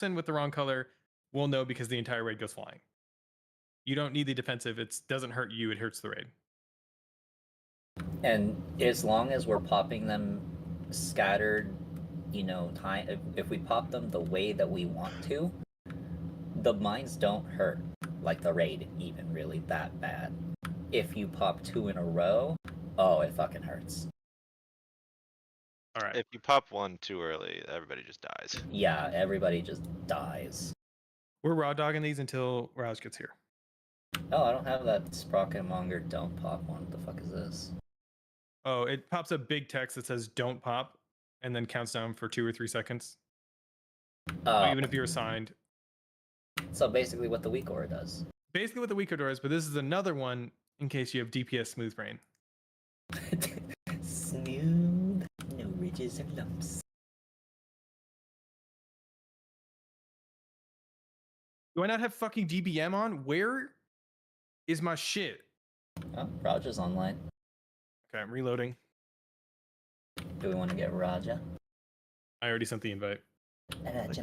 in with the wrong color, we'll know because the entire raid goes flying. You don't need the defensive. It doesn't hurt you. It hurts the raid. And as long as we're popping them scattered, you know, if we pop them the way that we want to, the mines don't hurt like the raid even really that bad. If you pop 2 in a row, oh, it fucking hurts. All right. If you pop 1 too early, everybody just dies. Yeah, everybody just dies. We're raw dogging these until Roush gets here. Oh, I don't have that Sprocket Monger don't pop one. What the fuck is this? Oh, it pops up big text that says don't pop and then counts down for 2 or 3 seconds. So even if you're assigned. So basically what the weak aura does. Basically what the weaker door is, but this is another one in case you have DPS smooth brain. Smooth, no ridges or lumps. Do I not have fucking DBM on? Where is my shit? Oh, Raja's online. Okay, I'm reloading. Do we want to get Raja? I already sent the invite. Raja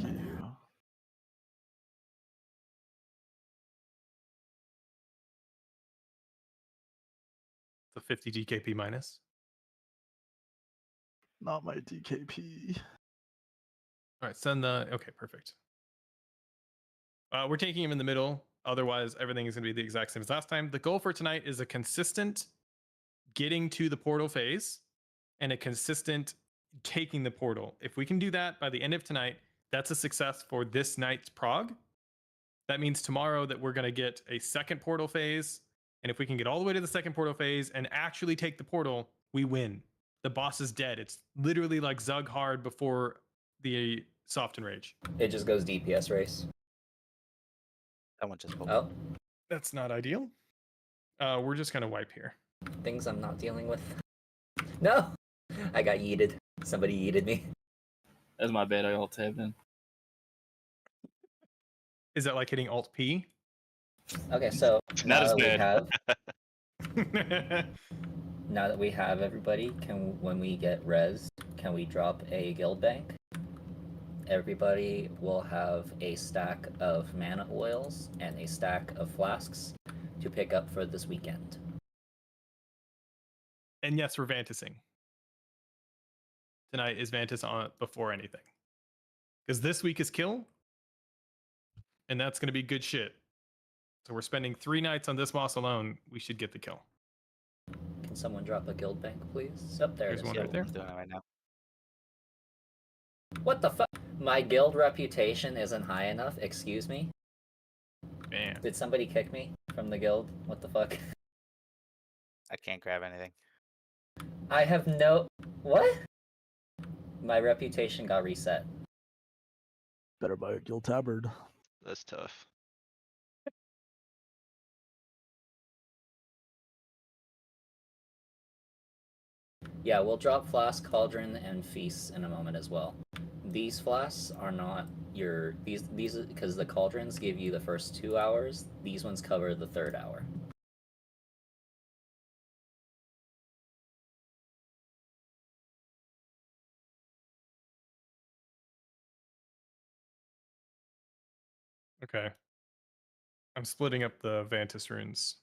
It's a 50 DKP minus. Not my DKP. All right, send the. Okay, perfect. We're taking him in the middle. Otherwise, everything is going to be the exact same as last time. The goal for tonight is a consistent getting to the portal phase and a consistent taking the portal. If we can do that by the end of tonight, that's a success for this night's Prog. That means tomorrow that we're going to get a second portal phase. And if we can get all the way to the second portal phase and actually take the portal, we win. The boss is dead. It's literally like Zug hard before the soft enrage. It just goes DPS race. That one just spoke. Oh. That's not ideal. We're just going to wipe here. Things I'm not dealing with. No! I got yeeted. Somebody yeeted me. That's my bad. I alt-tabbed in. Is that like hitting Alt-P? Okay, so Not as bad. Now that we have everybody, when we get res, can we drop a guild bank? Everybody will have a stack of mana oils and a stack of flasks to pick up for this weekend. And yes, we're Vantising. Tonight is Vantis on before anything. Because this week is kill. And that's going to be good shit. So we're spending 3 nights on this boss alone. We should get the kill. Can someone drop a guild bank, please? Up there. There's one right there. I'm doing it right now. What the fuck? My guild reputation isn't high enough? Excuse me? Man. Did somebody kick me from the guild? What the fuck? I can't grab anything. I have no... What? My reputation got reset. Better buy a guild tabard. That's tough. Yeah, we'll drop Flask, Cauldron, and Feast in a moment as well. These flasks are not your... These because the Cauldrons give you the first 2 hours. These ones cover the 3rd hour. Okay. I'm splitting up the Vantis runes.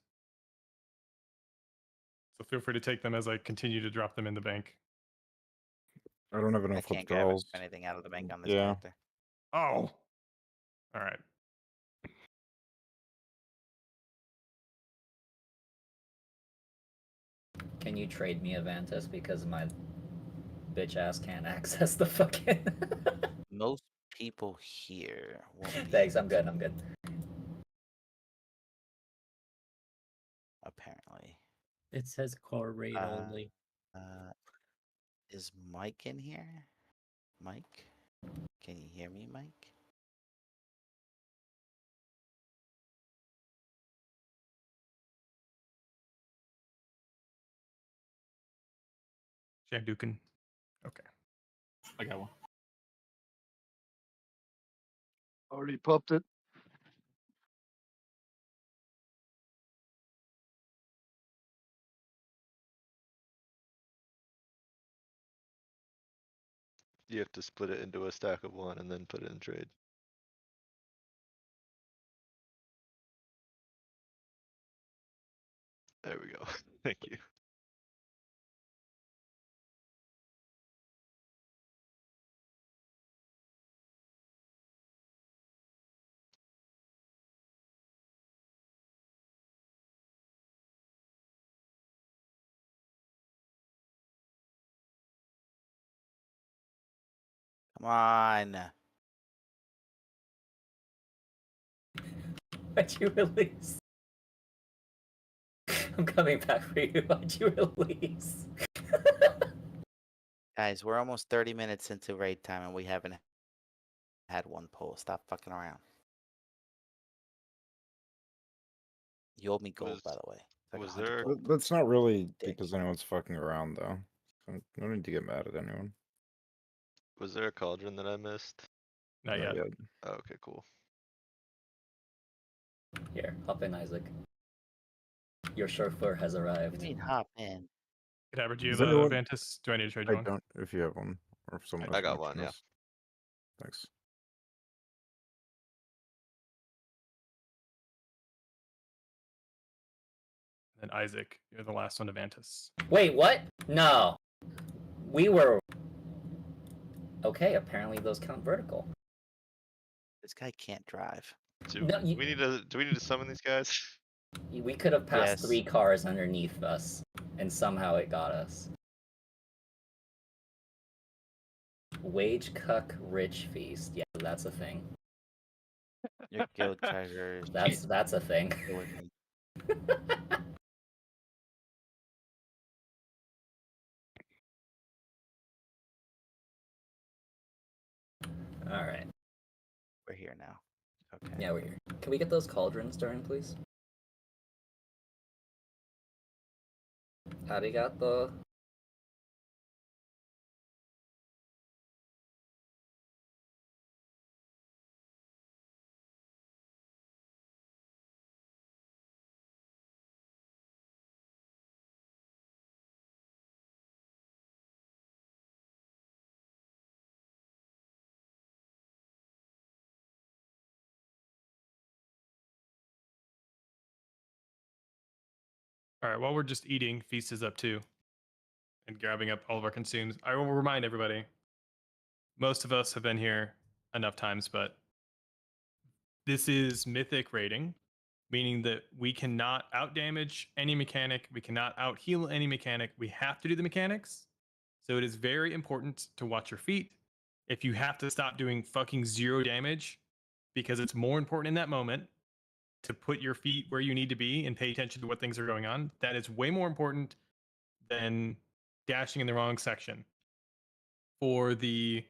So feel free to take them as I continue to drop them in the bank. I don't have I enough can't grab withdrawals. anything out of the bank on this Yeah. character. Oh. All right. Can you trade me a Vantis because my bitch ass can't access the fucking... Most people here won't be Thanks, able I'm good, to, I'm good. apparently. It says core raid only. Is Mike in here? Mike? Can you hear me, Mike? Shandukin. Okay. I got one. Already popped it. You have to split it into a stack of 1 and then put it in trade. There we go. Thank you. Come on. Why'd you release? I'm coming back for you. Why'd you release? Guys, we're almost 30 minutes into raid time and we haven't had one pull. Stop fucking around. You owe me gold, by the way. It's like Was 100 there- gold. That's not really Dick. because anyone's fucking around, though. So no need to get mad at anyone. Was there a cauldron that I missed? Not yet. Oh, okay, cool. Here, hop in, Isaac. Your chauffeur has What do arrived. you mean hop in? Cadabra, do you Does have anyone- a Vantis? Do I need to trade I you one? don't, if you have one. Or if someone I else got wants one, yeah. else. Thanks. And Isaac, you're the last one to Vantis. Wait, what? No. We were... Okay, apparently those count vertical. This guy can't drive. Do No, you- we need to summon these guys? We could have passed Yes. 3 cars underneath us, and somehow it got us. Wage cuck rich feast. Yeah, that's a thing. Your guild treasures. That's a thing. Go with me. Alright. We're here now. Okay. Yeah, we're here. Can we get those cauldrons during, please? Arigato. All right, while we're just eating, Feast is up too. And grabbing up all of our consumes. I will remind everybody, most of us have been here enough times, but this is mythic rating, meaning that we cannot outdamage any mechanic, we cannot out heal any mechanic. We have to do the mechanics. So it is very important to watch your feet. If you have to stop doing fucking 0 damage because it's more important in that moment to put your feet where you need to be and pay attention to what things are going on, that is way more important than dashing in the wrong section. For the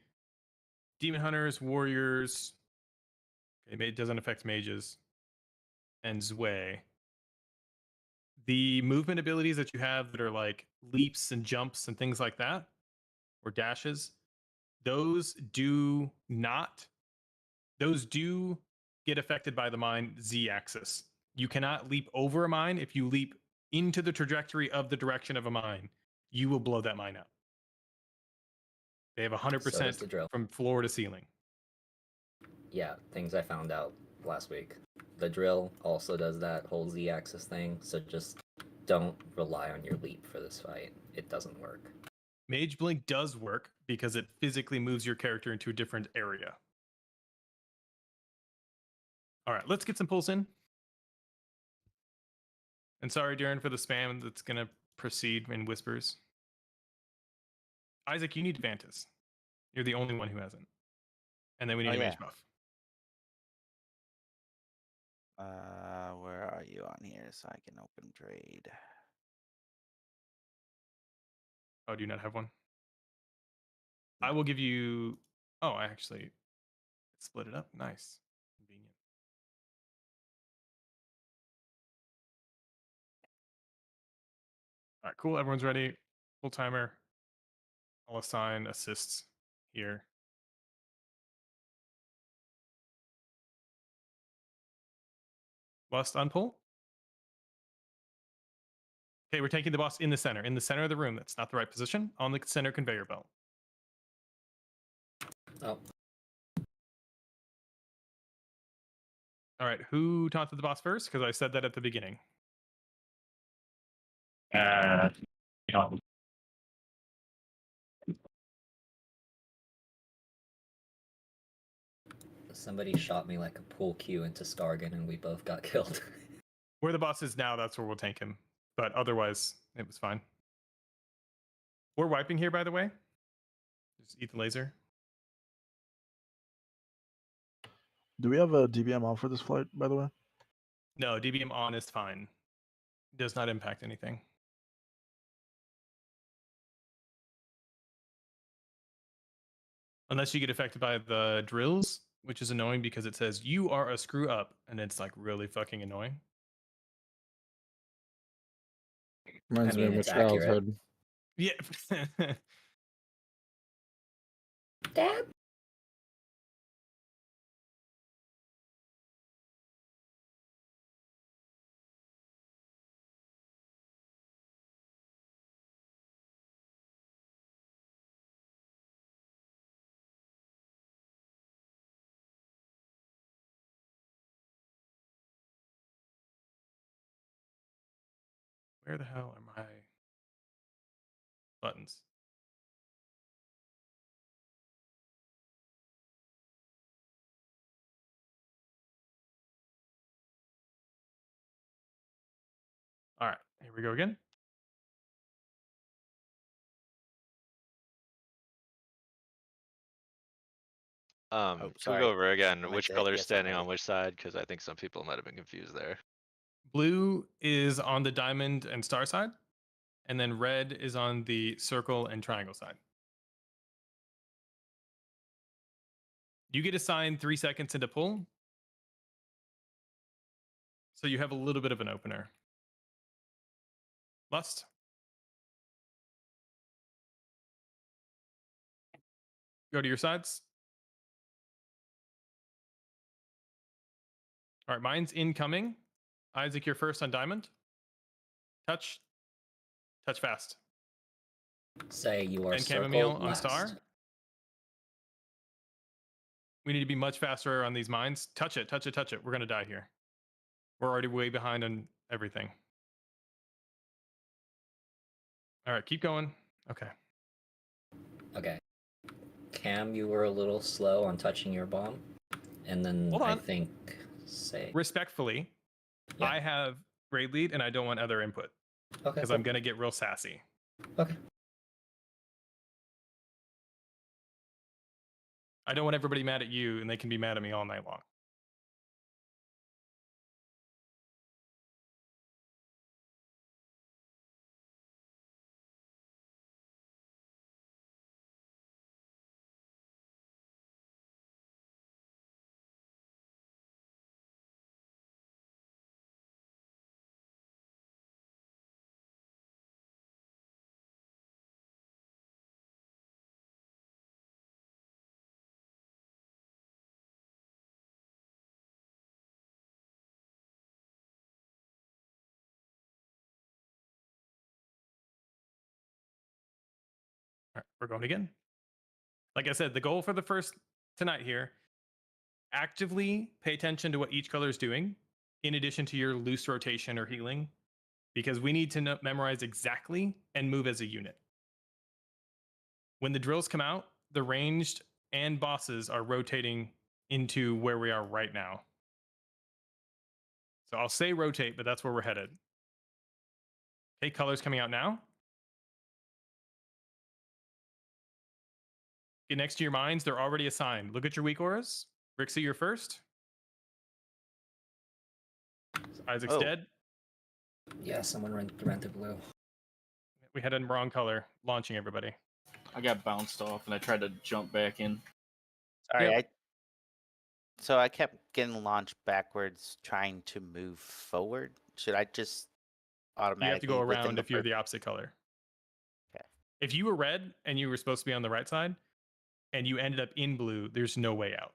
demon hunters, warriors, it doesn't affect mages, and Zwei. The movement abilities that you have that are like leaps and jumps and things like that, or dashes, those do get affected by the mine Z-axis. You cannot leap over a mine. If you leap into the trajectory of the direction of a mine, you will blow that mine up. They have So does the 100% drill. from floor to ceiling. Yeah, things I found out last week. The drill also does that whole Z-axis thing, so just don't rely on your leap for this fight. It doesn't work. Mage Blink does work because it physically moves your character into a different area. All right, let's get some pulls in. And sorry, Darren, for the spam that's going to proceed in whispers. Isaac, you need Vantis. You're the only one who hasn't. And then we need Oh, a mage yeah. buff. Where are you on here so I can open trade? Oh, do you not have one? I will give you... Oh, I actually split it up. Nice. Convenient. All right, cool. Everyone's ready. Full timer. I'll assign assists here. Lust unpull. Okay, we're taking the boss in the center of the room. That's not the right position. On the center conveyor belt. Oh, All right, who taunted the boss first? Because I said that at the beginning. You know, Somebody shot me like a pool cue into Skargan, and we both got killed. Where the boss is now, that's where we'll tank him. But otherwise, it was fine. We're wiping here, by the way. Just eat the laser. Do we have a DBM off for this flight, by the way? No, DBM on is fine. Does not impact anything. Unless you get affected by the drills, which is annoying because it says you are a screw up, and it's like really fucking annoying. Reminds me mean, of my it's accurate. childhood. Yeah. Dad? Where the hell are my buttons? All right, here we go again. Can we sorry. go over again Wanted which to- color's yes, standing okay. on which side? Because I think some people might have been confused there. Blue is on the diamond and star side, and then red is on the circle and triangle side. You get assigned 3 seconds into pull, so you have a little bit of an opener. Lust. Go to your sides. All right, mine's incoming. Isaac, you're first on diamond. Touch. Touch fast. Say you are And chamomile circled on last. star. We need to be much faster on these mines. Touch it, touch it, touch it. We're going to die here. We're already way behind on everything. All right, keep going. Okay. Okay. Cam, you were a little slow on touching your bomb. And then Hold I on. think say Respectfully, Yeah. I have raid lead and I don't want other input okay. because I'm going to get real sassy. Okay. I don't want everybody mad at you and they can be mad at me all night long. All right, we're going again. Like I said, the goal for the first tonight here, actively pay attention to what each color is doing in addition to your loose rotation or healing, because we need to memorize exactly and move as a unit. When the drills come out, the ranged and bosses are rotating into where we are right now. So I'll say rotate, but that's where we're headed. Okay, colors coming out now. Get next to your mines, they're already assigned. Look at your weak auras. Rixie, you're first. Isaac's Oh. dead. Yeah, someone ran through blue. We had a wrong color, launching everybody. I got bounced off and I tried to jump back in. Sorry, Yep. So I kept getting launched backwards, trying to move forward. Should I just automatically? You have to go within around the if you're first- the opposite color. Okay. If you were red and you were supposed to be on the right side, and you ended up in blue, there's no way out.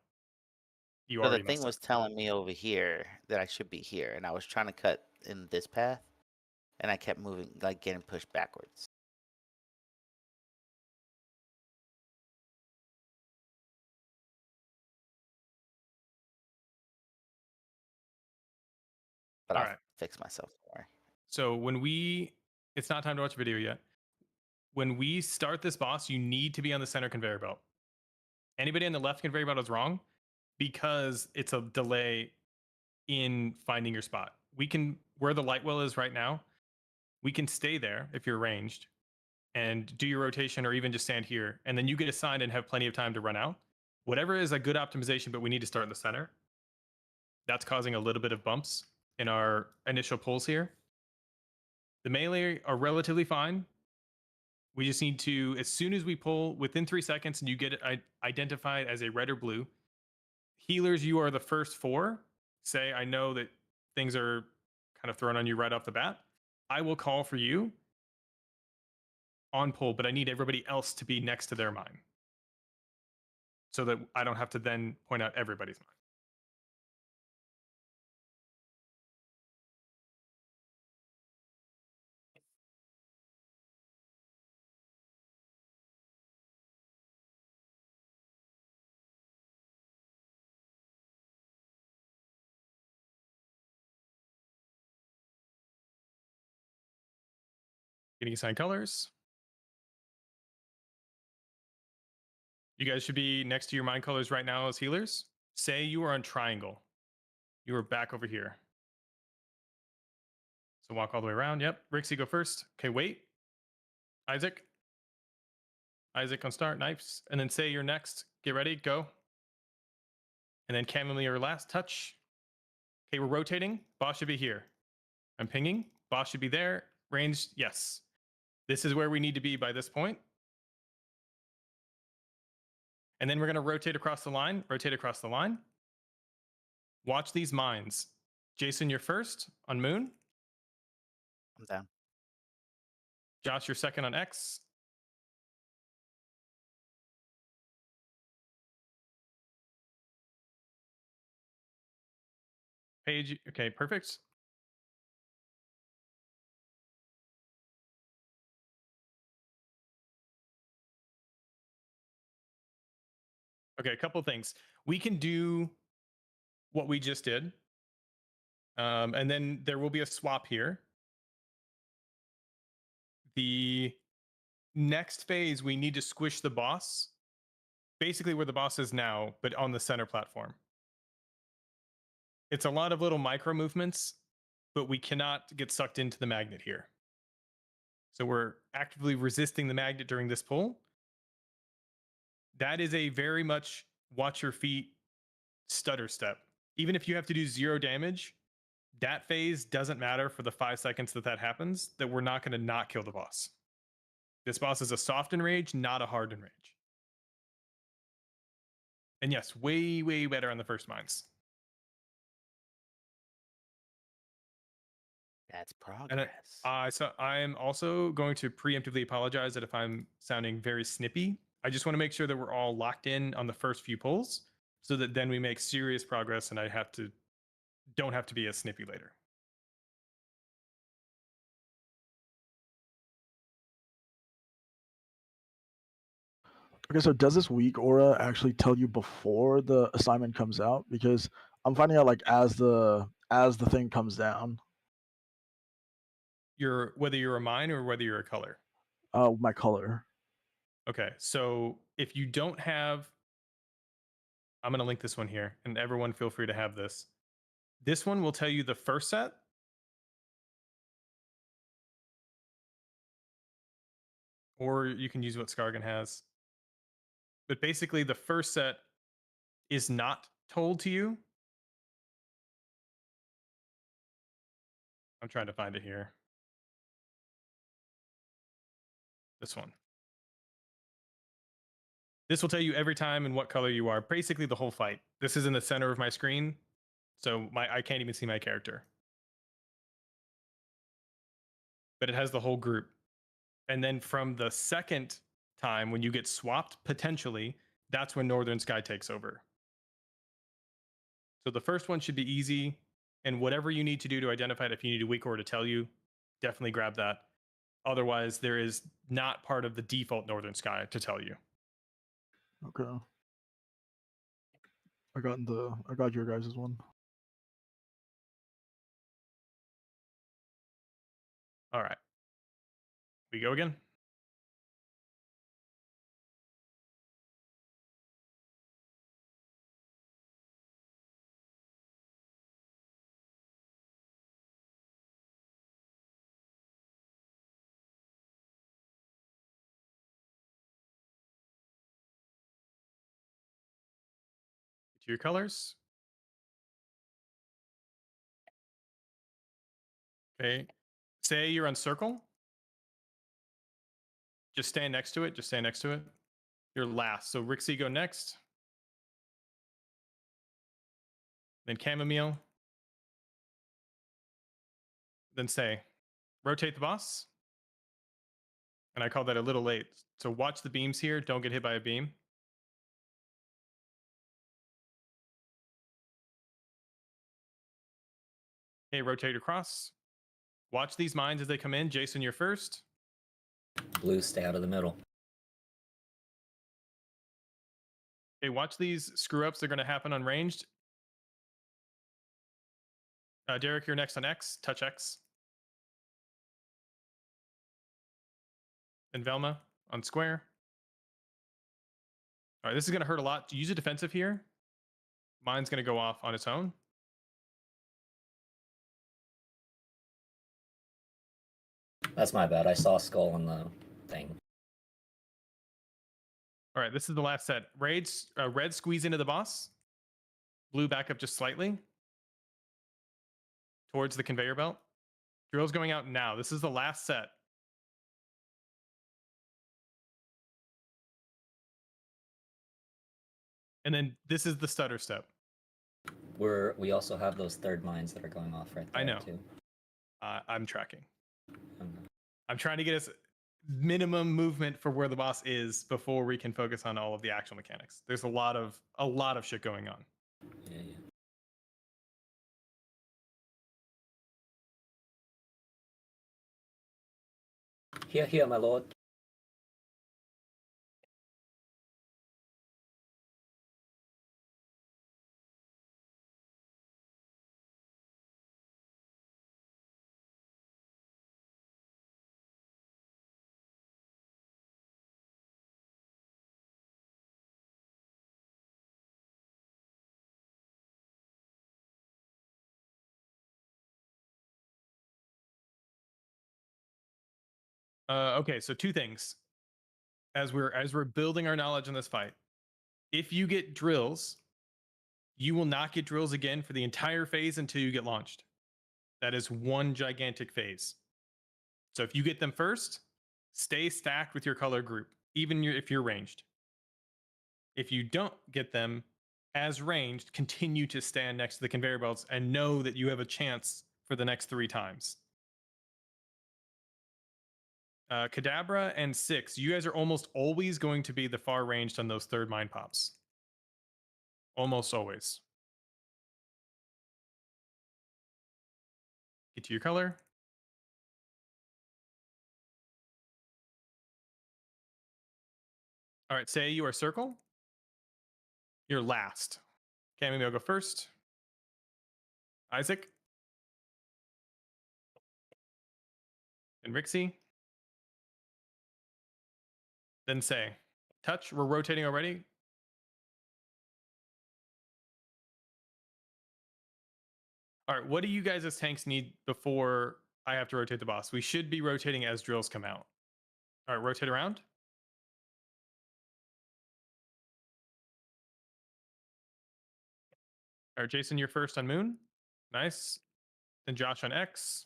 You So the already thing messed was up. telling me over here that I should be here, and I was trying to cut in this path, and I kept moving, like getting pushed backwards. But All I'll right. fix myself more. So when we It's not time to watch a video yet. When we start this boss, you need to be on the center conveyor belt. Anybody on the left conveyor belt is wrong because it's a delay in finding your spot. We can, where the light well is right now, we can stay there if you're ranged and do your rotation or even just stand here. And then you get assigned and have plenty of time to run out. Whatever is a good optimization, but we need to start in the center. That's causing a little bit of bumps in our initial pulls here. The melee are relatively fine. We just need to, as soon as we pull within 3 seconds and you get identified as a red or blue, healers, you are the first 4. Say, I know that things are kind of thrown on you right off the bat. I will call for you on pull, but I need everybody else to be next to their mine so that I don't have to then point out everybody's mine. Getting assigned colors. You guys should be next to your mind colors right now as healers. Say you are on triangle. You are back over here. So walk all the way around. Yep. Rixie, go first. Okay, wait. Isaac. Isaac on start, knives. And then say you're next. Get ready, go. And then Chamomile, your last touch. Okay, we're rotating. Boss should be here. I'm pinging. Boss should be there. Ranged, yes. This is where we need to be by this point. And then we're going to rotate across the line. Rotate across the line. Watch these mines. Jason, you're first on Moon. I'm down. Josh, you're second on X. Paige, okay, perfect. Okay, a couple things. We can do what we just did. And then there will be a swap here. The next phase, we need to squish the boss, basically where the boss is now, but on the center platform. It's a lot of little micro movements, but we cannot get sucked into the magnet here. So we're actively resisting the magnet during this pull. That is a very much watch your feet stutter step. Even if you have to do 0 damage, that phase doesn't matter for the 5 seconds that happens, that we're not going to not kill the boss. This boss is a soft enrage, not a hard enrage. And yes, way, way better on the first mines. That's And progress. so I am also going to preemptively apologize that if I'm sounding very snippy. I just want to make sure that we're all locked in on the first few pulls so that then we make serious progress and I don't have to be as snippy later. Okay, so does this weak aura actually tell you before the assignment comes out? Because I'm finding out like as the thing comes down. Whether you're a mine or whether you're a color. My color. Okay, so if you don't have, I'm going to link this one here, and everyone feel free to have this. This one will tell you the first set. Or you can use what Skargan has. But basically, the first set is not told to you. I'm trying to find it here. This one. This will tell you every time and what color you are. Basically, the whole fight. This is in the center of my screen, so I can't even see my character. But it has the whole group. And then from the second time when you get swapped, potentially, that's when Northern Sky takes over. So the first one should be easy. And whatever you need to do to identify it, if you need a weak aura to tell you, definitely grab that. Otherwise, there is not part of the default Northern Sky to tell you. Okay. I got your guys' one. All right. We go again. To your colors. Okay. Say you're on circle. Just stand next to it. Just stand next to it. You're last. So Rixie, go next. Then chamomile. Then say, rotate the boss. And I call that a little late. So watch the beams here. Don't get hit by a beam. Okay, rotate across. Watch these mines as they come in. Jason, you're first. Blue, stay out of the middle. Okay, watch these screw ups. They're going to happen on ranged. Derek, you're next on X. Touch X. Then Velma on square. All right, this is going to hurt a lot. Use a defensive here. Mine's going to go off on its own. That's my bad. I saw a skull on the thing. All right, this is the last set. Red squeeze into the boss. Blue back up just slightly towards the conveyor belt. Drill's going out now. This is the last set. And then this is the stutter step. We also have those third mines that are going off right there. I know. Too. I'm tracking. Okay. I'm trying to get us minimum movement for where the boss is before we can focus on all of the actual mechanics. There's a lot of shit going on. Yeah. Here, my lord. Okay, so two things. As we're building our knowledge in this fight, if you get drills, you will not get drills again for the entire phase until you get launched. That is one gigantic phase. So if you get them first, stay stacked with your color group, even if you're ranged. If you don't get them as ranged, continue to stand next to the conveyor belts and know that you have a chance for the next 3 times. Kadabra and 6, you guys are almost always going to be the far ranged on those third mine pops. Almost always. Get to your color. All right, say you are circle. You're last. Okay, maybe I'll go first. Isaac. And Rixie. Then say, touch, we're rotating already. All right, what do you guys as tanks need before I have to rotate the boss? We should be rotating as drills come out. All right, rotate around. All right, Jason, you're first on Moon. Nice. Then Josh on X.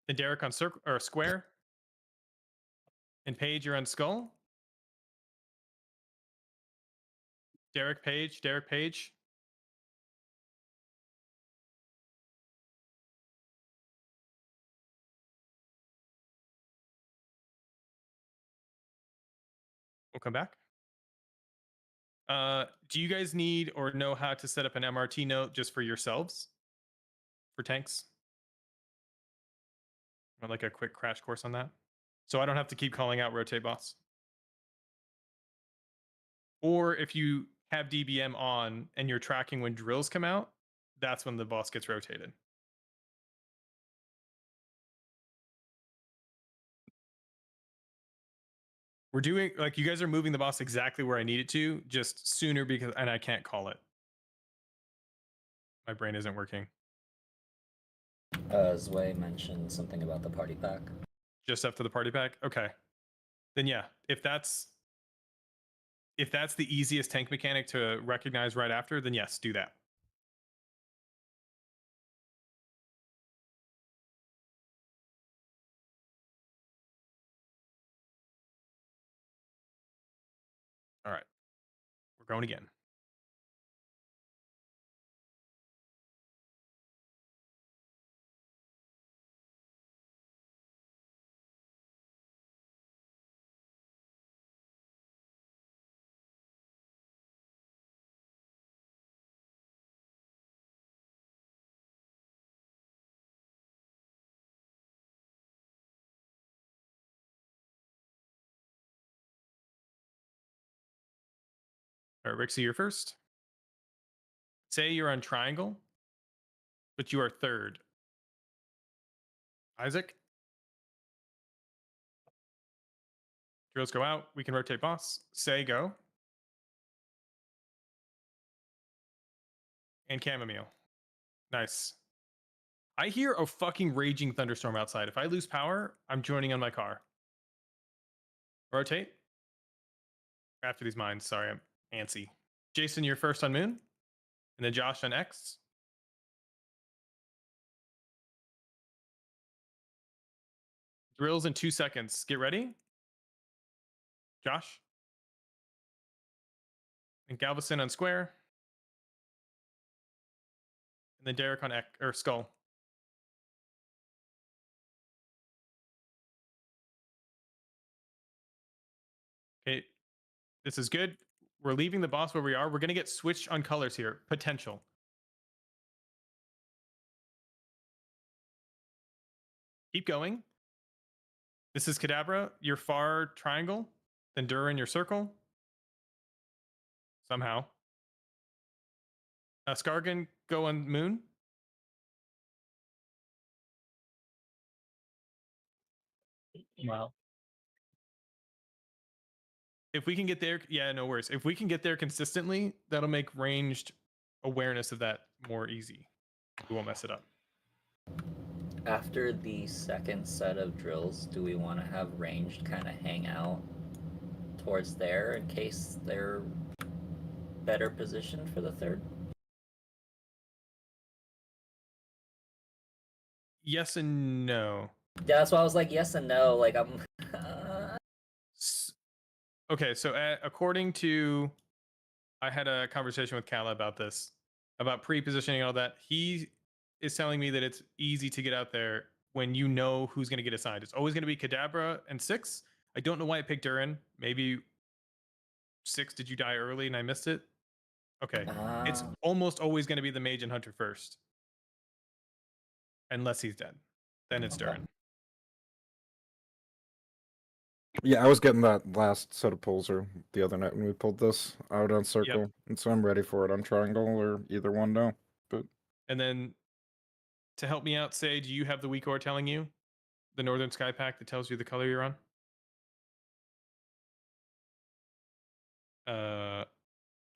Then Derek on circle or square. And Paige, you're on skull. Derek Page. We'll come back. Do you guys need or know how to set up an MRT note just for yourselves? For tanks? Or like a quick crash course on that? So I don't have to keep calling out rotate boss. Or if you have DBM on and you're tracking when drills come out, that's when the boss gets rotated. We're doing like you guys are moving the boss exactly where I need it to, just sooner because and I can't call it. My brain isn't working. Zwei mentioned something about the party pack. Just after the party pack? Okay. Then yeah, if that's the easiest tank mechanic to recognize right after, then yes, do that. All right. We're going again. All right, Rixie, you're first. Say you're on triangle, but you are third. Isaac? Drills go out. We can rotate boss. Say go. And chamomile. Nice. I hear a fucking raging thunderstorm outside. If I lose power, I'm joining on my car. Rotate. After these mines. Sorry, I'm antsy. Jason, you're first on Moon. And then Josh on X. Drills in 2 seconds. Get ready. Josh. And Galveston on Square. And then Derek on X or Skull. Okay. This is good. We're leaving the boss where we are. We're going to get switched on colors here. Potential. Keep going. This is Kadabra, your far triangle. Then Durin, your circle. Somehow. Skargan, go on Moon. Wow. If we can get there, yeah, no worries. If we can get there consistently, that'll make ranged awareness of that more easy. We won't mess it up. After the second set of drills, do we want to have ranged kind of hang out towards there in case they're better positioned for the third? Yes and no. Yeah, that's why I was like, yes and no. Like, I'm. Okay, so according to, I had a conversation with Kala about this, about pre-positioning and all that. He is telling me that it's easy to get out there when you know who's going to get assigned. It's always going to be Kadabra and 6. I don't know why I picked Durin. Maybe 6, did you die early and I missed it? Okay, it's almost always going to be the Mage and Hunter first. Unless he's dead. Then it's Durin. Yeah, I was getting that last set of pulls or the other night when we pulled this out on circle, and so I'm ready for it on triangle or either one now. But and then to help me out, say, do you have the weak ore telling you the Northern Sky Pack that tells you the color you're on?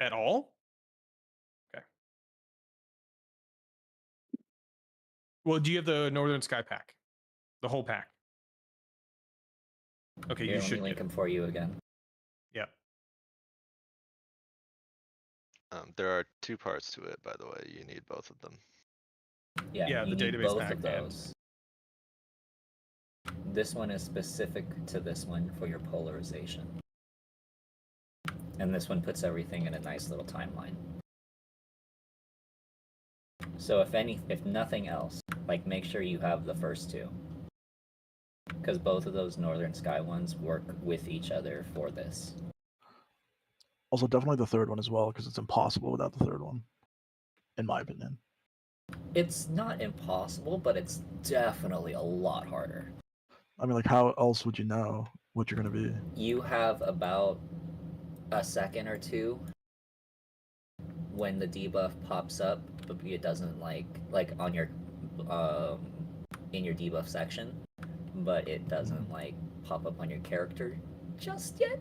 At all? Okay. Well, do you have the Northern Sky Pack? The whole pack? Okay, Here, you let should me link get it. them for you again. Yeah. There are 2 parts to it, by the way. You need both of them. Yeah, the you need database both pack of those. This one is specific to this one for your polarization. And this one puts everything in a nice little timeline. So if nothing else, like make sure you have the first 2. Because both of those Northern Sky ones work with each other for this. Also, definitely the third one as well, because it's impossible without the third one, in my opinion. It's not impossible, but it's definitely a lot harder. I mean, like, how else would you know what you're going to be? You have about a second or 2 when the debuff pops up, but it doesn't like on your in your debuff section, but it doesn't like pop up on your character just yet.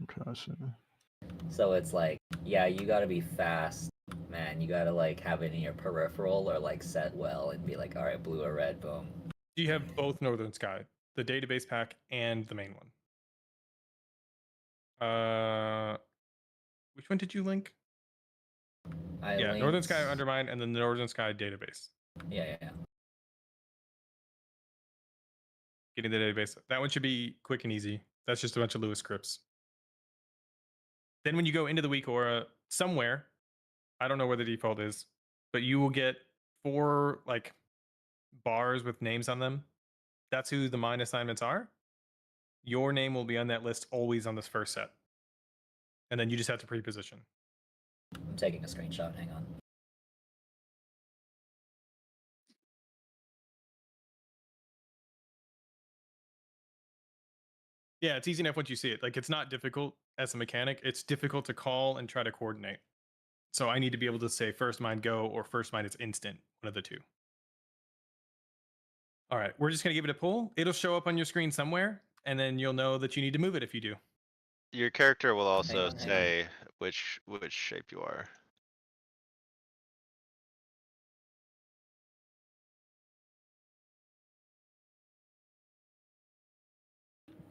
Okay, I see. So it's like, yeah, you gotta be fast, man. You gotta like have it in your peripheral or like set well and be like, all right, blue or red, boom. Do you have both Northern Sky, the database pack, and the main one? Which one did you link? Yeah, Northern Sky linked- Undermine and then the Northern Sky database. Yeah. Getting the database. That one should be quick and easy. That's just a bunch of Lewis scripts. Then when you go into the week aura somewhere, I don't know where the default is, but you will get 4 like bars with names on them. That's who the mine assignments are. Your name will be on that list always on this first set. And then you just have to pre-position. I'm taking a screenshot. Hang on. Yeah, it's easy enough once you see it. Like, it's not difficult as a mechanic. It's difficult to call and try to coordinate. So I need to be able to say first mine go or first mine is instant, one of the two. All right, we're just going to give it a pull. It'll show up on your screen somewhere, and then you'll know that you need to move it if you do. Your character will also on. say which shape you are.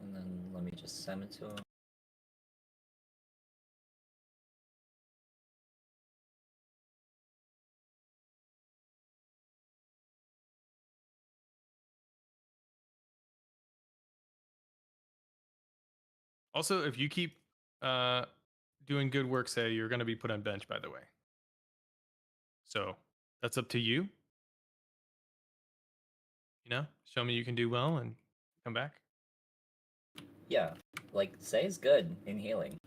And then let me just send it to him. Also, if you keep doing good work, say you're going to be put on bench, by the way. So that's up to you. You know, show me you can do well and come back. Yeah, like Say's good in healing.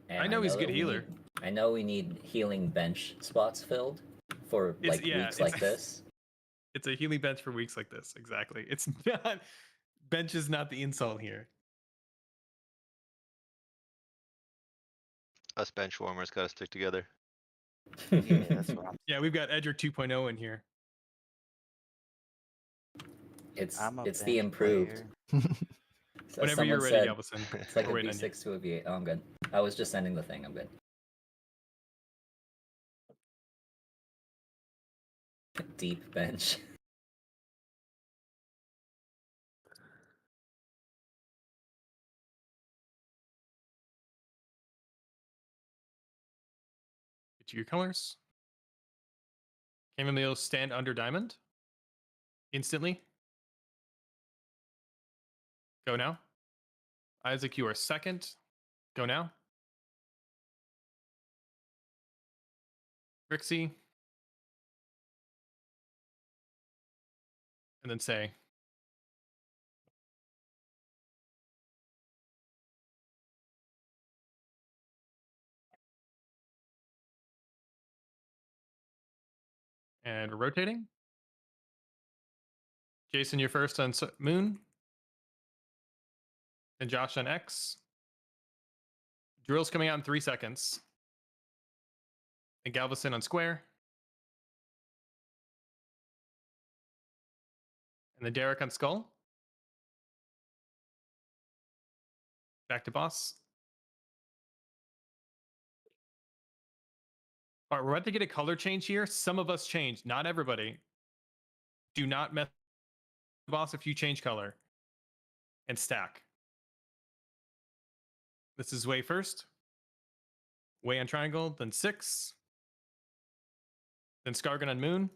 And I know he's a that good we healer. I know we need healing bench spots filled for like weeks like this. It's a healing bench for weeks like this. Exactly. It's not bench is not the insult here. Us bench warmers gotta stick together. Yeah, that's what Yeah, we've got Edric 2.0 in here. I'm a It's bench the improved. player. So Whenever you're someone ready, said Galveston. it's like a We're waiting on you. V6 to a V8. Oh, I'm good. I was just sending the thing. I'm good. Deep bench. Get your colors. Chamomile stand under diamond. Instantly. Go now. Isaac, you are second. Go now. Rixie. And then say. And we're rotating. Jason, you're first on Moon. And Josh on X. Drill's coming out in 3 seconds. And Galveston on Square. And then Derek on Skull. Back to boss. All right, we're about to get a color change here. Some of us changed, not everybody. Do not mess with the boss if you change color. And stack. This is Way first. Way on Triangle, then 6. Then Skargan on Moon.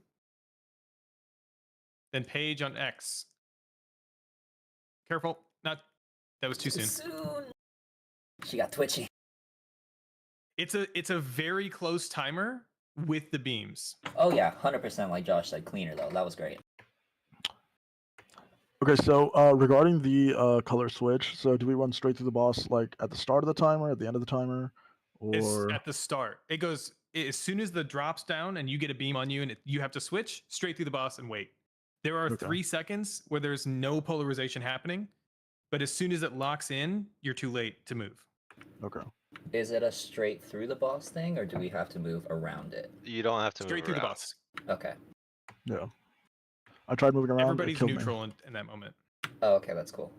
Then Page on X. Careful, not that was too soon. She got twitchy. It's a very close timer with the beams. Oh yeah, 100% like Josh said, cleaner though. That was great. Okay, so regarding the color switch, so do we run straight through the boss like at the start of the timer, at the end of the timer, It's or at the start. It goes as soon as the drops down and you get a beam on you and you have to switch straight through the boss and wait. There are Okay. 3 seconds where there's no polarization happening, but as soon as it locks in, you're too late to move. okay? Is it a straight through the boss thing, or do we have to move around it? You don't have to Straight move through the around. boss. Okay. Yeah. I tried moving around. Everybody's it killed me. neutral in that moment. Oh, okay, that's cool.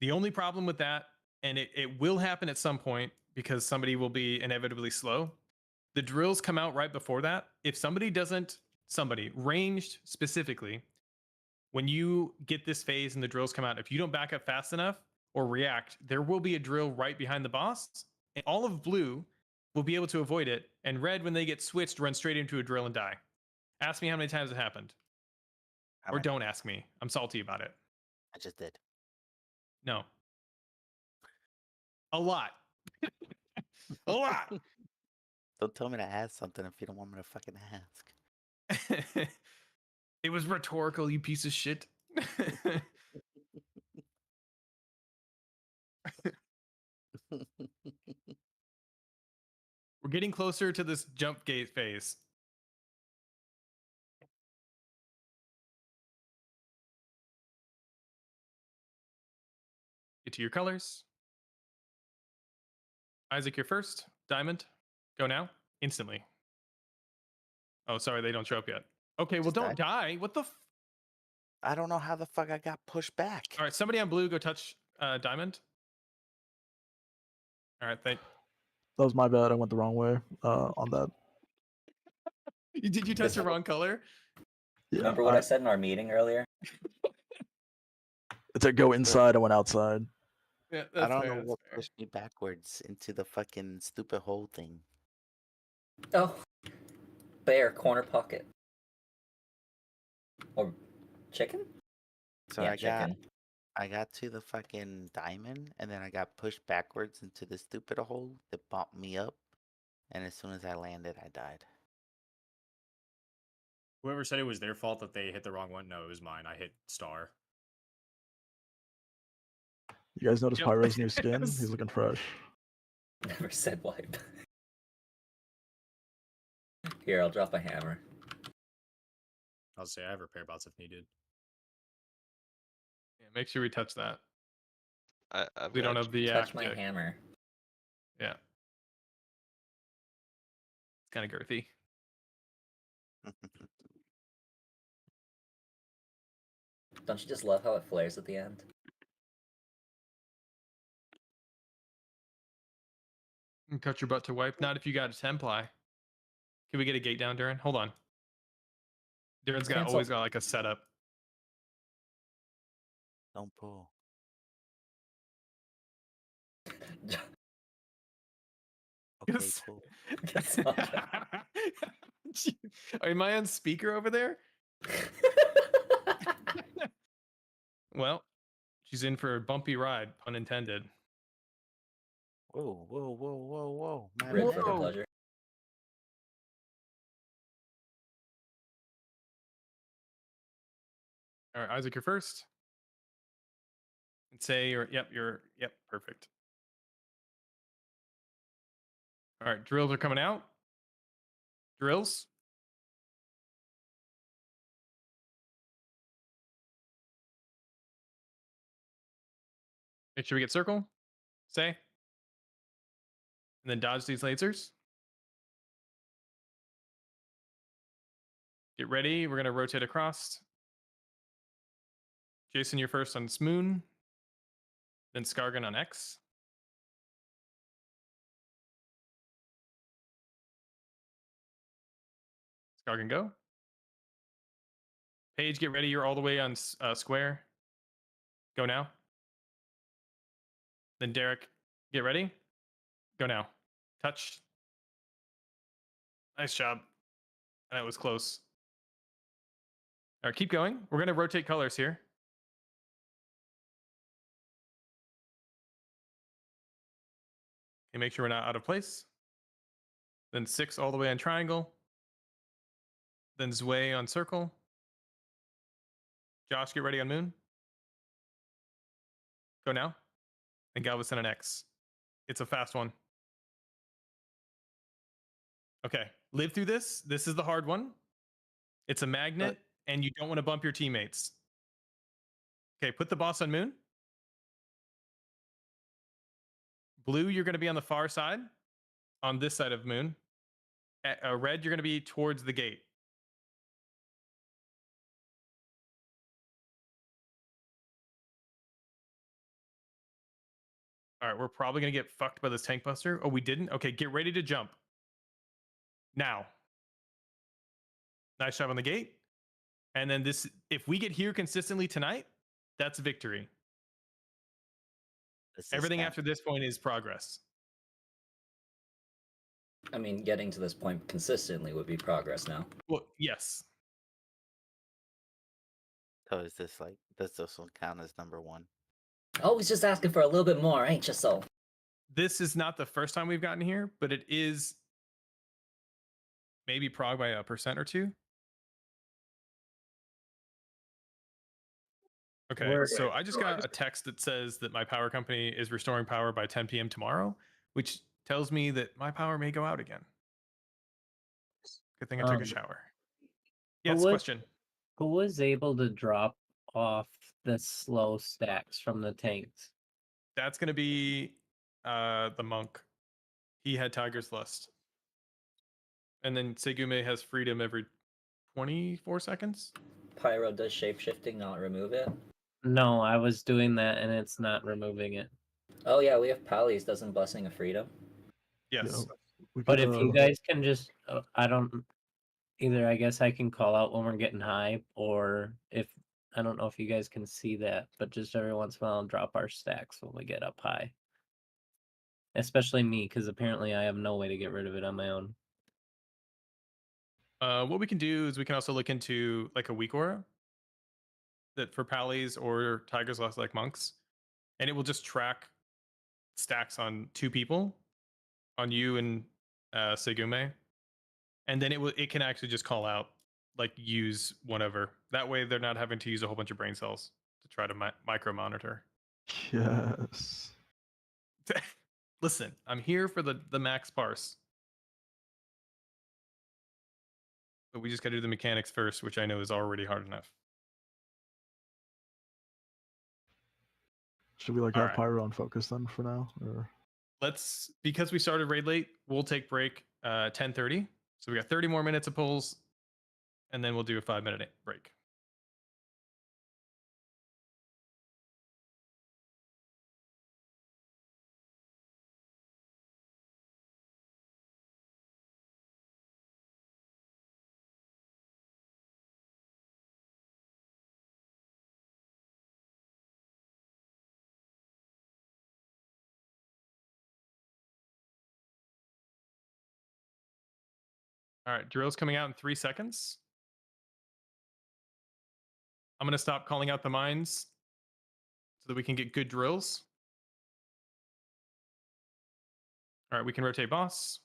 The only problem with that, and it will happen at some point because somebody will be inevitably slow. The drills come out right before that. If somebody ranged specifically, when you get this phase and the drills come out, if you don't back up fast enough or react, there will be a drill right behind the boss. And all of blue will be able to avoid it. And red, when they get switched, run straight into a drill and die. Ask me how many times it happened. How Or many? don't ask me. I'm salty about it. I just did. No. A lot. A lot. Don't tell me to ask something if you don't want me to fucking ask. It was rhetorical, you piece of shit. We're getting closer to this jump gate phase. Get to your colors. Isaac, you're first. Diamond, go now. Instantly. Oh, sorry, they don't show up yet. Okay, well, Just don't die. What the? I don't know how the fuck I got pushed back. All right, somebody on blue, go touch Diamond. All right, That was my bad. I went the wrong way on that. Did you touch the wrong color? Yeah, Remember what I said in our meeting earlier? It said go inside. I went outside. Yeah, I don't know what pushed me backwards into the fucking stupid hole thing. Oh, bear, corner pocket. Or chicken? So Yeah, chicken. I got to the fucking diamond, and then I got pushed backwards into the stupid hole that bumped me up. And as soon as I landed, I died. Whoever said it was their fault that they hit the wrong one, no, it was mine. I hit star. You guys notice Yep. Pyro's new skin? Yes. He's looking fresh. Never said wipe. Here, I'll drop a hammer. I'll say I have repair bots if needed. Yeah, make sure we touch that. I've We don't got have the Touch my yet. hammer. Yeah. It's kind of girthy. Don't you just love how it flares at the end? And cut your butt to wipe. Not if you got a 10 ply. Can we get a gate down, Duran? Hold on. Duran's got Cancel. always got like a setup. Don't pull. Okay, Yes. cool. Guess not. Am I on speaker over there? Well, she's in for a bumpy ride, pun intended. Whoa, whoa, whoa, whoa, whoa. My Real man. fucking pleasure. All right, Isaac, you're first. And say you're yep, perfect. All right, drills are coming out. Drills. Make sure we get circle. Say. And then dodge these lasers. Get ready. We're going to rotate across. Jason, you're first on Smoon. Then Skargan on X. Skargan, go. Paige, get ready. You're all the way on square. Go now. Then Derek, get ready. Go now. Touch. Nice job. That was close. All right, keep going. We're going to rotate colors here. Okay, make sure we're not out of place. Then 6 all the way on triangle. Then Zway on circle. Josh, get ready on moon. Go now. And Galveston on X. It's a fast one. Okay, live through this. This is the hard one. It's a magnet, and you don't want to bump your teammates. Okay, put the boss on moon. Blue, you're going to be on the far side, on this side of moon. Red, you're going to be towards the gate. All right, we're probably gonna get fucked by this tank buster. Oh, we didn't. Okay, get ready to jump. Now. Nice job on the gate. And then this, if we get here consistently tonight, that's victory. Everything after this point is progress. I mean, getting to this point consistently would be progress now. Well, yes. So is this like, does this one count as number one? Always just asking for a little bit more, ain't you so? This is not the first time we've gotten here, but it is maybe Prog by 1% or 2. Okay, so I just got a text that says that my power company is restoring power by 10 p.m. tomorrow, which tells me that my power may go out again. Good thing I took a shower. Yes, question. Who was able to drop off the slow stacks from the tanks? That's going to be the monk. He had Tiger's Lust. And then Segume has freedom every 24 seconds. Pyro does shapeshifting not remove it? No, I was doing that and it's not removing it. Oh yeah, we have Pallies. Doesn't Blessing of Freedom? Yes. But if you guys can just, I don't, either I guess I can call out when we're getting high, or if, I don't know if you guys can see that, but just every once in a while drop our stacks when we get up high. Especially me, because apparently I have no way to get rid of it on my own. What we can do is we can also look into like a weak aura that for Pallies or Tigers Lust like monks, and it will just track stacks on 2 people, on you and Segume, and then it can actually just call out like use whatever. That way they're not having to use a whole bunch of brain cells to try to micro monitor. Yes. Listen, I'm here for the max parse. But we just got to do the mechanics first, which I know is already hard enough. Should we like All have right. Pyro on focus then for now? Or Let's, because we started raid late, we'll take break 10:30. So we got 30 more minutes of pulls, and then we'll do a 5-minute break. All right, drill's coming out in 3 seconds. I'm going to stop calling out the mines so that we can get good drills. All right, we can rotate boss.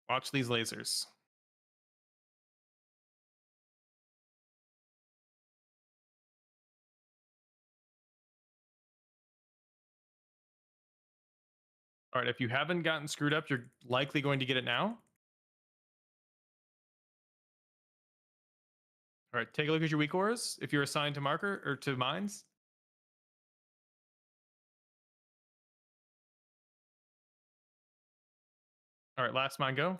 Watch these lasers. All right, if you haven't gotten screwed up, you're likely going to get it now. All right, take a look at your weak auras if you're assigned to marker or to mines. All right, last mine go.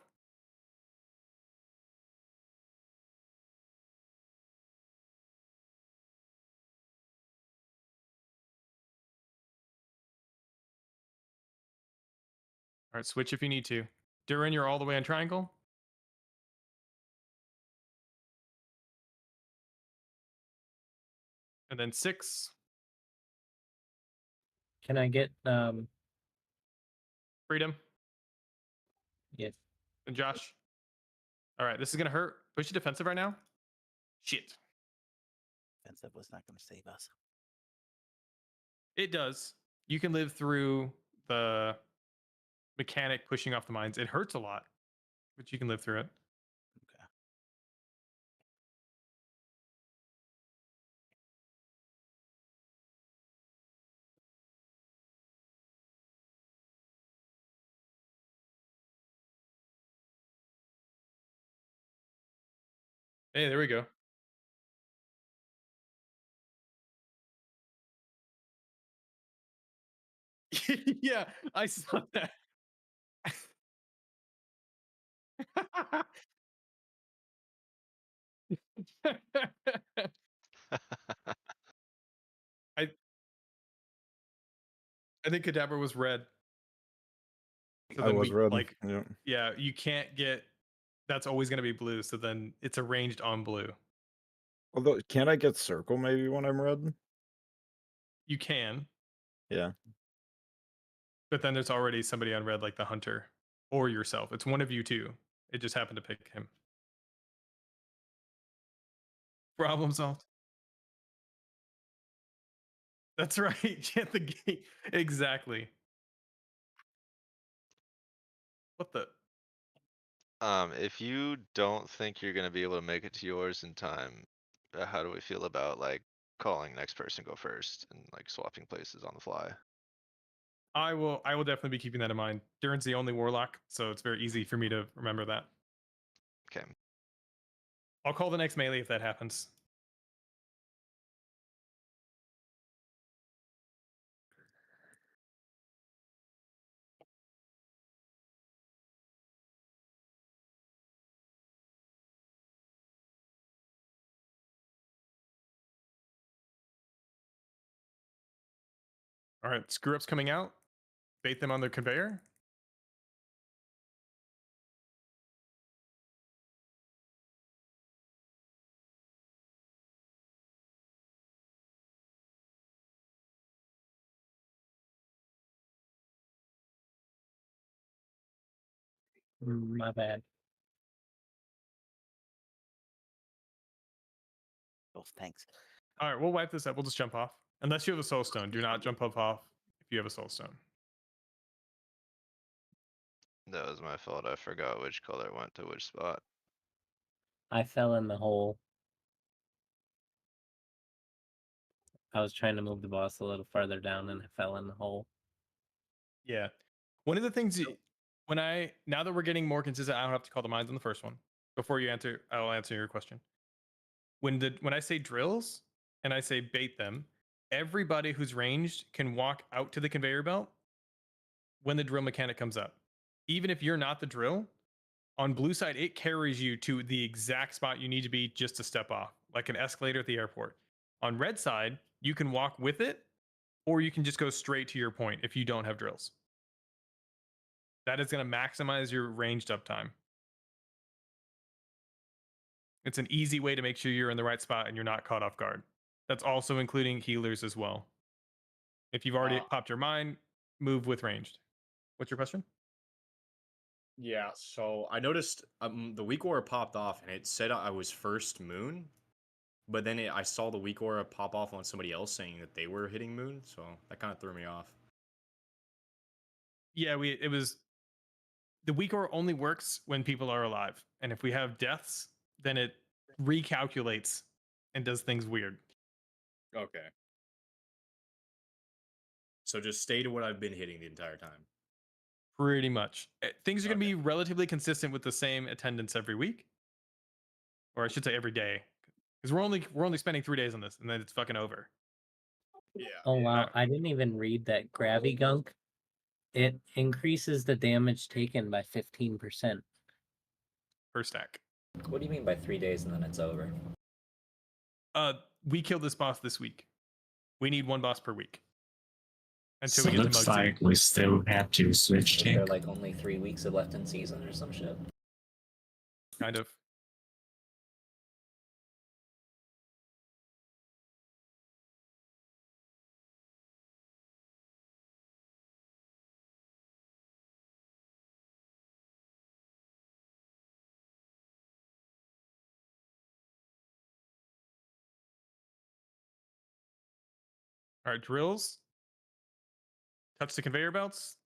All right, switch if you need to. Durin, you're all the way on triangle. And then 6. Can I get, Freedom. yes. And Josh. All right, this is going to hurt. Push your defensive right now. Shit. Defensive was not going to save us. It does. You can live through the mechanic pushing off the mines. It hurts a lot, but you can live through it. Okay. Hey, there we go. Yeah, I saw that. I I think Kadabra was red. So I then was we red. like, Yeah. yeah, you can't get. That's always going to be blue. So then it's arranged on blue. Although, can't I get circle maybe when I'm red? You can, Yeah. but then there's already somebody on red, like the hunter or yourself. It's one of you two. It just happened to pick him. Problem solved. That's right. At the gate. Exactly. What the? If you don't think you're gonna be able to make it to yours in time, how do we feel about like calling next person go first and like swapping places on the fly? I will definitely be keeping that in mind. Durin's the only warlock, so it's very easy for me to remember that. Okay. I'll call the next melee if that happens. All right, screw ups coming out. Bait them on the conveyor. My bad. Oh, thanks. All right, we'll wipe this up. We'll just jump off. Unless you have a soul stone. Do not jump off if you have a soul stone. That was my fault. I forgot which color went to which spot. I fell in the hole. I was trying to move the boss a little farther down and I fell in the hole. Yeah. One of the things now that we're getting more consistent, I don't have to call the mines on the first one. Before you answer, I'll answer your question. When I say drills and I say bait them, everybody who's ranged can walk out to the conveyor belt when the drill mechanic comes up. Even if you're not the drill, on blue side, it carries you to the exact spot you need to be just to step off, like an escalator at the airport. On red side, you can walk with it, or you can just go straight to your point if you don't have drills. That is going to maximize your ranged uptime. It's an easy way to make sure you're in the right spot and you're not caught off guard. That's also including healers as well. If you've already popped your mine, move with ranged. What's your question? Yeah, so I noticed the weak aura popped off and it said I was first moon, but then I saw the weak aura pop off on somebody else saying that they were hitting moon, so that kind of threw me off. Yeah, it was the weak aura only works when people are alive, and if we have deaths, then it recalculates and does things weird. Okay. So just stay to what I've been hitting the entire time. Pretty much. Things are going to be relatively consistent with the same attendance every week, or I should say every day, because we're only spending 3 days on this, and then it's fucking over. Yeah. Oh wow, I didn't even read that Gravy Gunk. It increases the damage taken by 15%. Per stack. What do you mean by 3 days and then it's over? We killed this boss this week. We need one boss per week. Until So we get looks to Mug like we still have to switch Is there tank. like only 3 weeks left in season or some shit? Kind of. All right, drills. Touch the conveyor belts.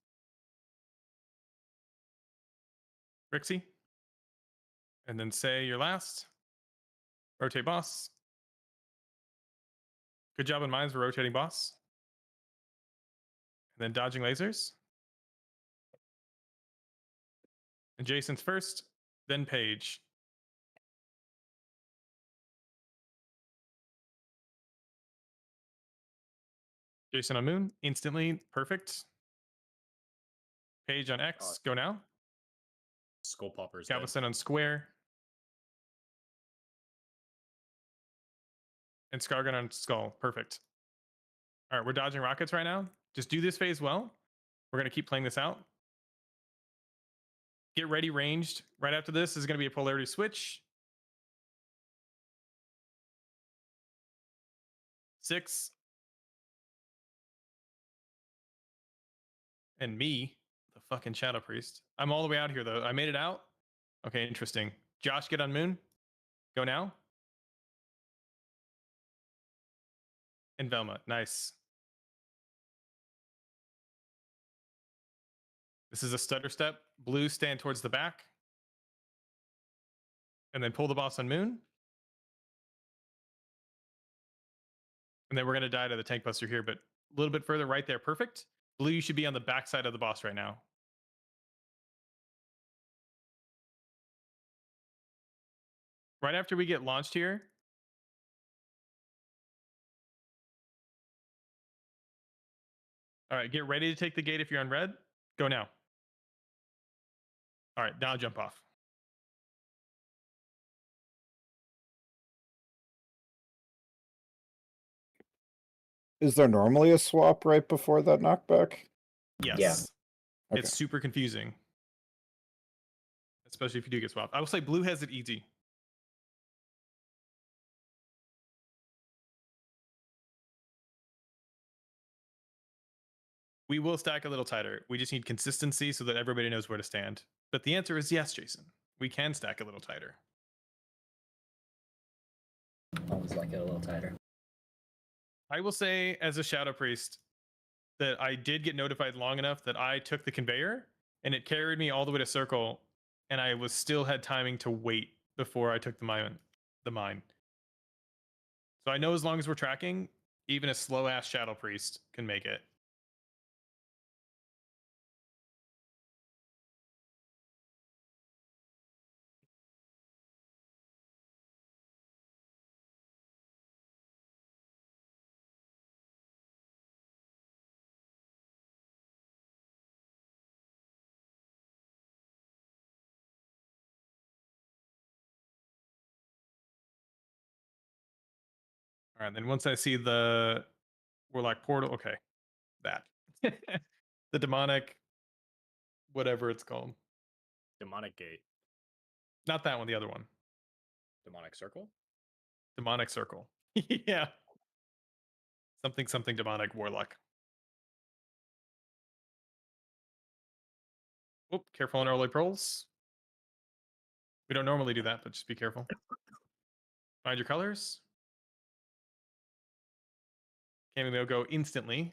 Rixie. And then say your last. Rotate boss. Good job in mines for rotating boss. And then dodging lasers. And Jason's first, then Paige. Jason on moon, instantly perfect. Paige on X, go now. Skull Popper's dead. Galveston on square. And Scargan on skull, perfect. All right, we're dodging rockets right now. Just do this phase well. We're going to keep playing this out. Get ready ranged. Right after this is going to be a polarity switch. 6. And me, the fucking Shadow Priest. I'm all the way out here, though. I made it out. Okay, interesting. Josh, get on Moon. Go now. And Velma. Nice. This is a stutter step. Blue, stand towards the back. And then pull the boss on Moon. And then we're going to die to the Tank Buster here, but a little bit further right there. Perfect. Blue, you should be on the back side of the boss right now. Right after we get launched here. All right, get ready to take the gate if you're on red. Go now. All right, now jump off. Is there normally a swap right before that knockback? Yes. Yeah. Okay. It's super confusing. Especially if you do get swapped. I will say blue has it easy. We will stack a little tighter. We just need consistency so that everybody knows where to stand. But the answer is yes, Jason. We can stack a little tighter. Always like it a little tighter. I will say, as a Shadow Priest, that I did get notified long enough that I took the conveyor and it carried me all the way to circle, and I was still had timing to wait before I took the mine. So I know as long as we're tracking, even a slow ass Shadow Priest can make it. All right, then once I see the Warlock portal, okay, that. The demonic, whatever it's called. Demonic Gate. Not that one, the other one. Demonic Circle? Demonic Circle. Yeah. Something demonic warlock. Oop, careful on early pulls. We don't normally do that, but just be careful. Find your colors. Cameo go instantly.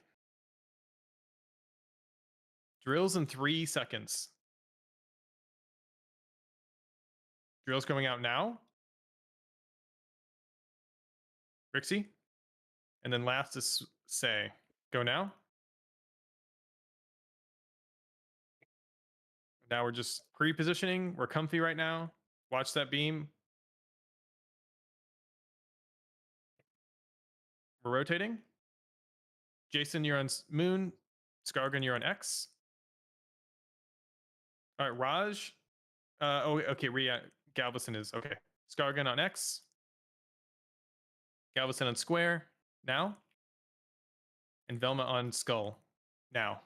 Drills in 3 seconds. Drills going out now. Rixie. And then last is Say. Go now. Now we're just pre-positioning. We're comfy right now. Watch that beam. We're rotating. Jason, you're on Moon. Skargan, you're on X. All right, Raj. Oh, okay. Galveston is okay. Skargan on X. Galveston on Square now. And Velma on Skull now.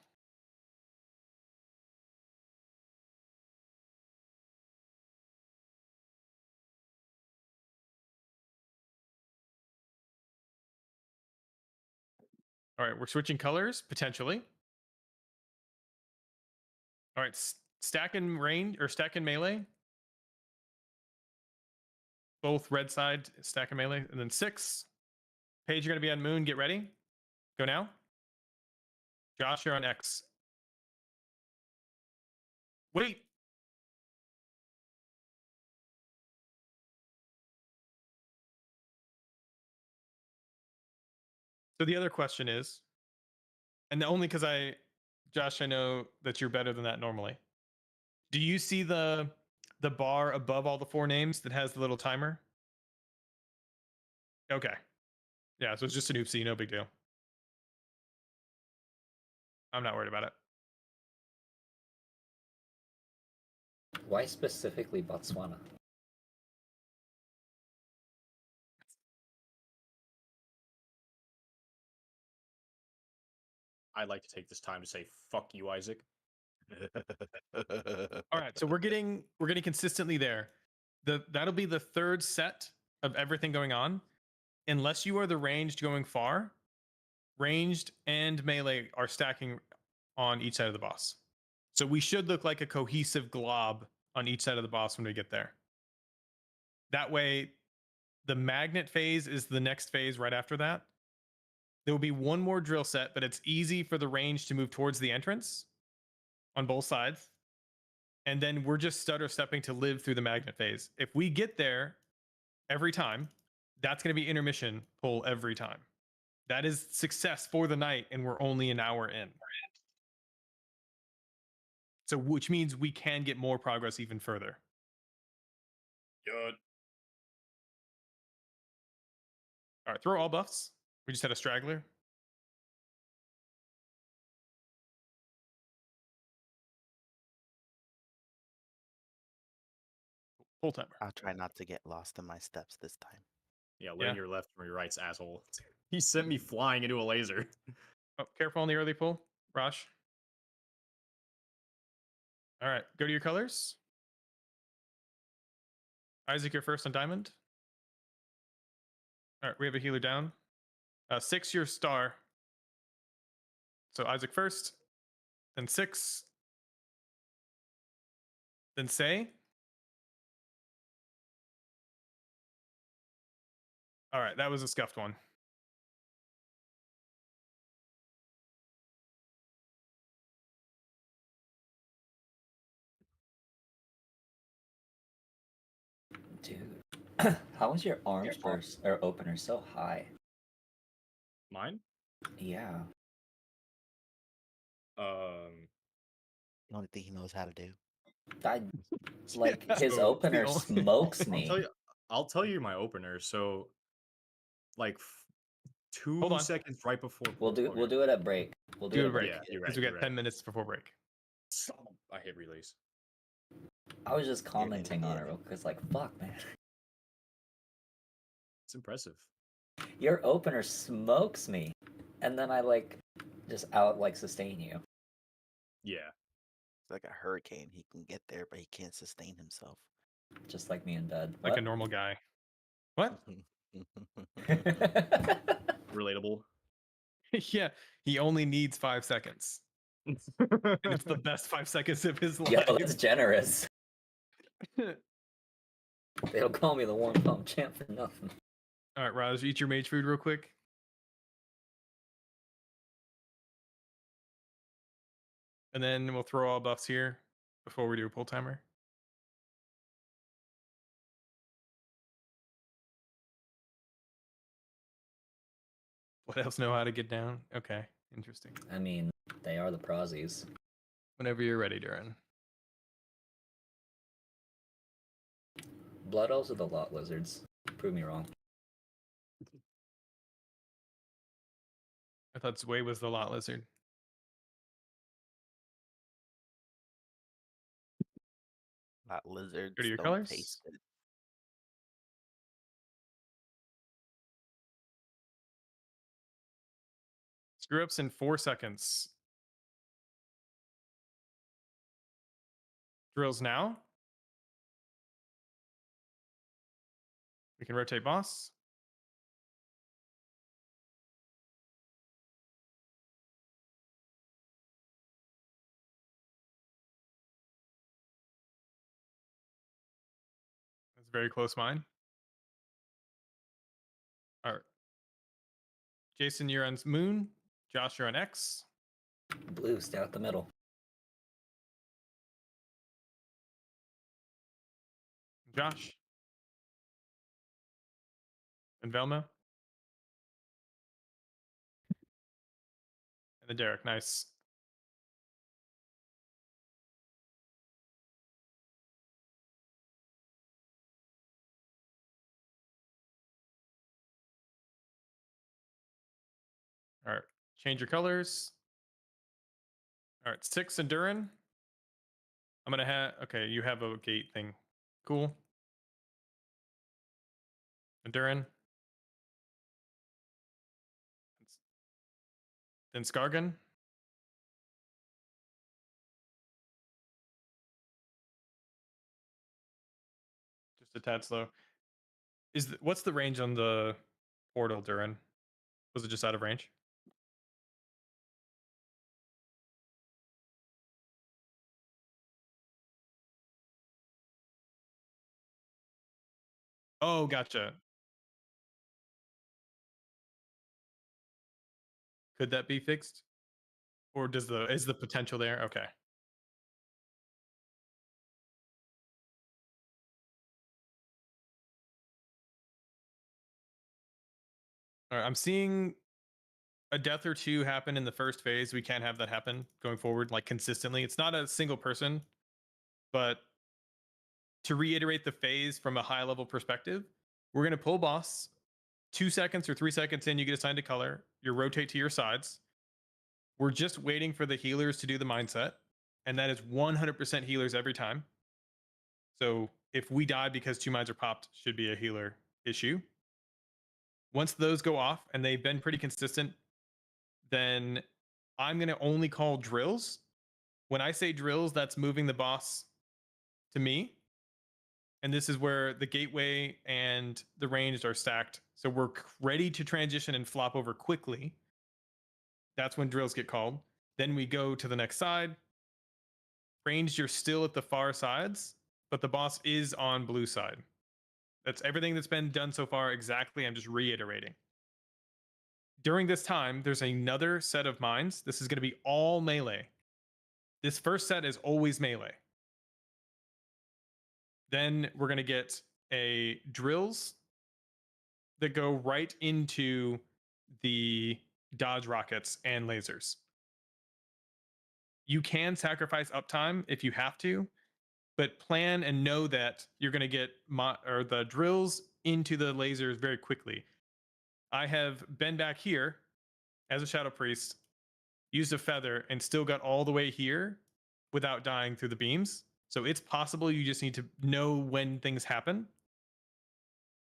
All right, we're switching colors potentially. All right, stack in range or stack in melee. Both red side stack in melee, and then 6. Paige, you're gonna be on Moon. Get ready. Go now. Josh, you're on X. Wait. So the other question is, and only because Josh, I know that you're better than that normally. Do you see the bar above all the 4 names that has the little timer? Okay. Yeah, so it's just an oopsie, no big deal. I'm not worried about it. Why specifically Botswana? I'd like to take this time to say fuck you, Isaac. All right, so we're getting consistently there. That'll be the third set of everything going on, unless you are the ranged going far. Ranged and melee are stacking on each side of the boss, so we should look like a cohesive glob on each side of the boss when we get there. That way, the magnet phase is the next phase right after that. There will be one more drill set, but it's easy for the range to move towards the entrance on both sides. And then we're just stutter stepping to live through the magnet phase. If we get there every time, that's going to be intermission pull every time. That is success for the night, and we're only an hour in. So, which means we can get more progress even further. Good. All right, throw all buffs. We just had a straggler. Full timer. I'll try not to get lost in my steps this time. Yeah, learn Yeah. your left from your right's asshole. He sent me flying into a laser. Oh, careful on the early pull, Rosh. All right, go to your colors. Isaac, you're first on diamond. All right, we have a healer down. 6, your star. So Isaac first, then 6, then say. All right, that was a scuffed one. Dude, how is your arms first or opener so high? Mine? Yeah. The only thing he knows how to do. I like his So, opener the only- smokes me. I'll tell you my opener. So, like, Hold 2 on. seconds right before. We'll do it at break. We'll Do it a at break. Yeah, you're right. Because we you're got right. 10 minutes before break. I hate relays. I was just You're commenting on it good. real quick. It's like, fuck, man. It's impressive. Your opener smokes me, and then I like just out like sustain you. Yeah. It's like a hurricane. He can get there, but he can't sustain himself. Just like me in bed. Like a normal guy. What? Relatable. Yeah, he only needs 5 seconds. And it's the best 5 seconds of his Yo, life. that's generous. They don't call me the warm pump champ for nothing. All right, Raj, eat your mage food real quick. And then we'll throw all buffs here before we do a pull timer. What else know how to get down? Okay, interesting. I mean, they are the prosies. Whenever you're ready, Duran. Blood elves are the lot lizards. Prove me wrong. I thought Zway was the lot lizard. Not lizards. Go to your don't colors. taste it. Screw ups in 4 seconds. Drills now. We can rotate boss. That's a very close mine. All right. Jason, you're on Moon. Josh, you're on X. Blue, stay out the middle. Josh. And Velma. And then Derek. Nice. All right. Change your colors. All right. 6 and Duran. I'm going to have. Okay. You have a gate thing. Cool. And Duran. Then Skargan. Just a tad slow. What's the range on the portal, Durin? Was it just out of range? Oh, gotcha. Could that be fixed? Or is the potential there? Okay. All right, I'm seeing a death or two happen in the first phase. We can't have that happen going forward, like consistently. It's not a single person, but to reiterate the phase from a high level perspective, we're going to pull boss 2 seconds or 3 seconds in, you get assigned a color, you rotate to your sides. We're just waiting for the healers to do the mindset, and that is 100% healers every time. So if we die because 2 minds are popped, should be a healer issue. Once those go off, and they've been pretty consistent, then I'm going to only call drills. When I say drills, that's moving the boss to me. And this is where the gateway and the ranged are stacked. So we're ready to transition and flop over quickly. That's when drills get called. Then we go to the next side. Ranged, you're still at the far sides, but the boss is on blue side. That's everything that's been done so far exactly. I'm just reiterating. During this time, there's another set of mines. This is going to be all melee. This first set is always melee. Then we're going to get a drills that go right into the dodge rockets and lasers. You can sacrifice uptime if you have to, but plan and know that you're going to get the drills into the lasers very quickly. I have been back here as a Shadow Priest, used a feather, and still got all the way here without dying through the beams. So it's possible. You just need to know when things happen.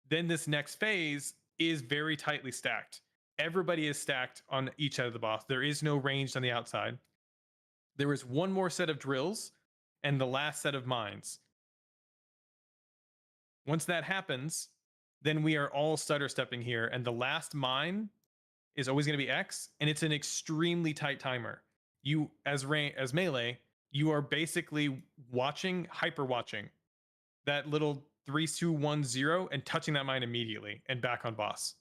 Then this next phase is very tightly stacked. Everybody is stacked on each side of the boss. There is no ranged on the outside. There is one more set of drills and the last set of mines. Once that happens, then we are all stutter stepping here, and the last mine is always going to be X, and it's an extremely tight timer. You, as melee, you are basically hyper watching that little 3, 2, 1, 0 and touching that mine immediately and back on boss.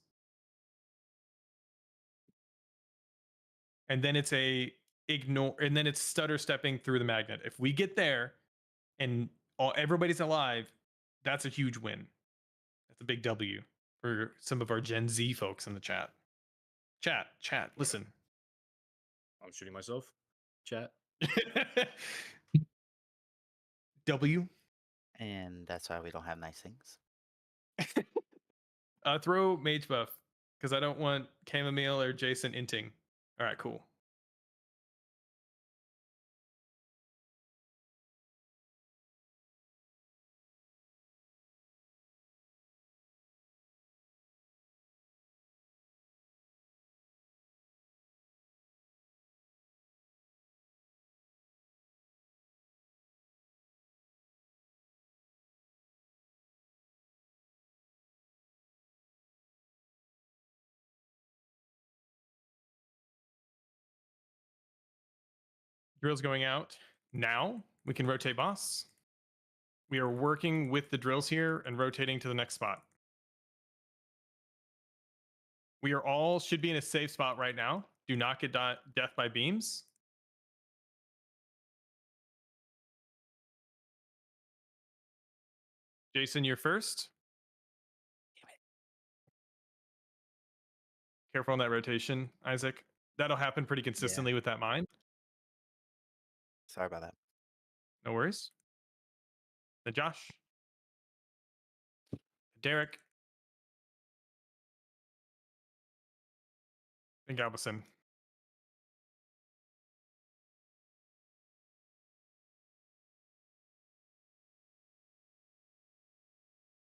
And then it's it's stutter stepping through the magnet. If we get there and everybody's alive, that's a huge win. That's a big W for some of our Gen Z folks in the chat. Chat, listen. I'm shooting myself. Chat. W. And that's why we don't have nice things. Throw mage buff, because I don't want chamomile or Jason inting. All right, cool. Drills going out now. We can rotate boss. We are working with the drills here and rotating to the next spot. We are all should be in a safe spot right now. Do not get death by beams. Jason, you're first. Careful on that rotation, Isaac. That'll happen pretty consistently with that mine. Sorry about that. No worries. Then Josh. Derek. And Galveston.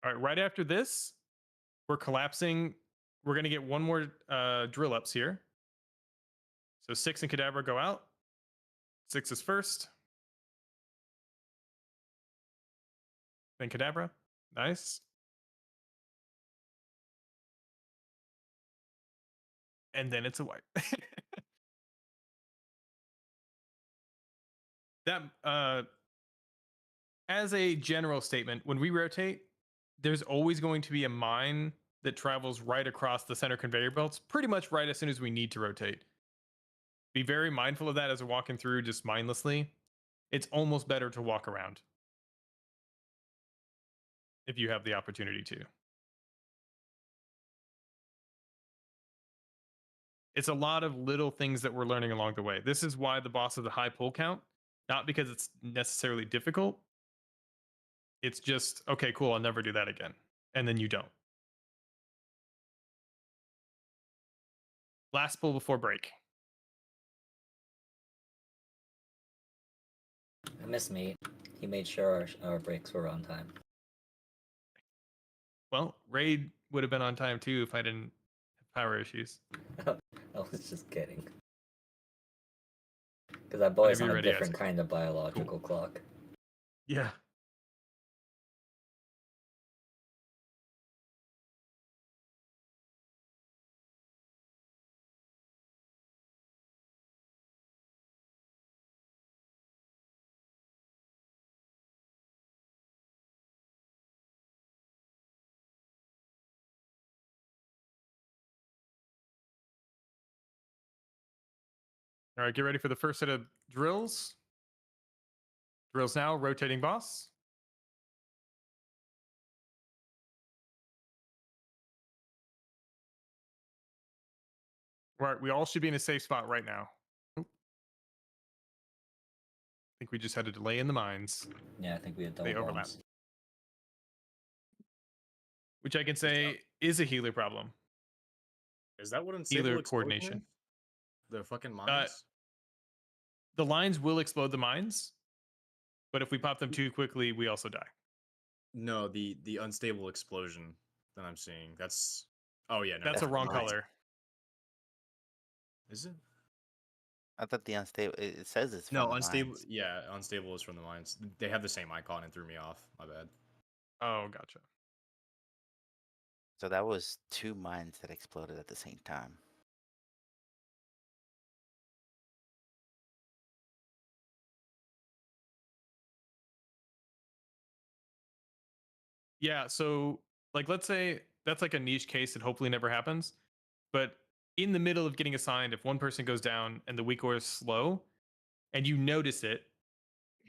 All right, right after this, we're collapsing. We're going to get one more drill ups here. So 6 and Cadaver go out. 6 is first. Then Cadabra. Nice. And then it's a wipe. That as a general statement, when we rotate, there's always going to be a mine that travels right across the center conveyor belts, pretty much right as soon as we need to rotate. Be very mindful of that as we're walking through just mindlessly. It's almost better to walk around if you have the opportunity to. It's a lot of little things that we're learning along the way. This is why the boss has a high pull count, not because it's necessarily difficult. It's just, okay, cool, I'll never do that again. And then you don't. Last pull before break. I miss Meat. He made sure our breaks were on time. Well, Raid would have been on time too if I didn't have power issues. I was just kidding. Because that boy's Whenever on you're a ready, different kind of biological clock. Yeah. All right, get ready for the first set of drills. Drills now, rotating boss. Right, we all should be in a safe spot right now. I think we just had a delay in the mines. Yeah, I think we had double They overlap. bombs. Which I can say is a healer problem. Is that what unstable Healer explosion coordination. is? The fucking mines? The lines will explode the mines, but if we pop them too quickly, we also die. No, the unstable explosion that I'm seeing. That's oh yeah, no, That's a That's wrong mine. color. Is it? I thought the unstable. It says it's from No, the unstable. mines. Yeah, unstable is from the mines. They have the same icon and threw me off. My bad. Oh, gotcha. So that was 2 mines that exploded at the same time. Yeah, so like let's say that's like a niche case that hopefully never happens. But in the middle of getting assigned, if one person goes down and the weak ore is slow and you notice it,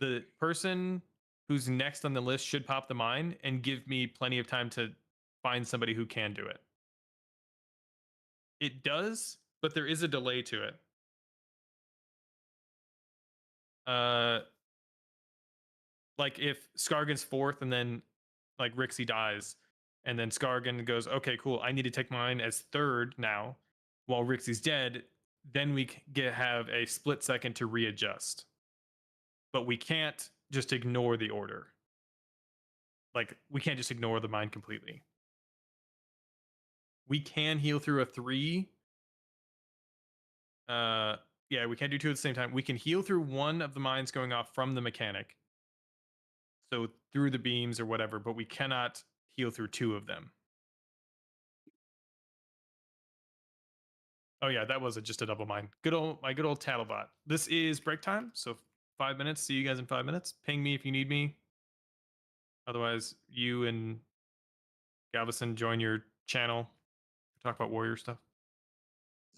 the person who's next on the list should pop the mine and give me plenty of time to find somebody who can do it. It does, but there is a delay to it. Like if Skargan's fourth and then like Rixie dies, and then Skargan goes, okay, cool, I need to take mine as third now, while Rixie's dead, then we have a split second to readjust. But we can't just ignore the order. Like we can't just ignore the mine completely. We can heal through a 3. Yeah, we can't do 2 at the same time. We can heal through one of the mines going off from the mechanic. So through the beams or whatever, but we cannot heal through 2 of them. Oh yeah, that was just a double mine. My good old Tattlebot. This is break time, so 5 minutes. See you guys in 5 minutes. Ping me if you need me. Otherwise, you and Galveston join your channel. Talk about warrior stuff.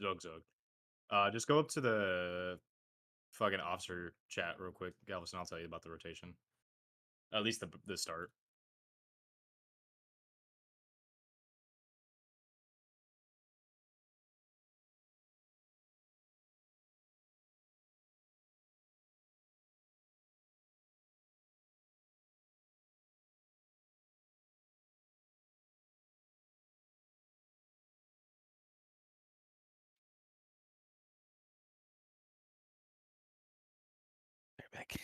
Zog. Just go up to the fucking officer chat real quick, Galveston. I'll tell you about the rotation. At least the start. Back.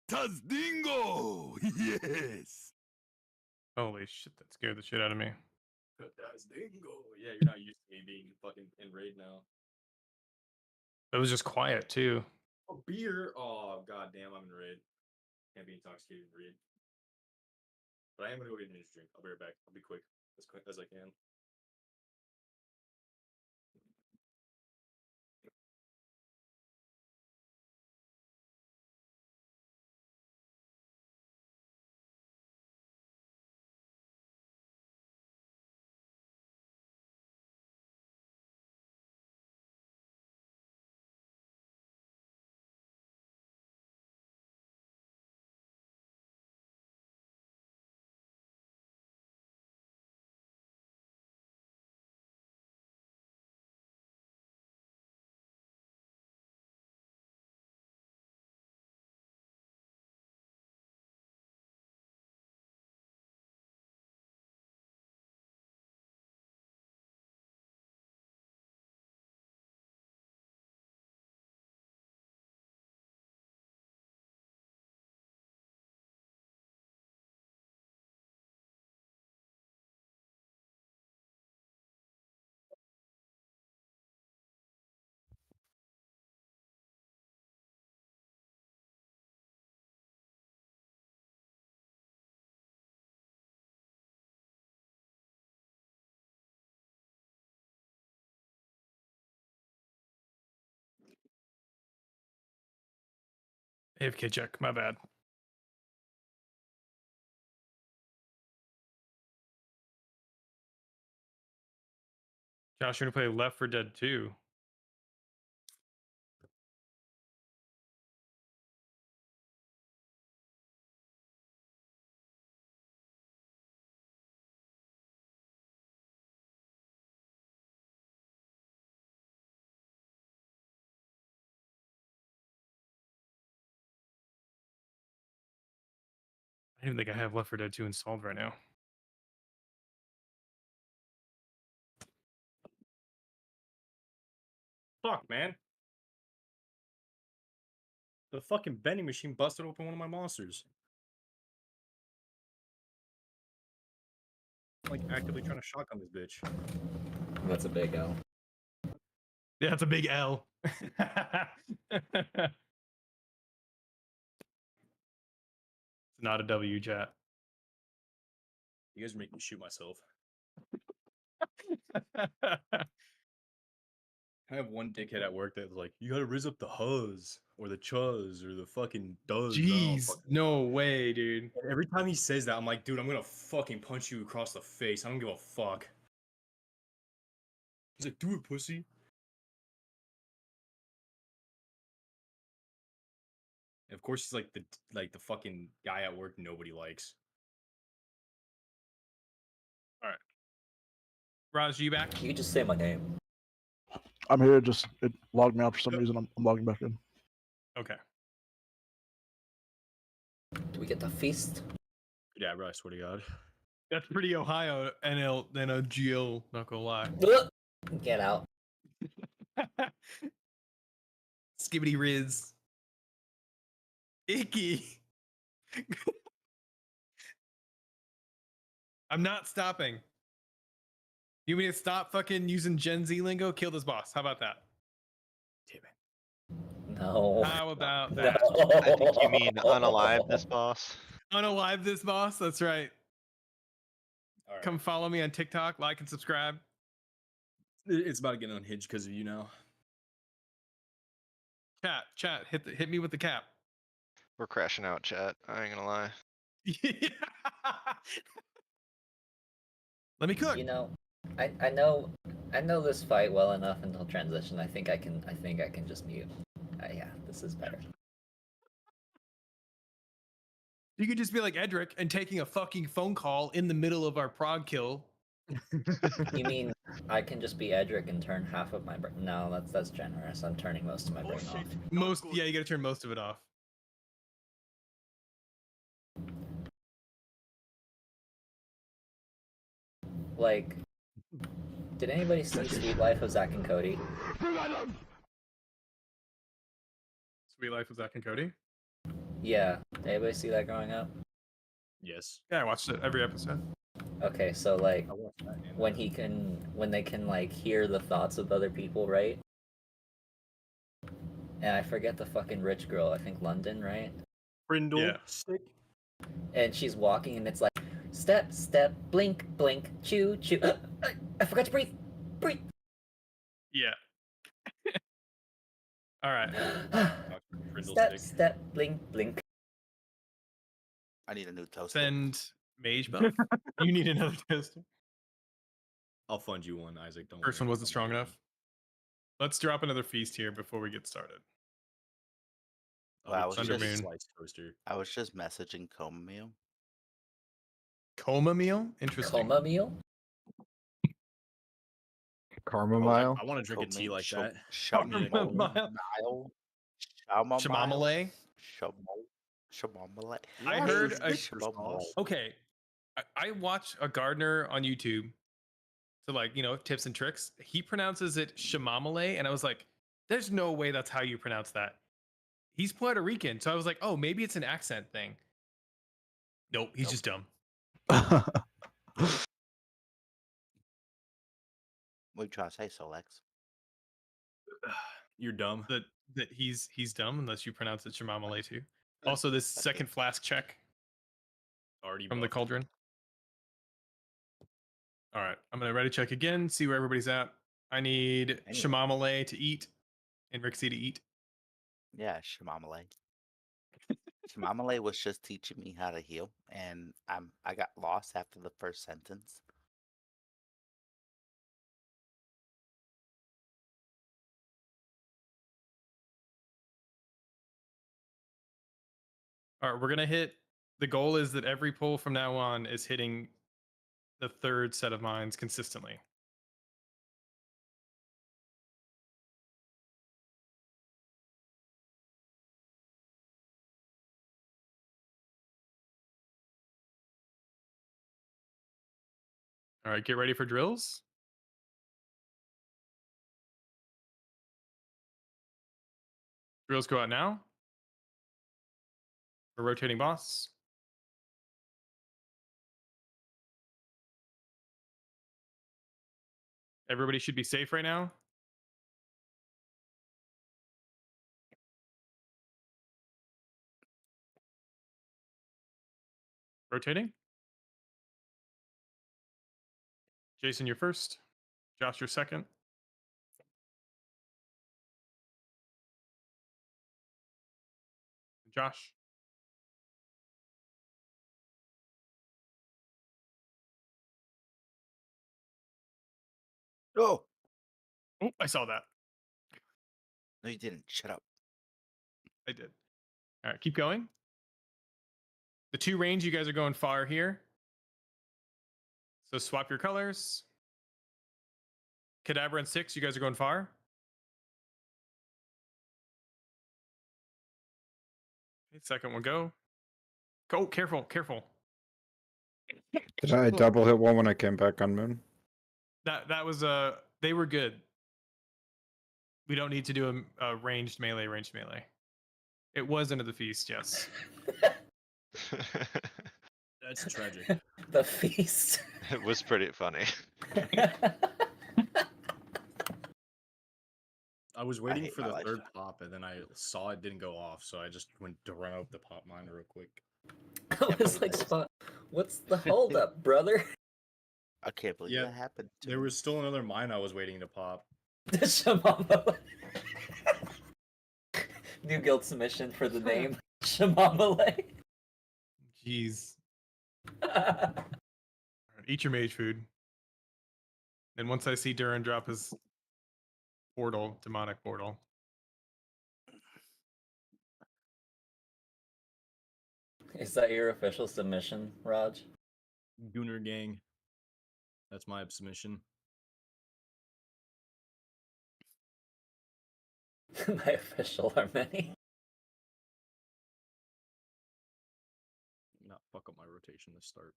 Tas dingo! Yes! Holy shit, that scared the shit out of me. That's dingo. Yeah, you're not used to me being fucking in raid now. It was just quiet too. Oh, beer. Oh, goddamn, I'm in raid. Can't be intoxicated in raid. But I am gonna go get an energy drink. I'll be right back. I'll be quick as I can. AFK check, my bad. Josh, you're gonna play Left 4 Dead 2. I don't even think I have Left 4 Dead 2 installed right now. Fuck, man. The fucking vending machine busted open one of my monsters. I'm like actively trying to shotgun this bitch. That's a big L. Yeah, it's a big L. It's not a W, chat. You guys are making me shoot myself. I have one dickhead at work that's like, you gotta raise up the huzz or the chuzz or the fucking does. Jeez, no way, dude. And every time he says that, I'm like, dude, I'm gonna fucking punch you across the face. I don't give a fuck. He's like, do it, pussy. And of course, he's like the fucking guy at work nobody likes. All right, Raj, you back? You can just say my name. I'm here. Just it logged me out for some reason. I'm logging back in. Okay. Do we get the feast? Yeah, bro, I swear to God. That's pretty Ohio NLGL, not gonna lie. Get out. Skibbity Riz. Icky. I'm not stopping. You mean to stop fucking using Gen Z lingo? Kill this boss. How about that? Damn it. No. How about that? I think you mean unalive this boss. Unalive this boss? That's right. All right. Come follow me on TikTok, like and subscribe. It's about to get unhinged because of you now. Chat, hit me with the cap. We're crashing out, chat. I ain't gonna lie. Let me cook. You know, I know this fight well enough until transition. I think I can just mute. Yeah, this is better. You could just be like Edric and taking a fucking phone call in the middle of our prog kill. You mean I can just be Edric and turn half of my brain? No, that's generous. I'm turning most of my brain off. Yeah, you gotta turn most of it off. Like, did anybody see Sweet Life of Zack and Cody? Sweet Life of Zack and Cody? Yeah. Did anybody see that growing up? Yes. Yeah, I watched it every episode. Okay, so like I watched that. And, when they can like hear the thoughts of other people, right? And I forget the fucking rich girl. I think London, right? Brindle Yeah. stick. And she's walking, and it's like, step, step, blink, blink, chew, chew. I forgot to breathe. Breathe. Yeah. All right. Brindle Step, stick. step, blink, blink. I need a new toaster. Send mage buff. You need another toaster. I'll fund you one, Isaac. Don't First worry. one wasn't strong enough. Let's drop another feast here before we get started. Well, I was Thunder just Moon. Sliced toaster. I was just messaging Coma Meal. Coma meal? Interesting. Coma meal? Karma Oh, mile. I want to drink a tea like that. Chamomile. Chamomile. Chamomile. Chamomile. I heard a- Chamomile. Okay. I watch a gardener on YouTube to like, tips and tricks. He pronounces it Chamomile, and I was like, there's no way that's how you pronounce that. He's Puerto Rican, so I was like, oh, maybe it's an accent thing. Nope, he's just dumb. What are you trying to say, Solex? You're dumb. That he's dumb unless you pronounce it Chamomile too. Also, this second flask check Already from the buffed. cauldron. All right, I'm gonna ready check again, see where everybody's at. I need Anyway. Chamomile to eat and Rixie to eat. Yeah, Chamomile. Chamomile was just teaching me how to heal, and I got lost after the first sentence. All right, we're gonna hit. The goal is that every pull from now on is hitting the third set of mines consistently. All right, get ready for drills. Drills go out now. We're rotating boss. Everybody should be safe right now. Rotating. Jason, you're first. Josh, you're second. Josh. Oh, Oh, I saw that. no, you didn't. Shut up. I did. All right, keep going. The two range, you guys are going far here. So swap your colors. Cadaver and 6, you guys are going far. Okay, second one, go. Go, careful, careful. Did I double hit one when I came back on Moon? That was they were good. We don't need to do a ranged melee. It was into the feast, yes. That's tragic. The feast. It was pretty funny. I was waiting hate for my the third lifestyle. pop, and then I saw it didn't go off, so I just went to run up the pop mine real quick. I was like, Spot, what's the holdup, brother? I can't believe Yeah, that happened. To There me. was still another mine I was waiting to pop. The Shamamale. New guild submission for the name Shamamale. Jeez. All right, eat your mage food. And once I see Duran drop his portal, demonic portal. Is that your official submission, Raj? Gooner gang. That's my submission. My official are many. Not fuck up my rotation to start.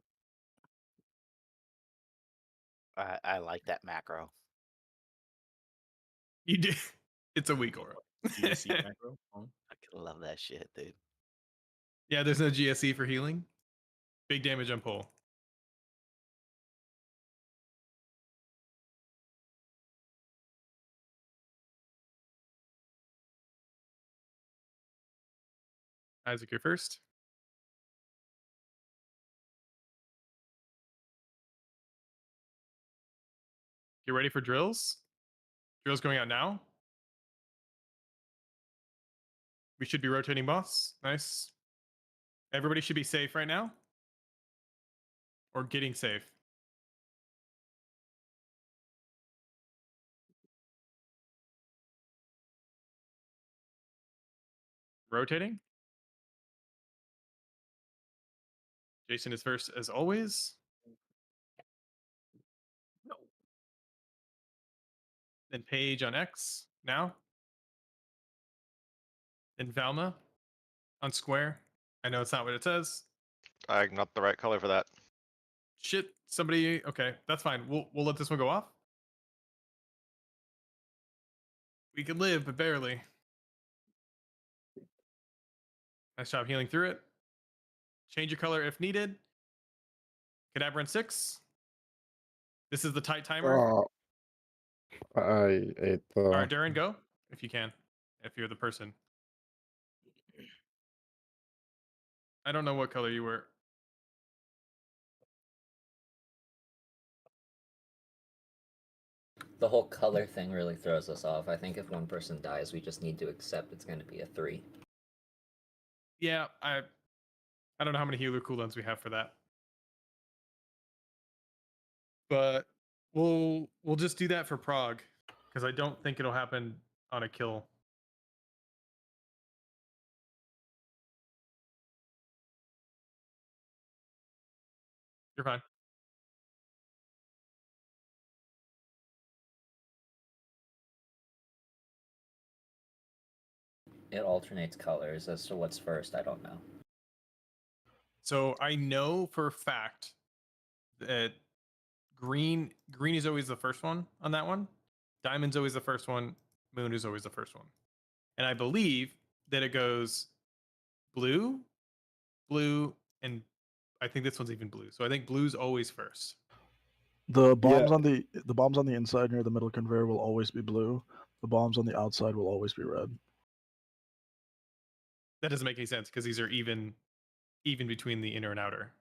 I like that macro. You do. It's a weak aura. CSC macro. I love that shit, dude. Yeah, there's no GSE for healing. Big damage on pull. Isaac, you're first. Get ready for drills. Drills going out now. We should be rotating boss. Nice. Everybody should be safe right now. Or getting safe. Rotating. Jason is first as always. No. Then Paige on X now. Then Valma on square. I know it's not what it says. I'm not the right color for that. Shit, somebody. Okay, that's fine. We'll let this one go off. We can live, but barely. Nice job healing through it. Change your color if needed. Cadabra in 6. This is the tight timer. I ate the. All right, Darren, go if you can. If you're the person. I don't know what color you were. The whole color thing really throws us off. I think if one person dies, we just need to accept it's going to be a 3. Yeah, I don't know how many healer cooldowns we have for that. But we'll just do that for Prog because I don't think it'll happen on a kill. You're fine. It alternates colors as to what's first. I don't know. So I know for a fact that green is always the first one on that one. Diamond's always the first one. Moon is always the first one. And I believe that it goes blue, and I think this one's even blue. So I think blue's always first. The bombs on the bombs on the inside near the middle conveyor will always be blue. The bombs on the outside will always be red. That doesn't make any sense because these are even between the inner and outer.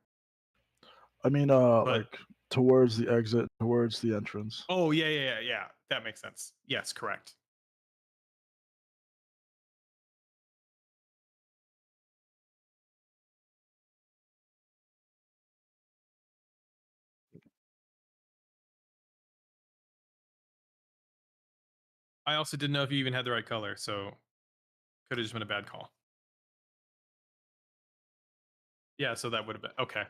I mean, But- like towards the exit, towards the entrance. Oh yeah. That makes sense. Yes, correct. I also didn't know if you even had the right color, so could have just been a bad call. Yeah, so that would have been okay.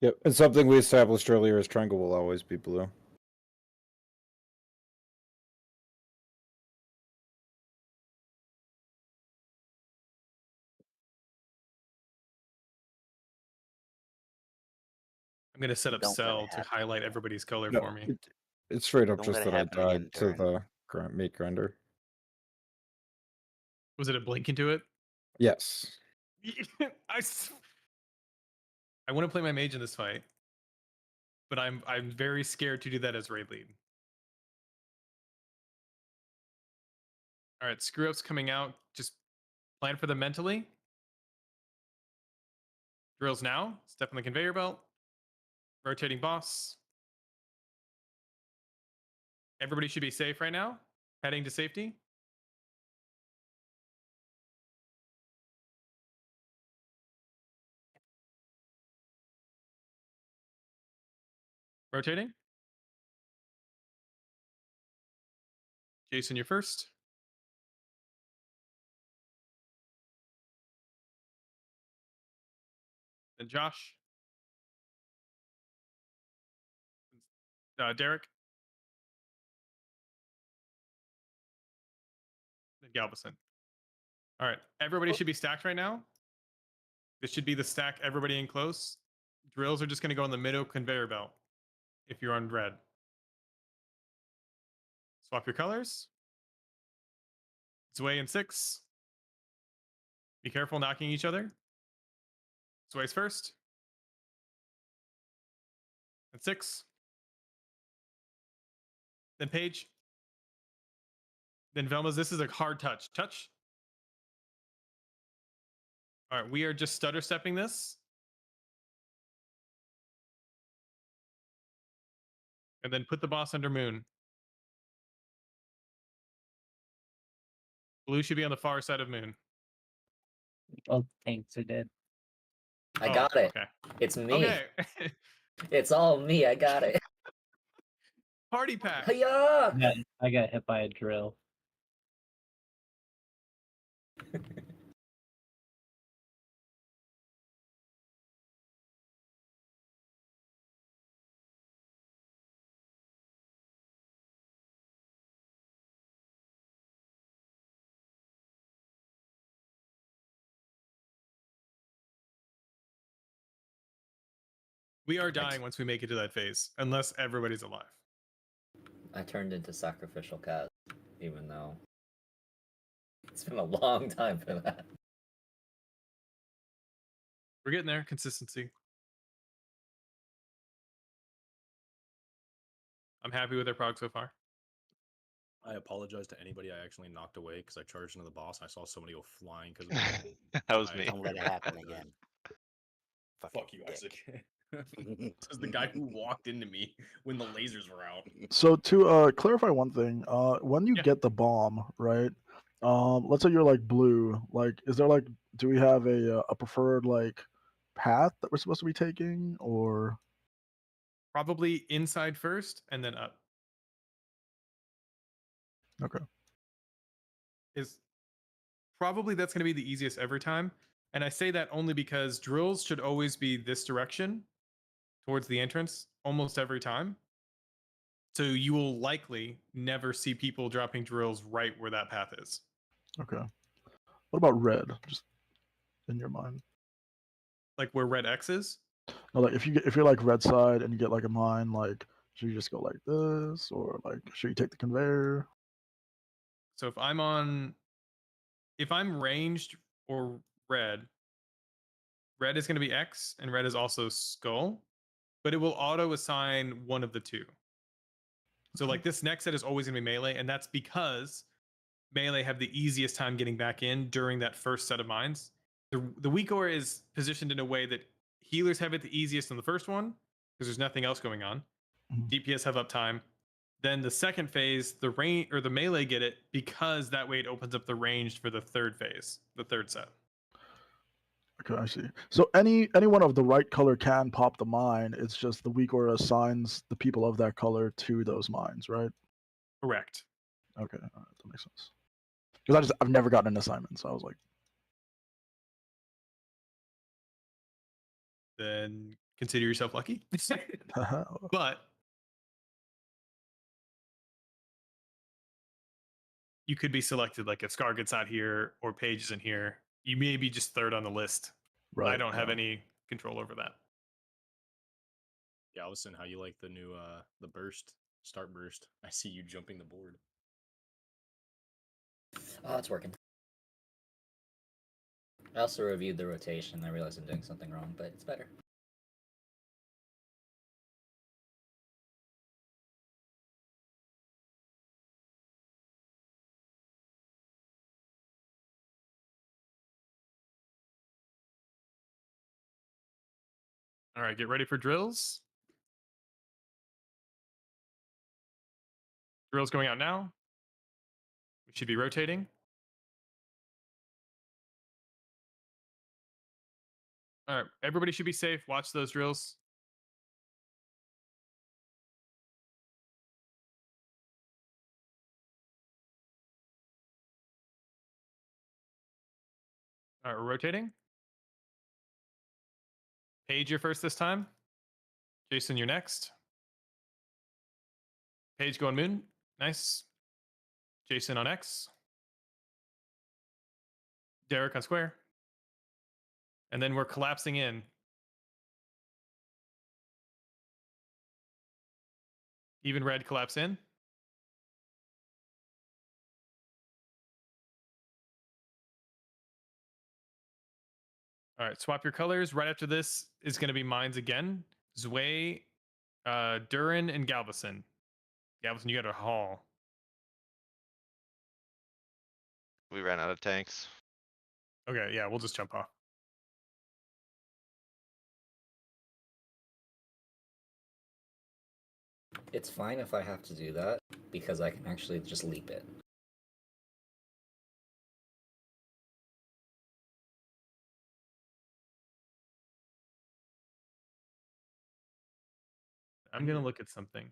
Yep, and something we established earlier is triangle will always be blue. I'm gonna set up Don't let it cell to happen highlight again. everybody's color No, for me. it's straight up Don't just let it that I happen again, died to Darren. the meat grinder. Was it a blink into it? Yes. I want to play my mage in this fight, but I'm very scared to do that as raid lead. All right, screw ups coming out. Just plan for them mentally. Drills now. Step on the conveyor belt. Rotating boss. Everybody should be safe right now. Heading to safety. Rotating. Jason, you're first. Then Josh. Derek. Then Galveston. All right, everybody should be stacked right now. This should be the stack, everybody in close. Drills are just going to go on the middle conveyor belt if you're on red. Swap your colors. It's away in 6. Be careful knocking each other. Sways first. At 6. Then Paige. Then Velma's. This is a hard touch. Touch. All right, we are just stutter stepping this. And then put the boss under Moon. Blue should be on the far side of Moon. Oh, thanks, I did. I got it. Okay. It's me. Okay. It's all me. I got it. Party pack. Hiya! Yeah, I got hit by a drill. We are dying once we make it to that phase, unless everybody's alive. I turned into sacrificial cat, even though it's been a long time for that. We're getting there. Consistency. I'm happy with our prog so far. I apologize to anybody I actually knocked away because I charged into the boss. I saw somebody go flying because That was me. Don't let it happen again. Fuck you, Isaac. This is the guy who walked into me when the lasers were out. So to clarify one thing, when you Yeah. get the bomb, right? Let's say you're like blue. Like, is there like, do we have a preferred like path that we're supposed to be taking, or? Probably inside first and then up. Okay. Is probably that's going to be the easiest every time. And I say that only because drills should always be this direction towards the entrance almost every time. So you will likely never see people dropping drills right where that path is. Okay. What about red? Just in your mind. Like where red X is. No, like if you're like red side and you get like a mine, like should you just go like this, or like should you take the conveyor? So if I'm ranged or red is going to be X and red is also skull, but it will auto assign one of the two. So like this next set is always going to be melee, and that's because melee have the easiest time getting back in during that first set of mines. The weak aura is positioned in a way that healers have it the easiest on the first one because there's nothing else going on. Mhm. DPS have uptime. Then the second phase, the range or the melee get it because that way it opens up the range for the third phase, the third set. Okay, I see. So anyone of the right color can pop the mine. It's just the weak aura assigns the people of that color to those mines, right? Correct. Okay, all right, that makes sense. Because I've never gotten an assignment, so I was like, Then consider yourself lucky. But you could be selected, like if Scar gets out here or Paige isn't here, you may be just third on the list. right. I don't have yeah. any control over that. Yeah, Allison, how you like the new the burst, start burst? I see you jumping the board. Oh, it's working. I also reviewed the rotation. I realized I'm doing something wrong, but it's better. All right, get ready for drills. Drills going out now. We should be rotating. All right, everybody should be safe. Watch those drills. All right, we're rotating. Paige, you're first this time. Jason, you're next. Paige going moon. Nice. Jason on X. Derek on square. And then we're collapsing in. Even red collapse in. All right, swap your colors. Right after this is going to be mines again. Zwei, Durin, and Galveston. Galveston, you got a haul. We ran out of tanks. Okay, yeah, we'll just jump off. It's fine if I have to do that, because I can actually just leap it. I'm going to look at something.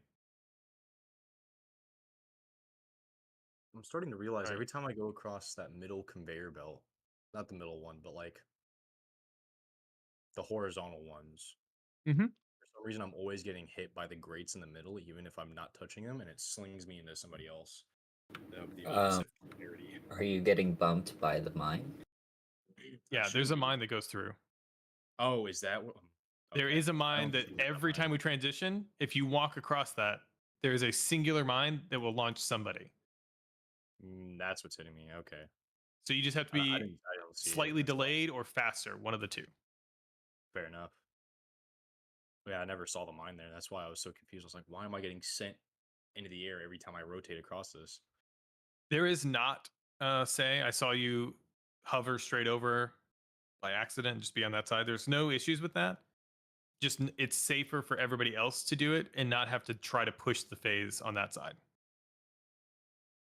I'm starting to realize Alright. every time I go across that middle conveyor belt, not the middle one, but like the horizontal ones. Mm-hmm. For some reason, I'm always getting hit by the grates in the middle, even if I'm not touching them, and it slings me into somebody else. The opposite polarity. Are you getting bumped by the mine? Yeah, there's a mine that goes through. Oh, is that what? There Okay. is a I mine don't that think it was every that time mine. we transition, if you walk across that, there is a singular mine that will launch somebody. That's what's hitting me. Okay. So you just have to I be don't see it, slightly that's why. delayed or faster, one of the two. Fair enough. Yeah, I never saw the mine there. That's why I was so confused. I was like, why am I getting sent into the air every time I rotate across this? There is not, say, I saw you hover straight over by accident and just be on that side. There's no issues with that. Just it's safer for everybody else to do it and not have to try to push the phase on that side.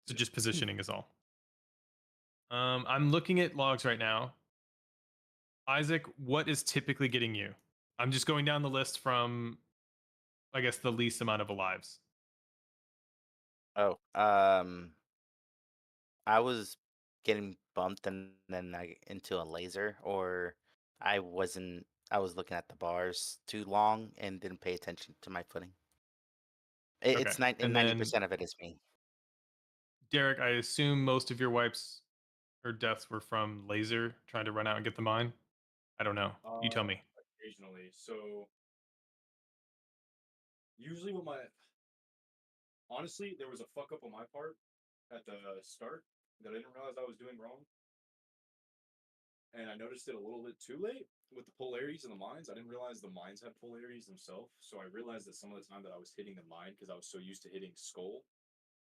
So just positioning is all. I'm looking at logs right now. Isaac, what is typically getting you? I'm just going down the list from, I guess, the least amount of alives. Oh, I was getting bumped and then into a laser, or I was looking at the bars too long and didn't pay attention to my footing. It's Okay. And 90% of it is me. Derek, I assume most of your wipes or deaths were from laser trying to run out and get the mine. I don't know. You tell me. Occasionally. So usually honestly, there was a fuck up on my part at the start that I didn't realize I was doing wrong. And I noticed it a little bit too late with the polarities in the mines. I didn't realize the mines had polarities themselves. So I realized that some of the time that I was hitting the mine, because I was so used to hitting skull,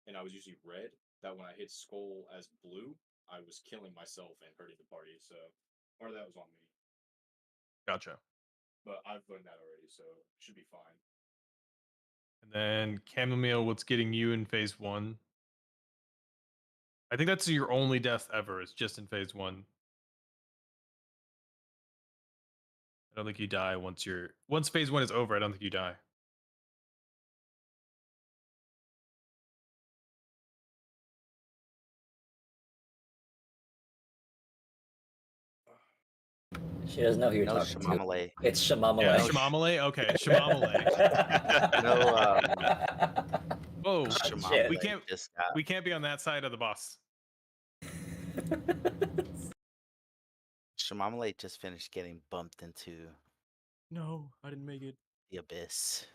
and I was usually red, that when I hit skull as blue, I was killing myself and hurting the party. So part of that was on me. Gotcha. But I've learned that already, so it should be fine. And then Chamomile, what's getting you in phase one? I think that's your only death ever. It's just in phase one. I don't think you die once phase one is over. I don't think you die. She doesn't know who you're No talking to. Shamamale. It's Shamamale. Yeah, Shamamale? Okay, Shamamale. No, Whoa, Shamamale we can't just got. we can't be on that side of the boss. Shamamale just finished getting bumped into No, I didn't make it. the abyss.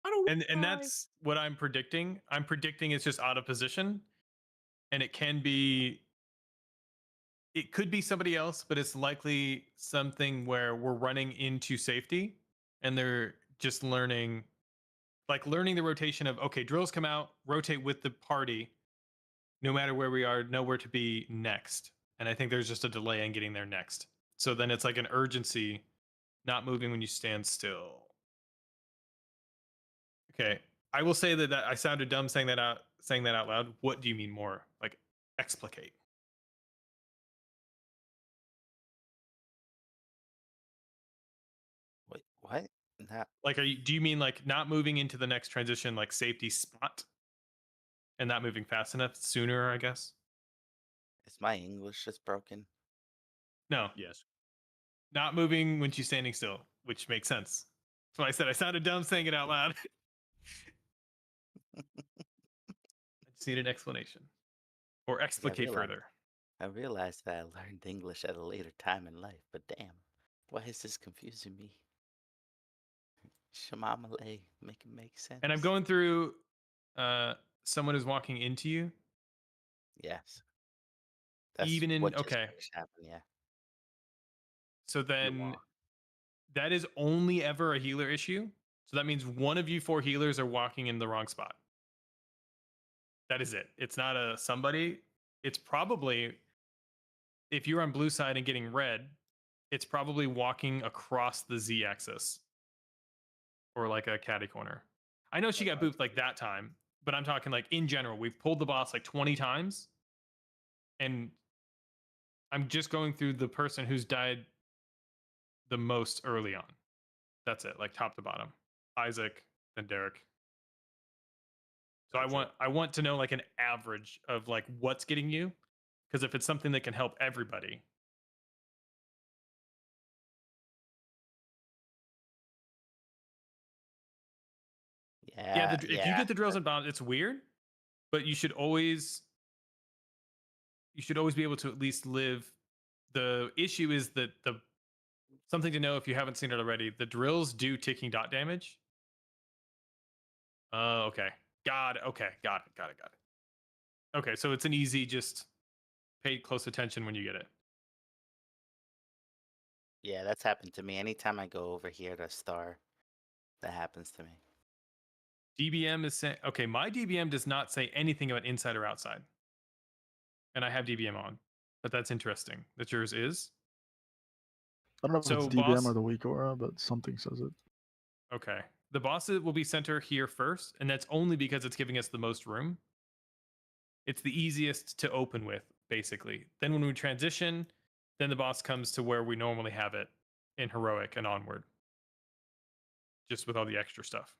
I don't. And that's what I'm predicting. I'm predicting it's just out of position, and it could be somebody else, but it's likely something where we're running into safety, and they're just learning the rotation of, okay, drills come out, rotate with the party, no matter where we are, know where to be next. And I think there's just a delay in getting there next. So then it's like an urgency, not moving when you stand still. Okay, I will say that I sounded dumb saying that out loud. What do you mean more? Like explicate. Wait, what? Not Like, do you mean like not moving into the next transition, like safety spot, and not moving fast enough sooner? I guess. is my English just broken? No, Yes. not moving when she's standing still, which makes sense. That's why I said I sounded dumb saying it out loud. I just need an explanation or 'Cause I explicate further. I realized that I learned English at a later time in life, but damn, why is this confusing me? Shamamale, make it make sense. And I'm going through someone is walking into you. Yes. That's Even in what just okay. finished happened, yeah. So then that is only ever a healer issue. So that means one of you 4 healers are walking in the wrong spot. That is it. It's not a somebody. It's probably, if you're on blue side and getting red, it's probably walking across the Z axis or like a catty corner. I know she got booped like that time, but I'm talking like in general. We've pulled the boss like 20 times, and I'm just going through the person who's died the most early on. That's it, like top to bottom. Isaac, then Derek. So I want to know like an average of like what's getting you, because if it's something that can help everybody. Yeah. If you get the drills and bombs, it's weird, but you should always be able to at least live. The issue is that the something to know if you haven't seen it already, the drills do ticking dot damage. Okay. Got it. Okay, so it's an easy, just pay close attention when you get it. Yeah, that's happened to me. Anytime I go over here to star, that happens to me. DBM is saying, okay, my DBM does not say anything about inside or outside. And I have DBM on, but that's interesting that yours is. I don't know if So it's DBM boss, or the weak aura, but something says it. okay. The boss will be center here first, and that's only because it's giving us the most room. It's the easiest to open with, basically. Then when we transition, then the boss comes to where we normally have it in heroic and onward. Just with all the extra stuff.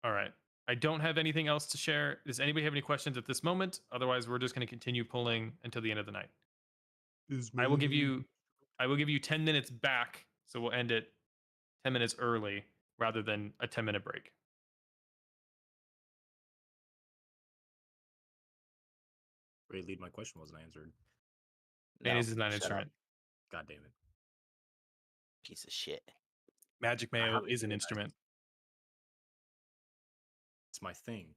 All right. I don't have anything else to share. Does anybody have any questions at this moment? Otherwise, we're just going to continue pulling until the end of the night. I will give you 10 minutes back, so we'll end it 10 minutes early rather than a 10-minute break. Great lead. My question wasn't answered. Mayonnaise is not an shut up, instrument. God damn it. piece of shit. Magic mayo is an instrument. It's my thing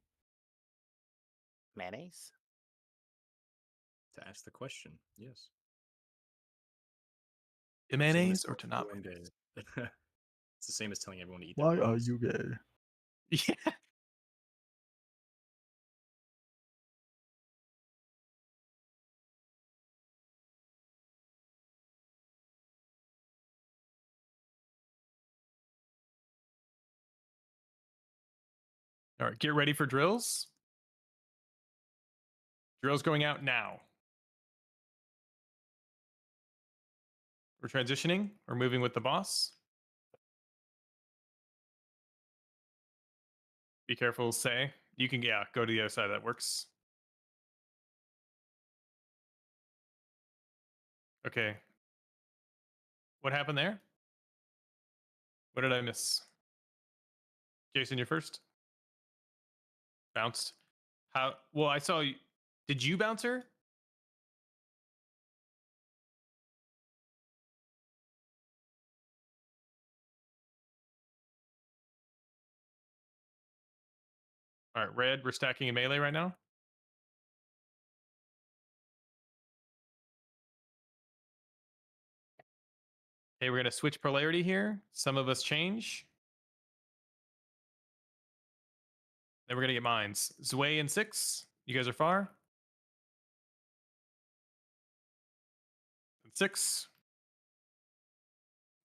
Mayonnaise? to ask the question. Yes. To Same as mayonnaise or to telling not everyone mayonnaise? to- It's the same as telling everyone to eat their Why are buns. you gay? Yeah. All right, get ready for drills. Drills going out now. We're transitioning. We're moving with the boss. Be careful, say. You can, yeah, go to the other side. That works. Okay. What happened there? What did I miss? Jason, you're first. Bounced. How? Well, I saw you. Did you bounce her? All right, red. We're stacking a melee right now. Okay, we're gonna switch polarity here. Some of us change. Then we're gonna get mines. Zway and 6. You guys are far. And 6.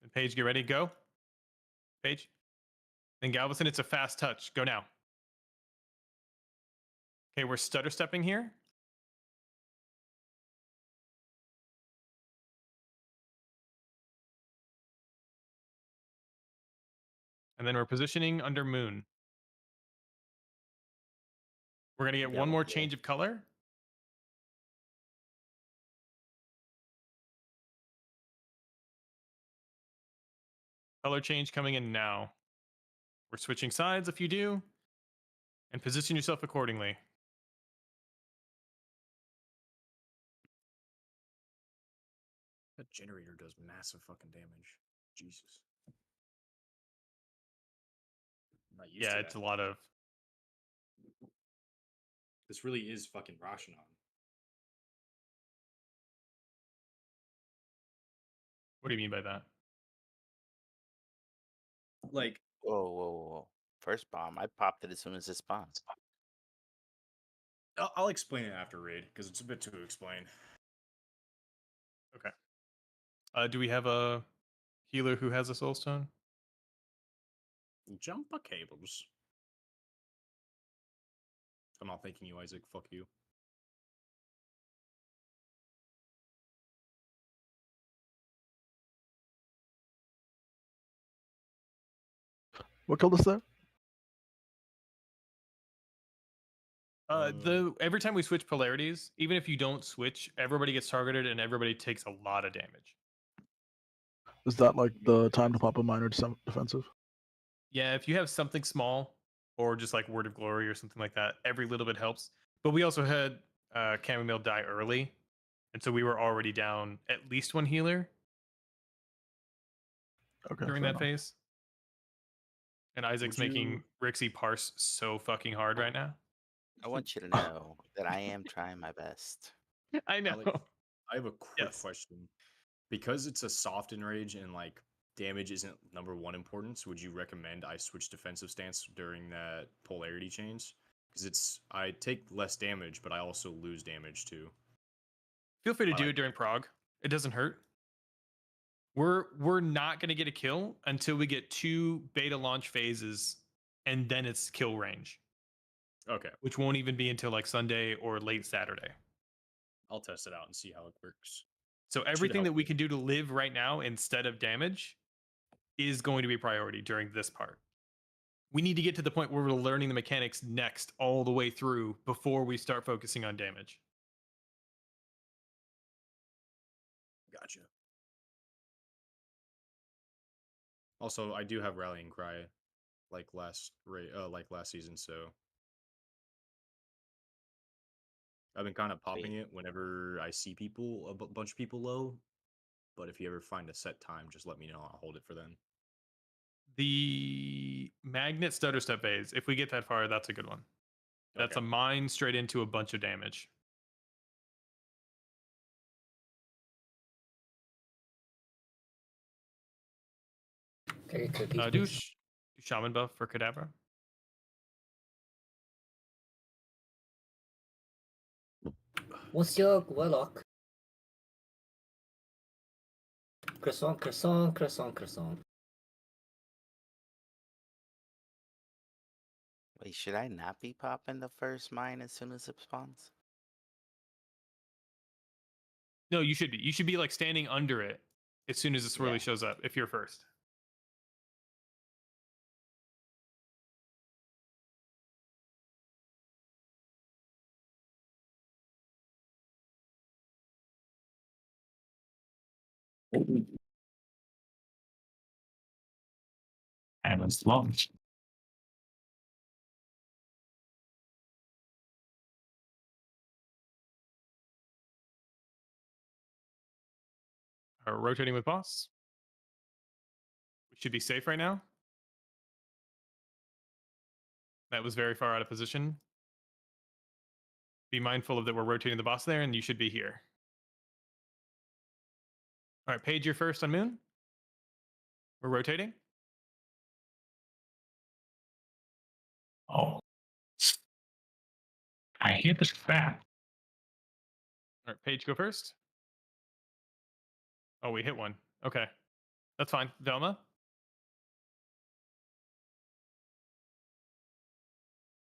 And Paige, get ready. Go. Paige. Then Galveston, it's a fast touch. Go now. Okay, we're stutter stepping here. And then we're positioning under moon. We're gonna get one more change of color. Color change coming in now. We're switching sides if you do. And position yourself accordingly. That generator does massive fucking damage. Jesus. I'm not used Yeah, to it's that. a lot of. This really is fucking Rashanon. What do you mean by that? Like, Whoa. First bomb. I popped it as soon as it spawned. I'll explain it after raid because it's a bit to explain. Okay. Do we have a healer who has a soul stone? Jumper cables. I'm not thanking you, Isaac. Fuck you. What killed us there? Every time we switch polarities, even if you don't switch, everybody gets targeted and everybody takes a lot of damage. Is that like the time to pop a minor defensive? Yeah, if you have something small or just like Word of Glory or something like that, every little bit helps. But we also had Chamomile die early, and so we were already down at least one healer during that phase. And Isaac's making Rixie parse so fucking hard right now. I want you to know that I am trying my best. I know. Alex, I have a quick question. Because it's a soft enrage and like damage isn't number one importance, would you recommend I switch defensive stance during that polarity change? Because I take less damage, but I also lose damage too. Feel free to do it during Prog. It doesn't hurt. We're not going to get a kill until we get 2 beta launch phases, and then it's kill range. Okay. Which won't even be until like Sunday or late Saturday. I'll test it out and see how it works. So everything that we can do to live right now instead of damage is going to be priority during this part. We need to get to the point where we're learning the mechanics next all the way through before we start focusing on damage. Gotcha. Also, I do have Rallying Cry like last season, so I've been kind of popping it whenever I see people, a bunch of people low. But if you ever find a set time, just let me know. I'll hold it for then. The magnet stutter step phase, if we get that far, that's a good one. That's a mine straight into a bunch of damage. Okay, cookies. Do shaman buff for Kadabra. What's your warlock? Croissant. Wait, should I not be popping the first mine as soon as it spawns? No, you should be. You should be like standing under it as soon as the swirly shows up if you're first. And it's launched. Rotating with boss. We should be safe right now. That was very far out of position. Be mindful of that we're rotating the boss there, and you should be here. All right, Paige, you're first on Moon. We're rotating. Oh. I hear the trap. All right, Paige, go first. Oh, we hit one. Okay. That's fine. Velma.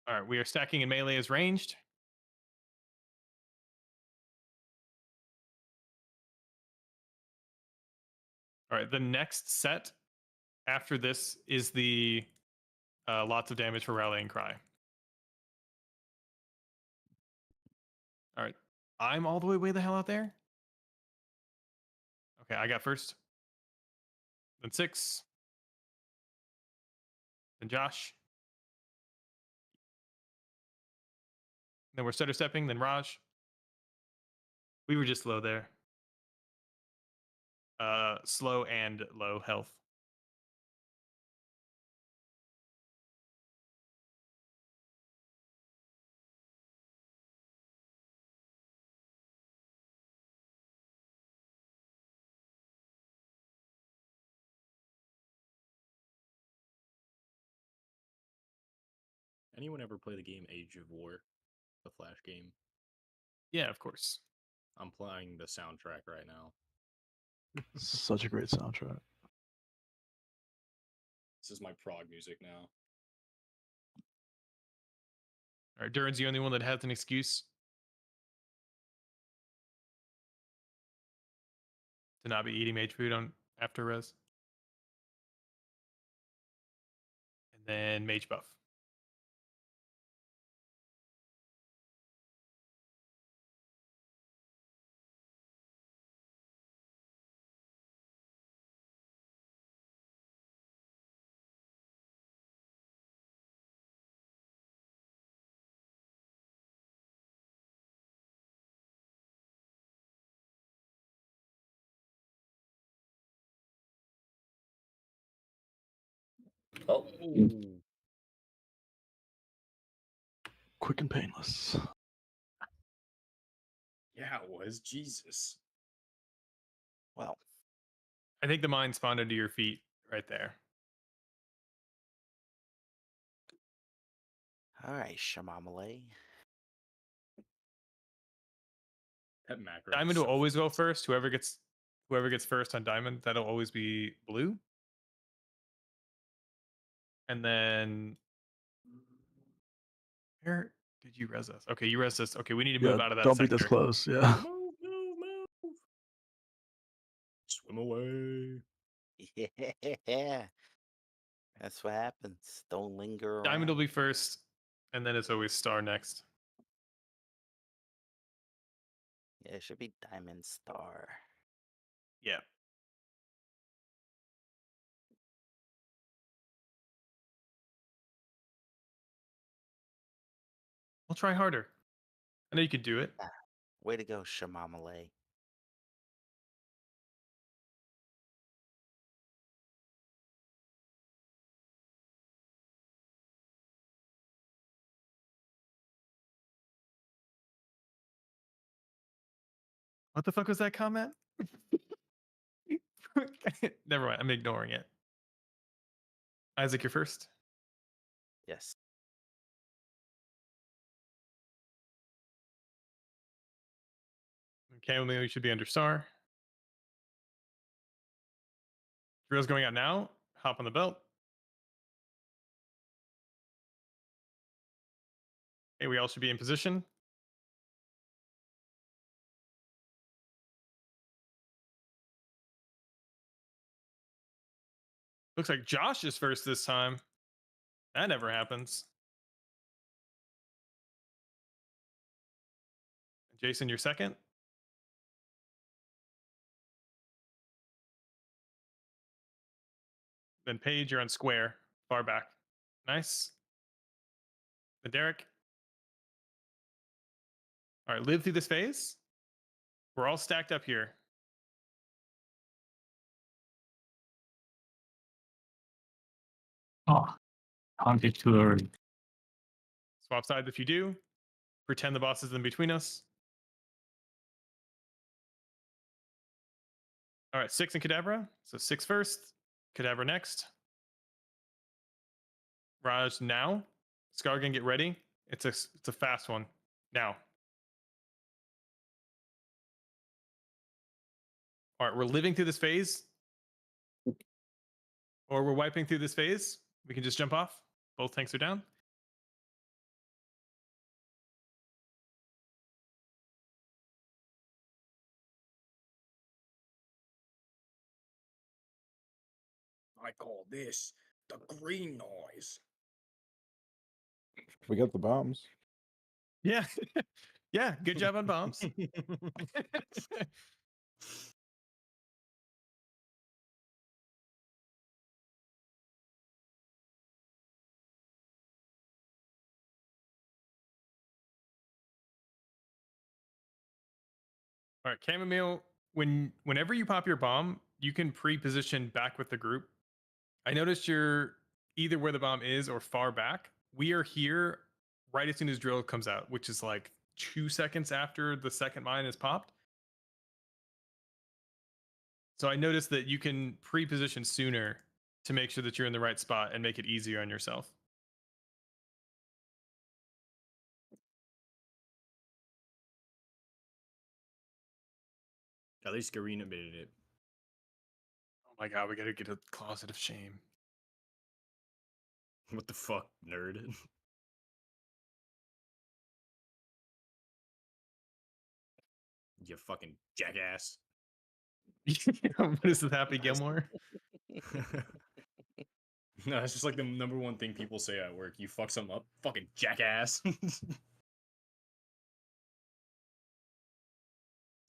All right, we are stacking in melee as ranged. All right, the next set after this is the lots of damage for Rallying Cry. All right, I'm all the way the hell out there. Okay, I got first. Then 6. Then Josh. Then we're stutter stepping. Then Raj. We were just low there. Slow and low health. Anyone ever play the game Age of War? The Flash game? Yeah, of course. I'm playing the soundtrack right now. Such a great soundtrack. This is my prog music now. All right, Durin's the only one that has an excuse to not be eating mage food on after res. And then mage buff. Oh, Quick and painless. Yeah, it was. Jesus. Well, I think the mine spawned under your feet right there. all right, Shamamale. That macro. Diamond will always go first. Whoever gets first on diamond, that'll always be blue. And then where did you res us? Okay, you res us. Okay, we need to move out of that Don't sector. be this close. Yeah. Move. Swim away. Yeah. That's what happens. Don't linger around. Diamond will be first, and then it's always star next. Yeah, it should be Diamond Star. Yeah. We'll try harder. I know you could do it. Way to go, Shamamale. What the fuck was that comment? Never mind. I'm ignoring it. Isaac, you're first. Yes. Okay, well, you should be under star. Drill's going out now. Hop on the belt. Okay, we all should be in position. Looks like Josh is first this time. That never happens. Jason, you're second. Then Paige, you're on square, far back. Nice. Then Derek. All right, live through this phase. We're all stacked up here. Oh, hunted too early. Swap sides if you do. Pretend the boss is in between us. All right, 6 in Kadabra. So 6 first. Kadabra next. Raj now. Skargan, get ready. It's a fast one. Now. All right, we're living through this phase. Or we're wiping through this phase. We can just jump off. Both tanks are down. I call this the green noise. We got the bombs. Yeah. Yeah, good job on bombs. All right, chamomile. Whenever you pop your bomb, you can pre-position back with the group. I noticed you're either where the bomb is or far back. We are here right as soon as drill comes out, which is like 2 seconds after the second mine is popped. So I noticed that you can pre-position sooner to make sure that you're in the right spot and make it easier on yourself. At least Gareen admitted it. Oh my god, we gotta get a closet of shame. What the fuck, nerd? You fucking jackass. What is this, Happy Gilmore? No, it's just like the number one thing people say at work. You fuck something up, fucking jackass.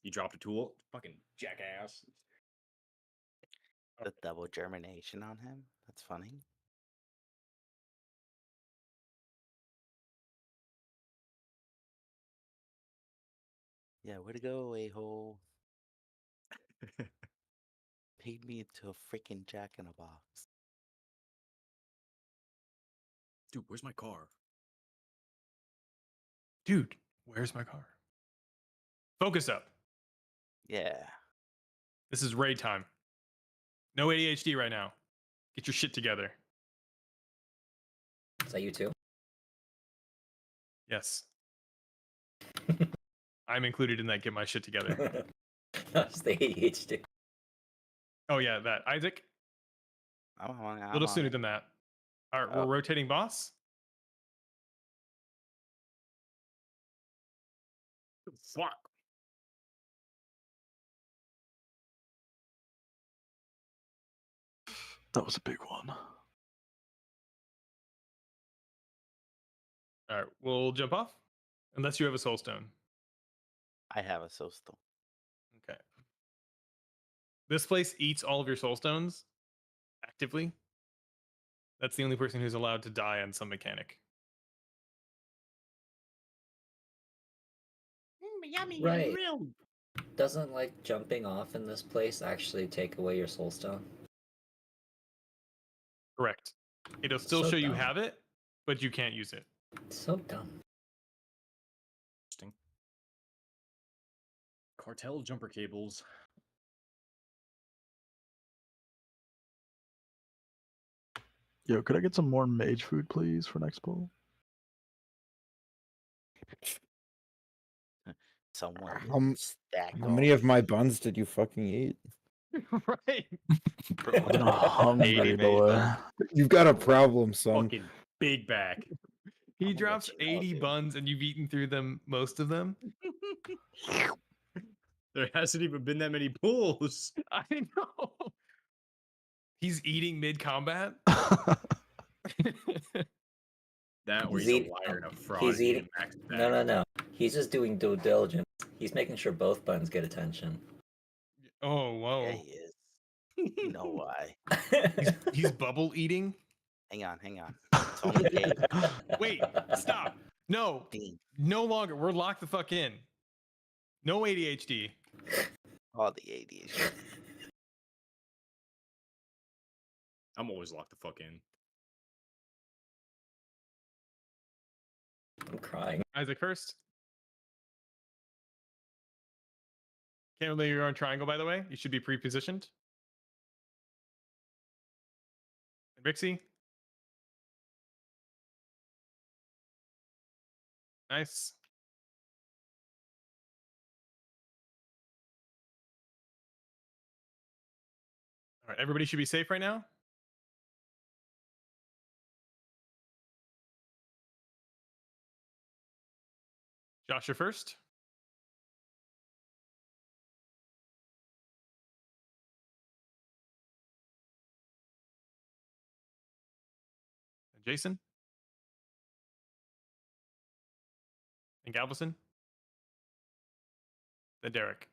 You dropped a tool, fucking jackass. The double germination on him. That's funny. Yeah, way to go, a-hole. Paid me to a freaking Jack in a Box. Dude, where's my car? Dude, where's my car? Focus up. Yeah. This is raid time. No ADHD right now. Get your shit together. Is that you too? Yes. I'm included in that get my shit together. That's the ADHD. Oh yeah, that. Isaac? A little sooner than that. All right, we're rotating boss. Fuck. That was a big one. All right, we'll jump off. Unless you have a soul stone. I have a soul stone. Okay. This place eats all of your soul stones actively. That's the only person who's allowed to die on some mechanic. Right. Doesn't like jumping off in this place actually take away your soul stone? Correct. It'll still So show you dumb. have it, but you can't use it. So dumb. Interesting. Cartel jumper cables. Yo, could I get some more mage food, please, for next poll? Someone stacked How many of my buns did you fucking eat? Right. I'm getting hungry, boy. You've got a problem, son. Fucking big back. He I'm gonna drops let you know, 80 dude. buns and you've eaten through them, most of them. There hasn't even been that many pulls. I know. He's eating mid combat. That or He's he's a eating- liar and a fraud. He's and eating. max No, back. no. He's just doing due diligence. He's making sure both buttons get attention. Oh, whoa. Yeah, he is. You know why? He's bubble eating. Hang on. Tony K. Wait, stop. No, Dean. no longer. We're locked the fuck in. No ADHD. All the ADHD. I'm always locked the fuck in. I'm crying. Isaac first. Can't remember you're on triangle, by the way. You should be pre-positioned. And Rixie. Nice. All right, everybody should be safe right now. Josh, you're first. And Jason. And Galveston. Then Derek.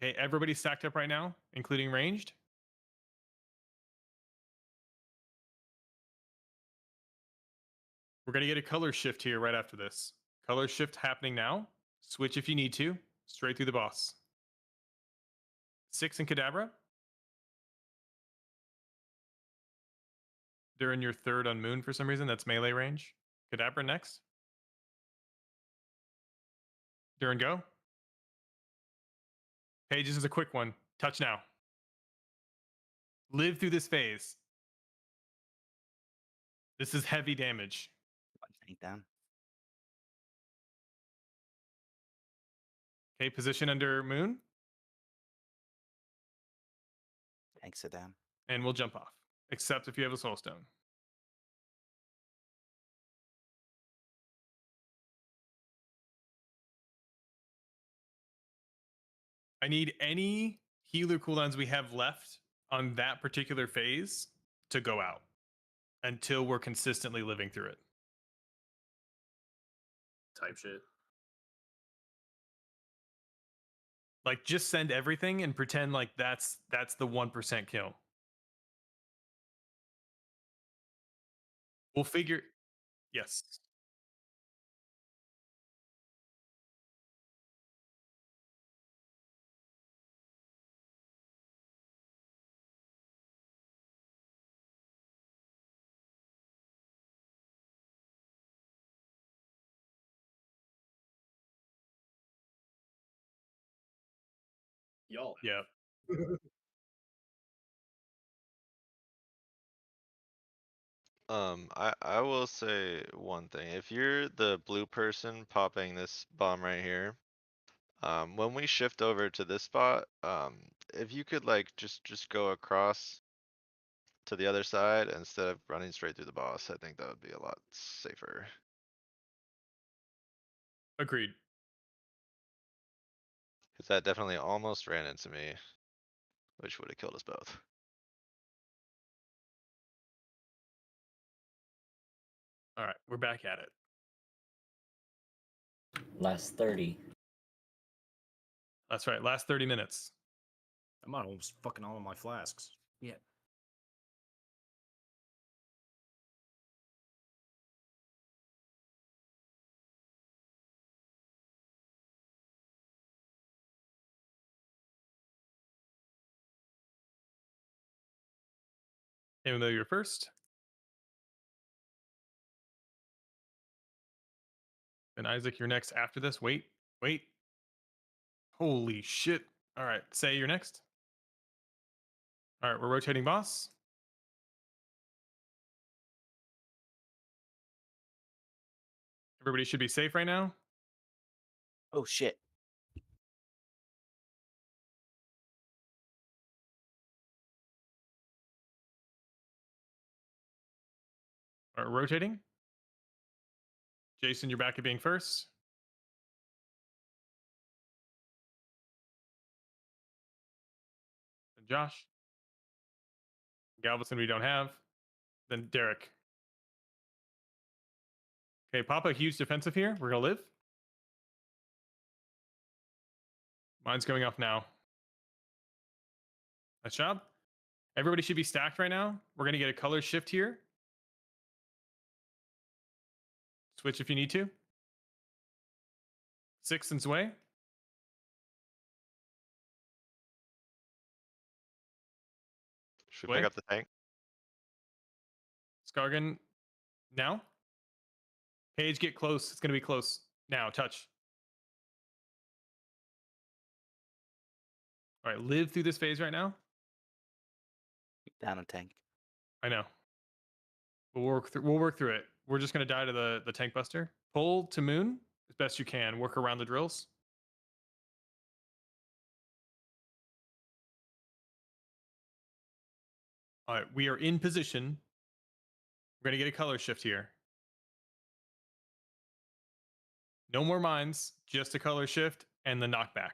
Okay, everybody's stacked up right now, including ranged. We're going to get a color shift here right after this. Color shift happening now. Switch if you need to. Straight through the boss. 6 in Kadabra. They're in your third on Moon for some reason. That's melee range. Kadabra next. Durin, go. Paige, this is a quick one. Touch now. Live through this phase. This is heavy damage. Tank down. Okay, position under moon, Tank, sit down. and we'll jump off. Except if you have a soul stone. I need any healer cooldowns we have left on that particular phase to go out until we're consistently living through it. Type shit. Like, just send everything and pretend like that's the 1% kill. We'll figure. Yes. Y'all. Yeah. I will say one thing. If you're the blue person popping this bomb right here, when we shift over to this spot, if you could like just go across to the other side instead of running straight through the boss, I think that would be a lot safer. Agreed. Cause that definitely almost ran into me, which would have killed us both. All right, we're back at it. Last 30. That's right. Last 30 minutes. I'm on almost fucking all of my flasks. Yeah. Even though you're first. And Isaac, you're next after this. Wait. Holy shit. All right, say you're next. All right, we're rotating boss. Everybody should be safe right now. Oh shit. All right, rotating. Jason, you're back at being first. And Josh. Galveston, we don't have. Then Derek. Okay, pop a huge defensive here. We're going to live. Mine's going off now. Nice job. Everybody should be stacked right now. We're going to get a color shift here. Switch if you need to. 6 and Sway. Should we pick Sway. up the tank? Skargan. Now. Paige, get close. It's going to be close. Now, touch. All right, live through this phase right now. Down a tank. I know. We'll work through it. We're just going to die to the tank buster. Pull to moon as best you can. Work around the drills. All right, we are in position. We're going to get a color shift here. No more mines, just a color shift and the knockback.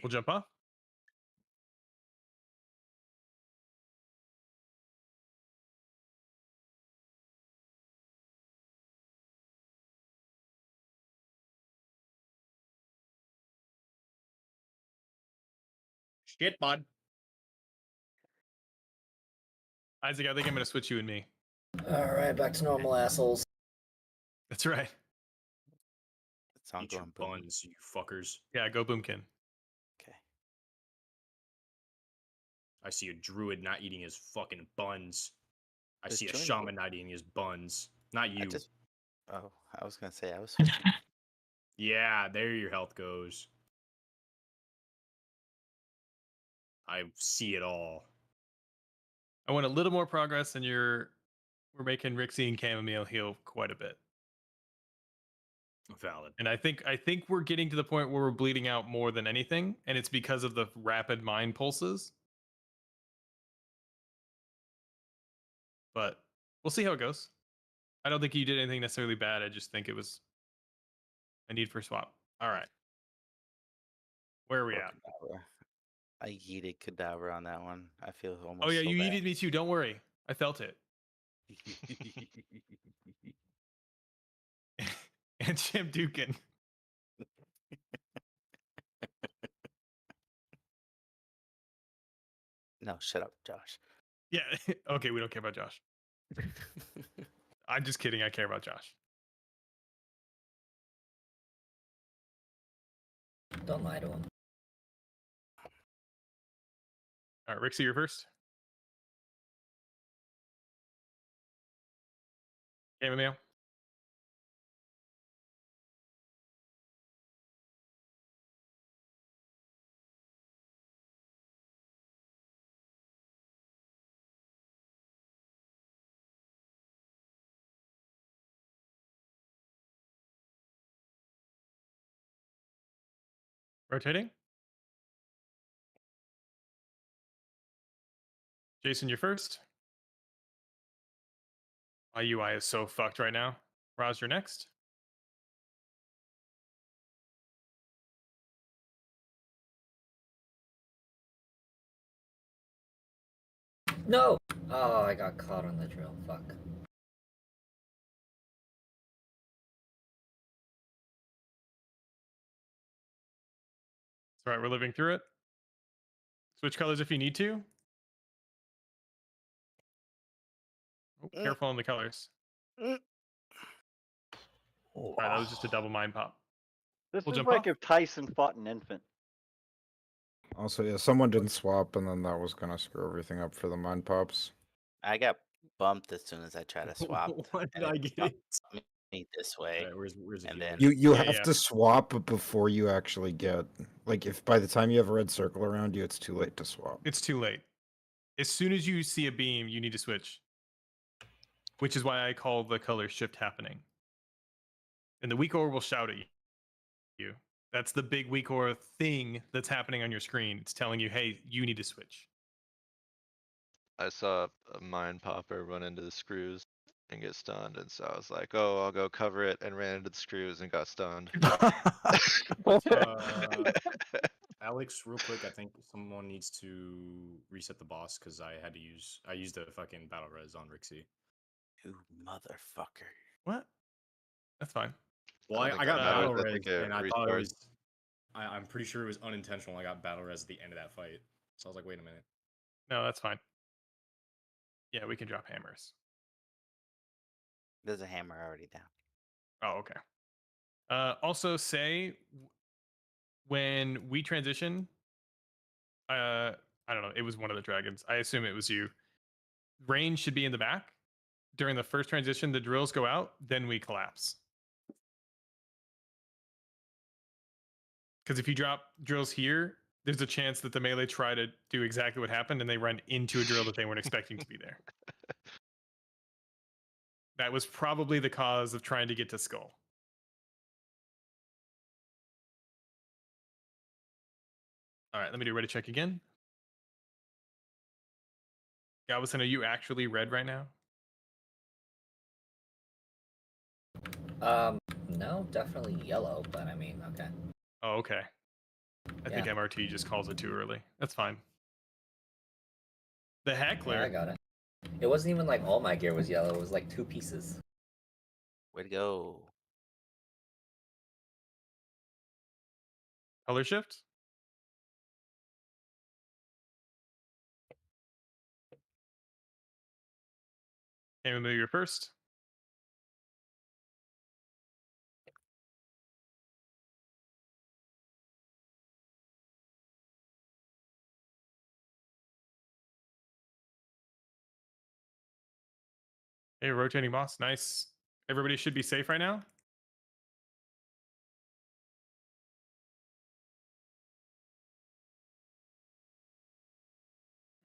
We'll jump off. Shit, bud. Isaac, I think I'm going to switch you and me. All right, back to normal, assholes. That's right. It's on Eat your going boom. buns, you fuckers. Yeah, go Boomkin. Okay. I see a druid not eating his fucking buns. I Just see a join shaman not eating his buns. Not you. Oh, I was gonna say I was switching. Yeah, there your health goes. I see it all. I want a little more progress, and we're making Rixie and Chamomile heal quite a bit. Valid. And I think we're getting to the point where we're bleeding out more than anything, and it's because of the rapid mind pulses. But we'll see how it goes. I don't think you did anything necessarily bad. I just think it was a need for swap. All right. Where are we at? Kadabra. I yeeted Kadabra on that one. I feel almost. Oh yeah, so you bad. needed me too. Don't worry. I felt it. And Chim Dukin. No, shut up, Josh. Yeah. Okay, we don't care about Josh. I'm just kidding. I care about Josh. Don't lie to him. All right, Rixie, you're first. Chamomile. Rotating. Jason, you're first. My UI is so fucked right now. Roz, you're next. No! Oh, I got caught on the drill. Fuck. It's all right. We're living through it. Switch colors if you need to. Oh, careful on the colors. All right, that was just a double mind pop. This We'll is jump like off. if Tyson fought an infant. Also, yeah, someone didn't swap, and then that was gonna screw everything up for the mind pops. I got bumped as soon as I tried to swap. Why did and I it get bumped it? me this way. Alright, where's the and gear? then You Yeah, have yeah. to swap before you actually get, like, if by the time you have a red circle around you, it's too late to swap. It's too late. As soon as you see a beam, you need to switch. Which is why I call the color shift happening. And the weak aura will shout at you. That's the big weak aura thing that's happening on your screen. It's telling you, hey, you need to switch. I saw a mind popper run into the screws and get stunned, and so I was like, oh, I'll go cover it, and ran into the screws and got stunned. Alex, real quick, I think someone needs to reset the boss because I used a fucking battle res on Rixie. You motherfucker. What? That's fine. Well, don't think I got that battle matters. I res, think it and I thought it restarts. was. I'm pretty sure it was unintentional. I got battle res at the end of that fight, so I was like, wait a minute. No, that's fine. Yeah, we can drop hammers. There's a hammer already down. Oh, okay. Also, say when we transition, I don't know, it was one of the dragons. I assume it was you. Range should be in the back. During the first transition, the drills go out, then we collapse. Because if you drop drills here, there's a chance that the melee try to do exactly what happened and they run into a drill that they weren't expecting to be there. That was probably the cause of trying to get to Skull. All right, let me do ready check again. Galveston, are you actually red right now? No, definitely yellow, but I mean, okay. Oh, okay. I think Yeah. MRT just calls it too early. That's fine. The heckler. Yeah, I got it. It wasn't even like all my gear was yellow. It was like 2 pieces. Way to go. Color shift. Chamomile, you're first. Hey, rotating boss. Nice. Everybody should be safe right now.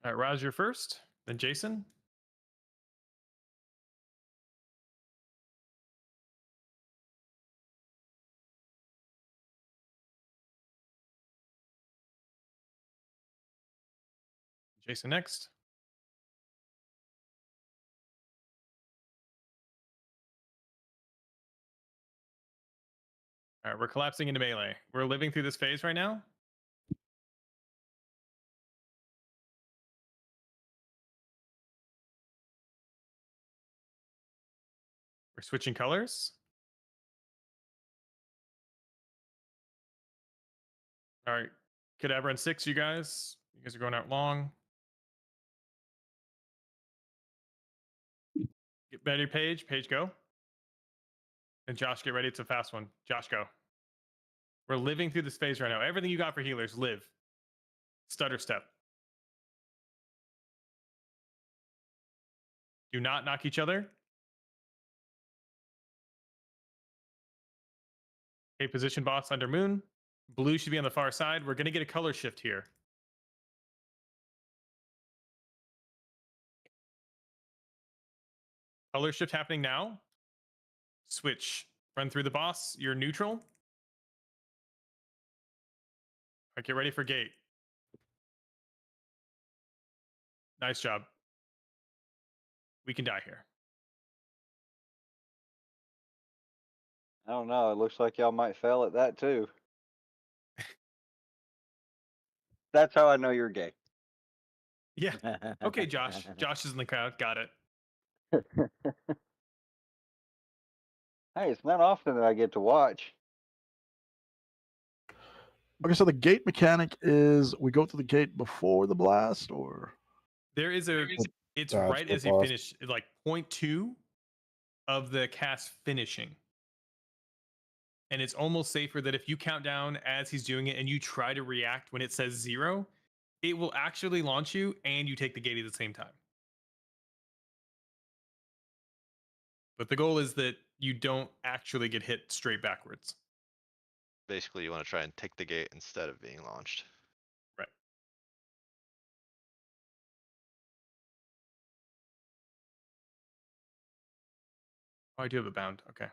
All right, Raj, you're first. Then Jason. Jason next. All right, we're collapsing into melee. We're living through this phase right now. We're switching colors. All right, Cadaver and 6, you guys. You guys are going out long. Get ready, Paige. Paige, go. And Josh, get ready. It's a fast one. Josh, go. We're living through this phase right now. Everything you got for healers, live. Stutter step. Do not knock each other. Okay, position boss under moon. Blue should be on the far side. We're going to get a color shift here. Color shift happening now. Switch. Run through the boss. You're neutral. All right, get ready for gate. Nice job. We can die here. I don't know. It looks like y'all might fail at that too. That's how I know you're gay. Yeah. Okay, Josh. Josh is in the crowd. Got it. Hey, it's not often that I get to watch. Okay, so the gate mechanic is we go through the gate before the blast, or There is a. It's Dodge right the as you boss. finish, like 0.2 of the cast finishing. And it's almost safer that if you count down as he's doing it and you try to react when it says 0, it will actually launch you and you take the gate at the same time. But the goal is that you don't actually get hit straight backwards. Basically, you want to try and take the gate instead of being launched. Right. Oh, I do have a bound. Okay.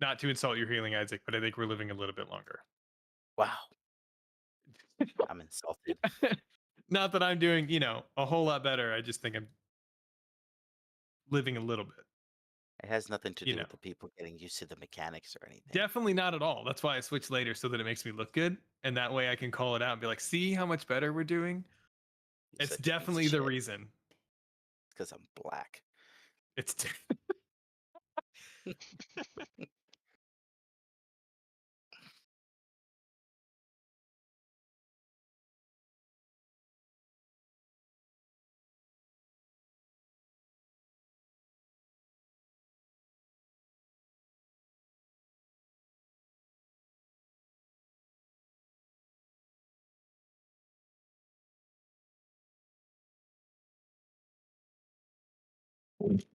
Not to insult your healing, Isaac, but I think we're living a little bit longer. Wow. I'm insulted. Not that I'm doing, a whole lot better. I just think I'm living a little bit. It has nothing to You do know. with the people getting used to the mechanics or anything. Definitely not at all. That's why I switched later so that it makes me look good. And that way I can call it out and be like, see how much better we're doing? You're It's such a piece of definitely the shit. reason. It's because I'm black. It's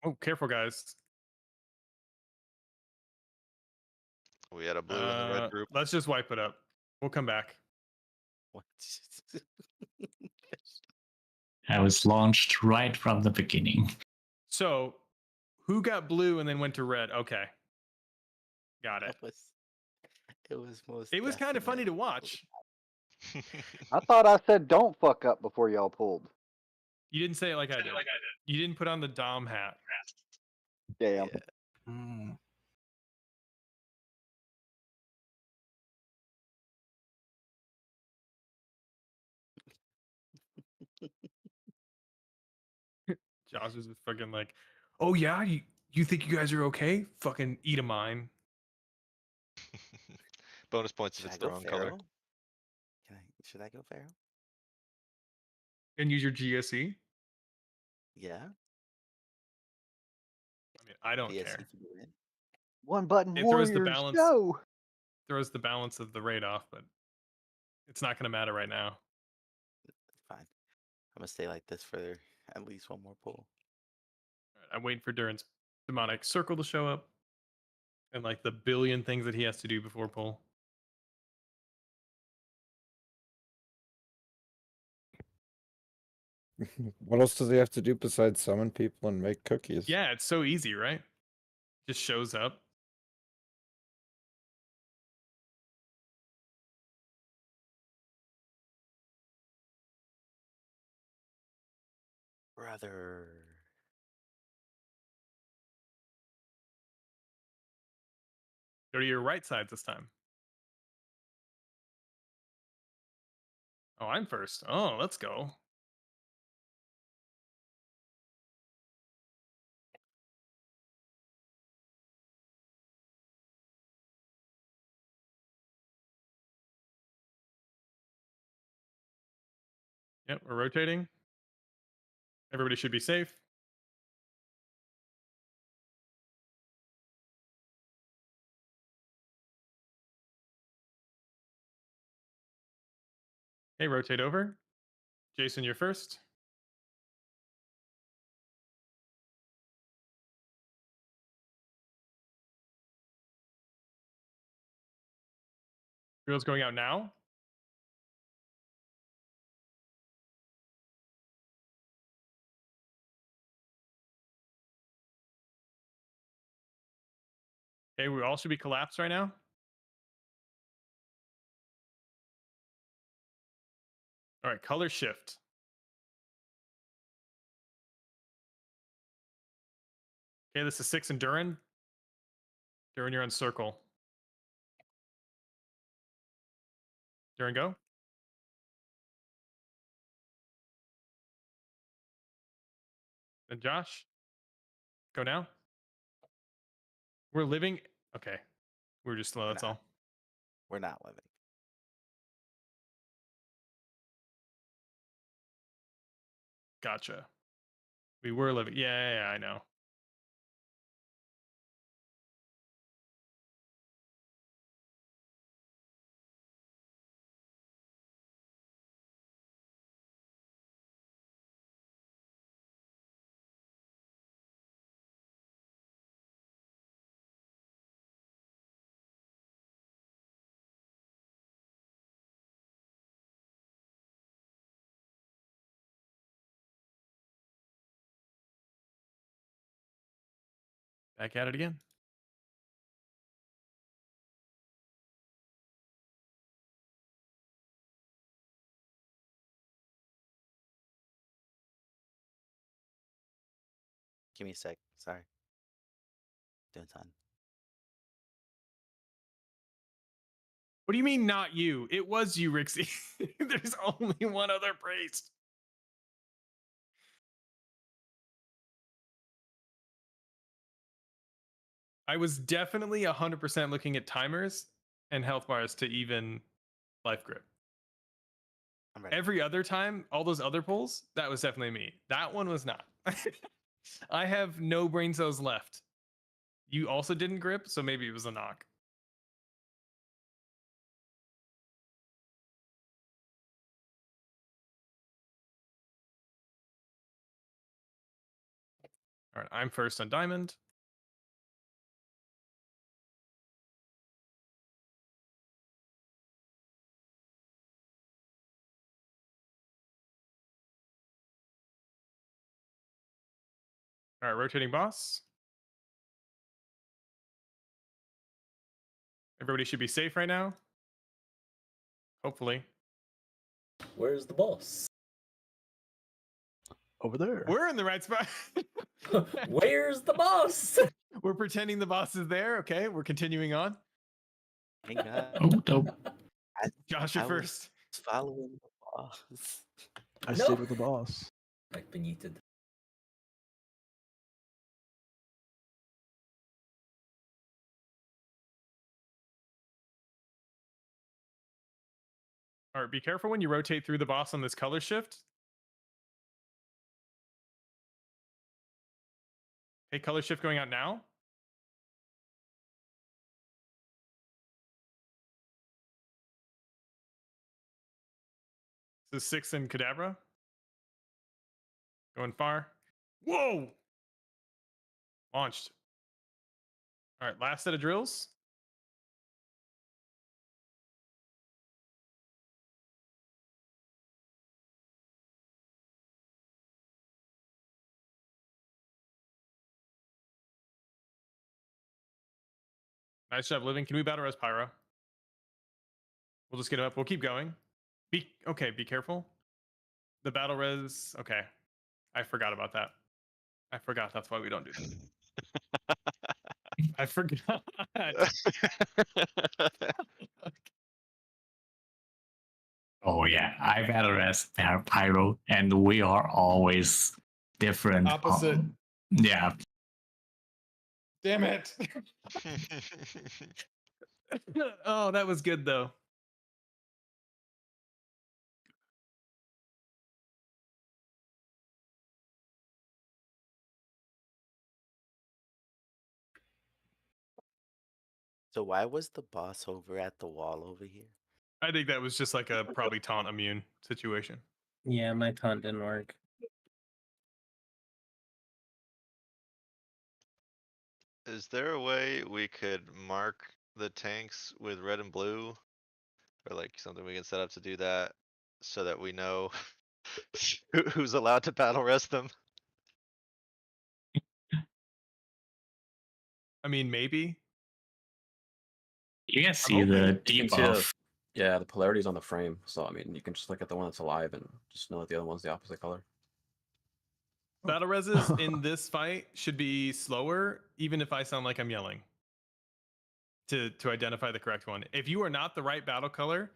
Oh, careful, guys. We had a blue in the red group. Let's just wipe it up. We'll come back. What? I was launched right from the beginning. So, who got blue and then went to red? Okay. Got it. It was most. It was kind of funny to watch. I thought I said don't fuck up before y'all pulled. You didn't say it like I did. You didn't put on the Dom hat. Damn. Josh was fucking like, oh yeah, you think you guys are okay? Fucking eat a mine. Bonus points if Should it's I the go wrong color. Pharaoh? Should I go Pharaoh? And use your GSE? Yeah. I mean, I don't PSE care. for the win. One button It throws the warriors, balance. go! Throws the balance of the raid off, but it's not going to matter right now. Fine. I'm gonna stay like this for at least one more pull. All right, I'm waiting for Duran's demonic circle to show up, and like the billion things that he has to do before pull. What else does he have to do besides summon people and make cookies? Yeah, it's so easy, right? Just shows up. Brother. Go to your right side this time. Oh, I'm first. Oh, let's go. Yep, we're rotating. Everybody should be safe. Hey, rotate over. Jason, you're first. Drill's going out now. Okay, we all should be collapsed right now. All right, color shift. Okay, this is 6 and Durin. Durin, you're on circle. Durin, go. And Josh, go now. We're living. Okay, we're just slow. That's all. We're not living. Gotcha. We were living. Yeah, I know. Back at it again. Give me a sec. Sorry. Doing something. What do you mean not you? It was you, Rixie. There's only one other priest. I was definitely 100% looking at timers and health bars to even life grip. I'm ready. Every other time, all those other pulls, that was definitely me. That one was not. I have no brain cells left. You also didn't grip, so maybe it was a knock. All right, I'm first on diamond. All right, rotating boss. Everybody should be safe right now. Hopefully. Where's the boss? Over there. We're in the right spot. Where's the boss? We're pretending the boss is there. Okay, we're continuing on. Thank God. Oh, dope. Josh, you're I first. was following the boss. I No. stayed with the boss. I've been yeeted. All right, be careful when you rotate through the boss on this color shift. Hey, color shift going out now. This is 6 in Kadabra. Going far. Whoa! Launched. All right, last set of drills. Nice job, Living. Can we battle res Pyro? We'll just get him up. We'll keep going. Be careful. The battle res. Okay. I forgot about that. I forgot that's why we don't do that. I forgot. Oh yeah, I battle res Pyro, and we are always different. Opposite. Yeah. Damn it. Oh, that was good though. So why was the boss over at the wall over here? I think that was just like a probably taunt immune situation. Yeah, my taunt didn't work. Is there a way we could mark the tanks with red and blue? Or like something we can set up to do that so that we know who's allowed to battle rest them? I mean, maybe. You can see the You can see debuff. the polarities on the frame. So I mean, you can just look at the one that's alive and just know that the other one's the opposite color. Battle reses in this fight should be slower, even if I sound like I'm yelling. To identify the correct one. If you are not the right battle color,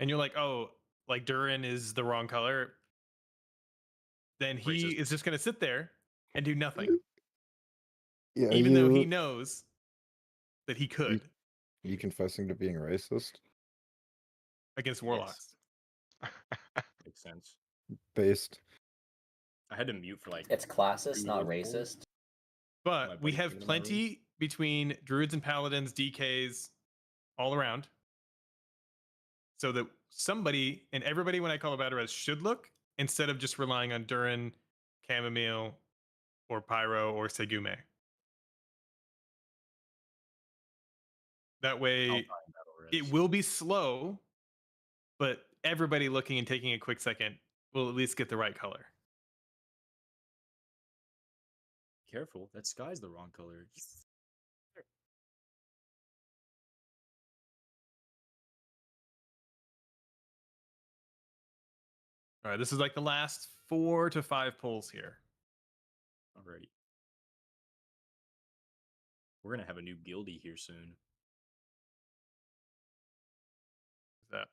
and you're like, oh, like Durin is the wrong color, then he is just gonna sit there and do nothing. Yeah, Even though he knows that he could you confessing to being racist against warlocks. Makes sense. based. I had to mute for like. It's classist, not racist. But we have plenty between druids and paladins, DKs, all around. So that somebody and everybody, when I call a battle res, should look instead of just relying on Durin, Chamomile, or Pyro, or Segume. That way, it will be slow, but everybody looking and taking a quick second will at least get the right color. Careful, that sky's the wrong color. All right, this is like the last 4 to 5 pulls here. Alrighty. We're gonna have a new guildie here soon. What's that?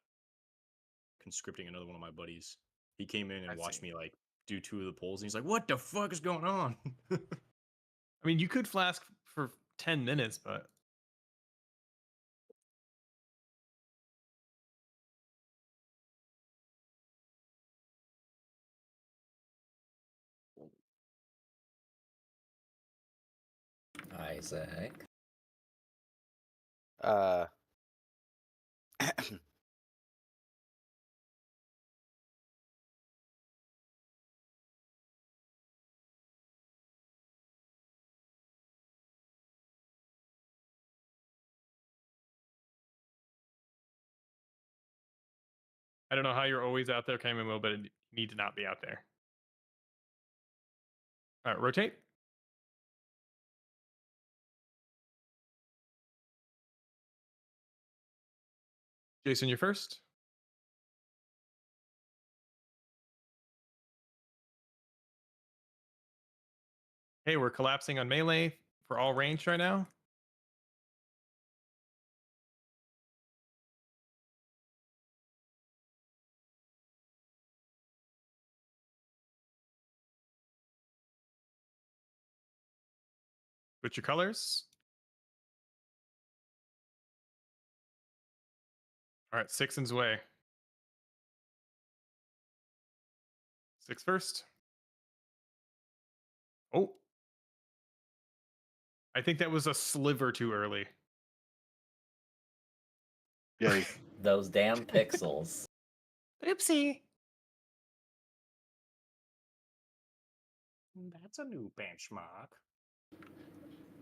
Conscripting another one of my buddies. He came in and I watched see. me like do 2 of the polls, and he's like, "What the fuck is going on?" I mean, you could flask for 10 minutes, but Isaac. I don't know how you're always out there, Chamomile, but you need to not be out there. All right, rotate. Jason, you're first. Hey, we're collapsing on melee for all range right now. Switch your colors. All right, Sixon's way. 6 first. Oh. I think that was a sliver too early. Yeah. Those damn pixels. Oopsie. That's a new benchmark.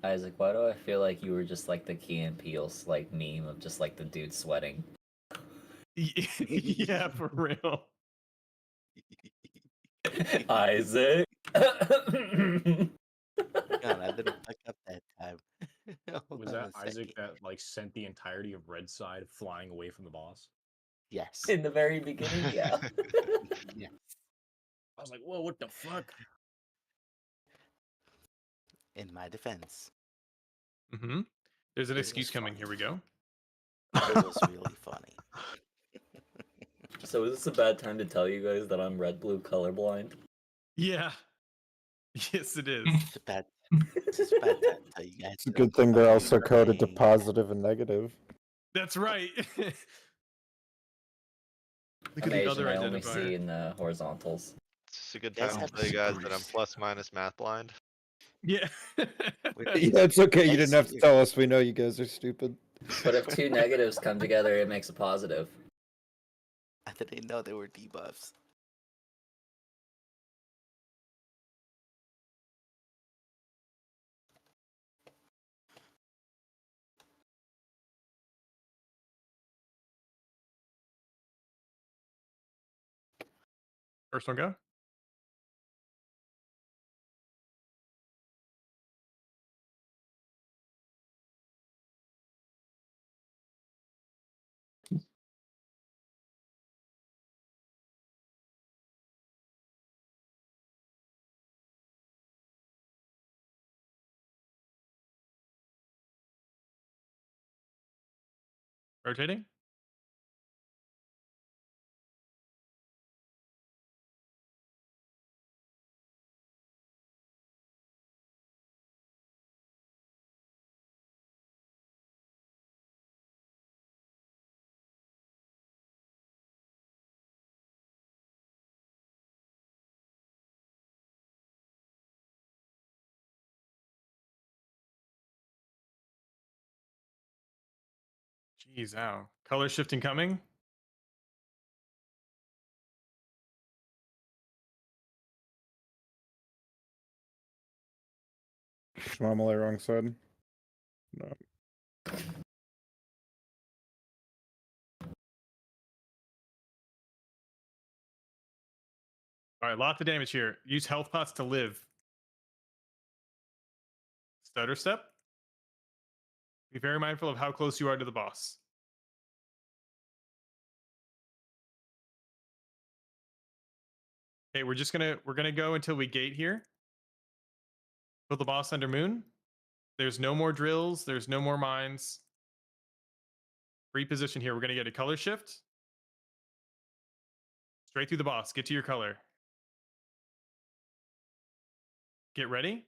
Isaac, why do I feel like you were just like the Key and Peele's like meme of just like the dude sweating? Yeah, for real. Isaac. God, I didn't pick up that time. Was that Isaac that like sent the entirety of red side flying away from the boss? Yes. In the very beginning, yeah. Yeah. I was like, whoa, what the fuck? In my defense, Mm-hmm. There's an It excuse was coming. funny. Here we go. it was really funny. So is this a bad time to tell you guys that I'm red-blue colorblind? Yeah. Yes, it is. It's a bad time to tell you guys. It's a good thing they're also coded to positive and negative. That's right. Look I'm at the Asian, other I only see identifier. in the horizontals. It's a good Guys time to have tell you guys that I'm screws. plus minus math blind. Yeah. Yeah, it's okay. You didn't have to tell us. We know you guys are stupid. But if two negatives come together, it makes a positive. I didn't know they were debuffs. First one go. Rotating. Jeez, ow. Color shifting coming. Normally wrong side. No. All right, lots of damage here. Use health pots to live. Stutter step. Be very mindful of how close you are to the boss. Okay, we're gonna go until we gate here. Kill the boss under moon. There's no more drills. There's no more mines. Reposition here. We're gonna get a color shift. Straight through the boss. Get to your color. Get ready.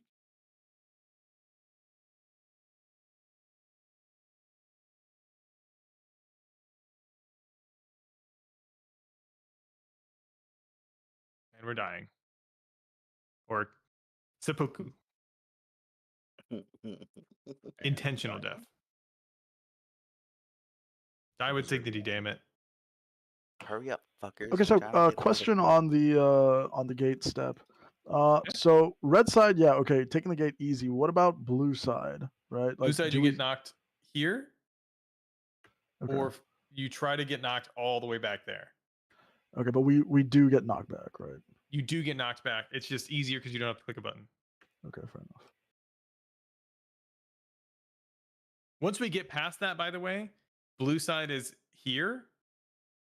And we're dying. Or seppuku. Intentional death. Die with dignity, damn it. Hurry up, fuckers. Okay, so We're trying to get question on the gate step. So red side, yeah, okay, taking the gate easy. What about blue side, right? Blue side, do you we- get knocked here, Okay. or you try to get knocked all the way back there. Okay, but we do get knocked back, right? You do get knocked back. It's just easier because you don't have to click a button. Okay, fair enough. Once we get past that, by the way, blue side is here,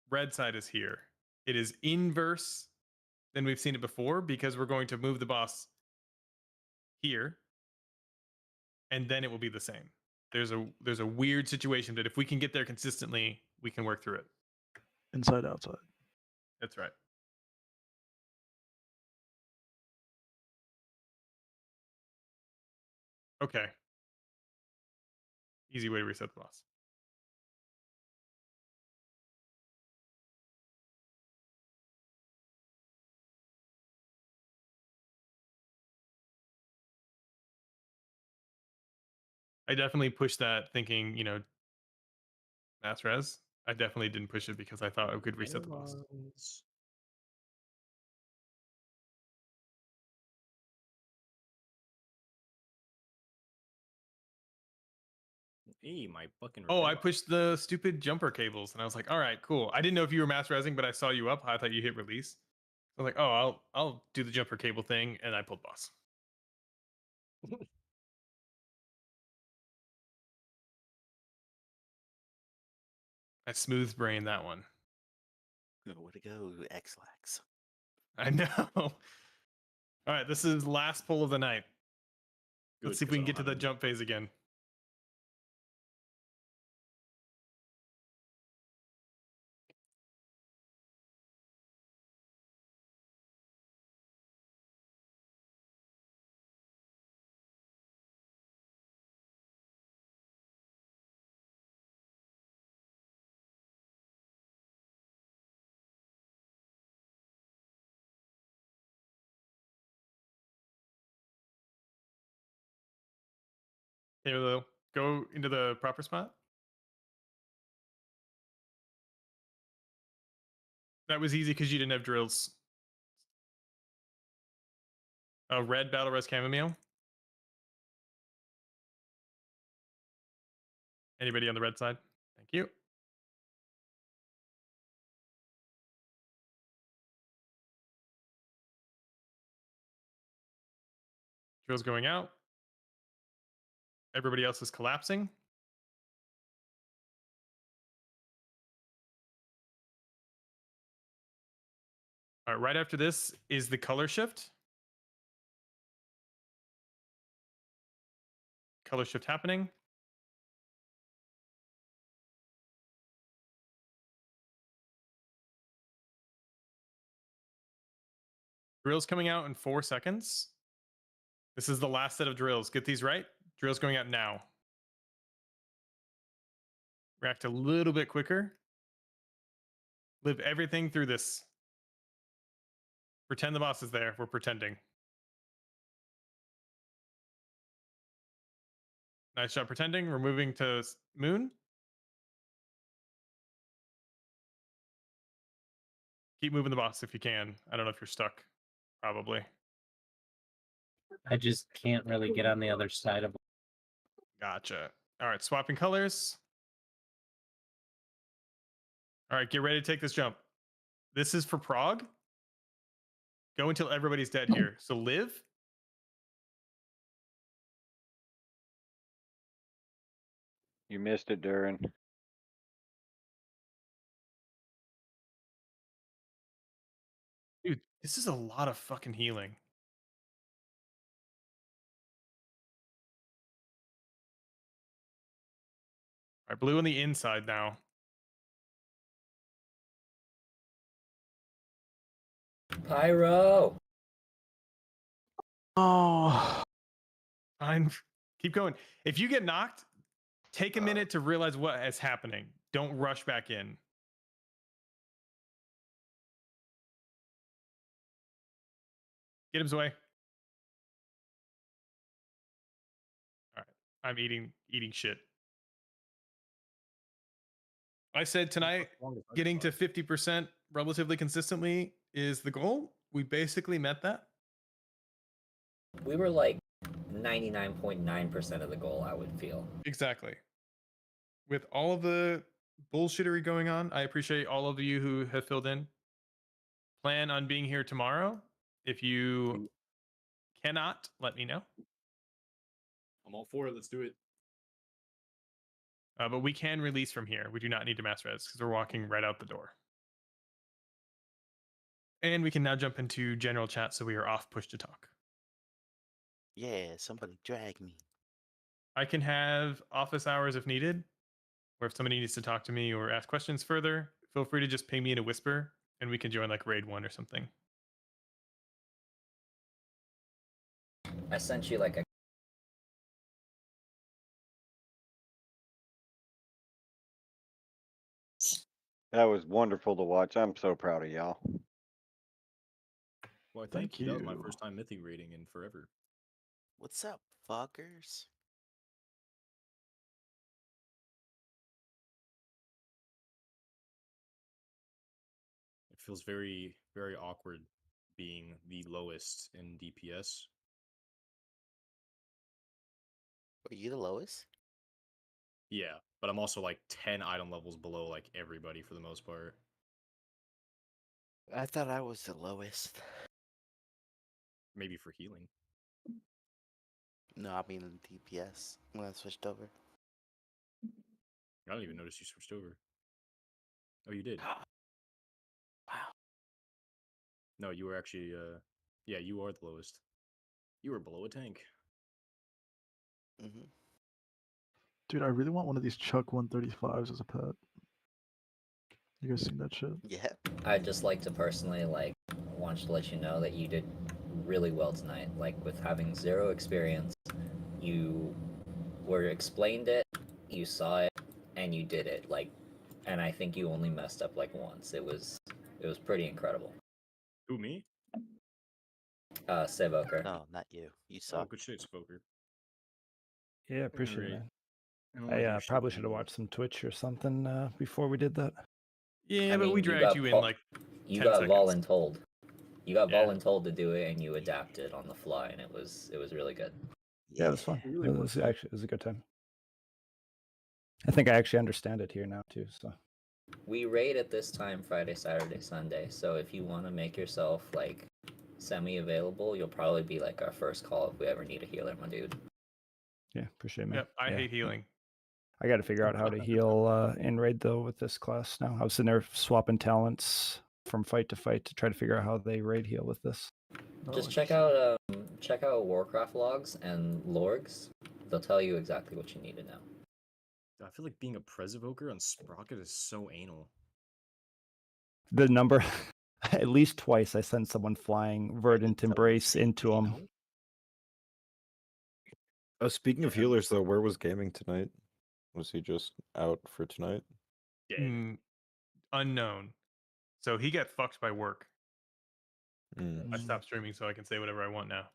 red side is here. It is inverse than we've seen it before because we're going to move the boss here, and then it will be the same. There's a weird situation that if we can get there consistently, we can work through it. Inside, outside. That's right. Okay. Easy way to reset the boss. I definitely pushed that thinking, mass res. I definitely didn't push it because I thought I could reset the boss. Hey, my fucking. Oh, I repair pushed the stupid jumper cables, and I was like, "All right, cool." I didn't know if you were mass resing, but I saw you up. I thought you hit release. I was like, "Oh, I'll do the jumper cable thing," and I pulled boss. I smooth brain that one. Way to go, X-Lax. I know. All right, this is last pull of the night. Let's Good, see if we 'cause I can get to don't the have any- jump phase again. Here, Lil, go into the proper spot. That was easy because you didn't have drills. A red battle res chamomile. Anybody on the red side? Thank you. Drills going out. Everybody else is collapsing. All right, right after this is the color shift. Color shift happening. Drills coming out in 4 seconds. This is the last set of drills. Get these right. Drills going out now. React a little bit quicker. Live everything through this. Pretend the boss is there. We're pretending. Nice job pretending. We're moving to moon. Keep moving the boss if you can. I don't know if you're stuck. Probably. I just can't really get on the other side of. Gotcha. All right, swapping colors. All right, get ready to take this jump. This is for Prog. Go until everybody's dead here. So live. You missed it, Durin. Dude, this is a lot of fucking healing. All right, blue on the inside now. Pyro. Oh, Fine. Keep going. If you get knocked, take a minute to realize what is happening. Don't rush back in. Get him away. All right. I'm eating shit. I said tonight getting to 50% relatively consistently is the goal. We basically met that. We were like 99.9% of the goal, I would feel. Exactly. With all of the bullshittery going on, I appreciate all of you who have filled in. Plan on being here tomorrow. If you cannot, let me know. I'm all for it. Let's do it. But we can release from here. We do not need to mass res because we're walking right out the door. And we can now jump into general chat so we are off push to talk. Yeah, somebody drag me. I can have office hours if needed, or if somebody needs to talk to me or ask questions further, feel free to just ping me in a whisper and we can join like raid 1 or something. I sent you like a. That was wonderful to watch. I'm so proud of y'all. Well, Thank thank you. That was my you. first time mythic rating in forever. What's up, fuckers? It feels very, very awkward being the lowest in DPS. Are you the lowest? Yeah, but I'm also like 10 item levels below like everybody for the most part. I thought I was the lowest. Maybe for healing. No, I mean in DPS when I switched over. I don't even notice you switched over. Oh, you did. Wow. No, you were actually. Yeah, you are the lowest. You were below a tank. Mm-hmm. Dude, I really want one of these Chuck 135s as a pet. You guys seen that shit? Yeah. I'd just like to personally want to let you know that you did really well tonight. Like with having 0 experience, you were explained it, you saw it, and you did it. And I think you only messed up once. It was pretty incredible. Who, me? Sivoker. No, not you. You Oh, suck. good shit, Spoker. Yeah, appreciate Alright. it, don't man. like I your shit probably should have anymore. watched some Twitch or something before we did that. Yeah, I but we mean, dragged you in like you 10 got seconds. voluntold. You got Yeah. voluntold to do it, and you adapted on the fly, and it was really good. Yeah, it was fun. It really It worked was out. actually it was a good time. I think I actually understand it here now too. So We raid at this time Friday, Saturday, Sunday. So if you want to make yourself semi-available, you'll probably be our first call if we ever need a healer, my dude. yeah, appreciate it, man. Yep, I Yeah. hate healing. I got to figure out how to heal in raid though with this class now. I was sitting there swapping talents from fight to fight to try to figure out how they raid heal with this. Just check out Warcraft logs and lorgs. They'll tell you exactly what you need to know. I feel like being a Prez Evoker on Sprocket is so anal. The number, at least twice, I sent someone flying Verdant Embrace into him. Speaking of healers, though, where was gaming tonight? Was he just out for tonight? Unknown. So he got fucked by work. Mm. I stopped streaming so I can say whatever I want now.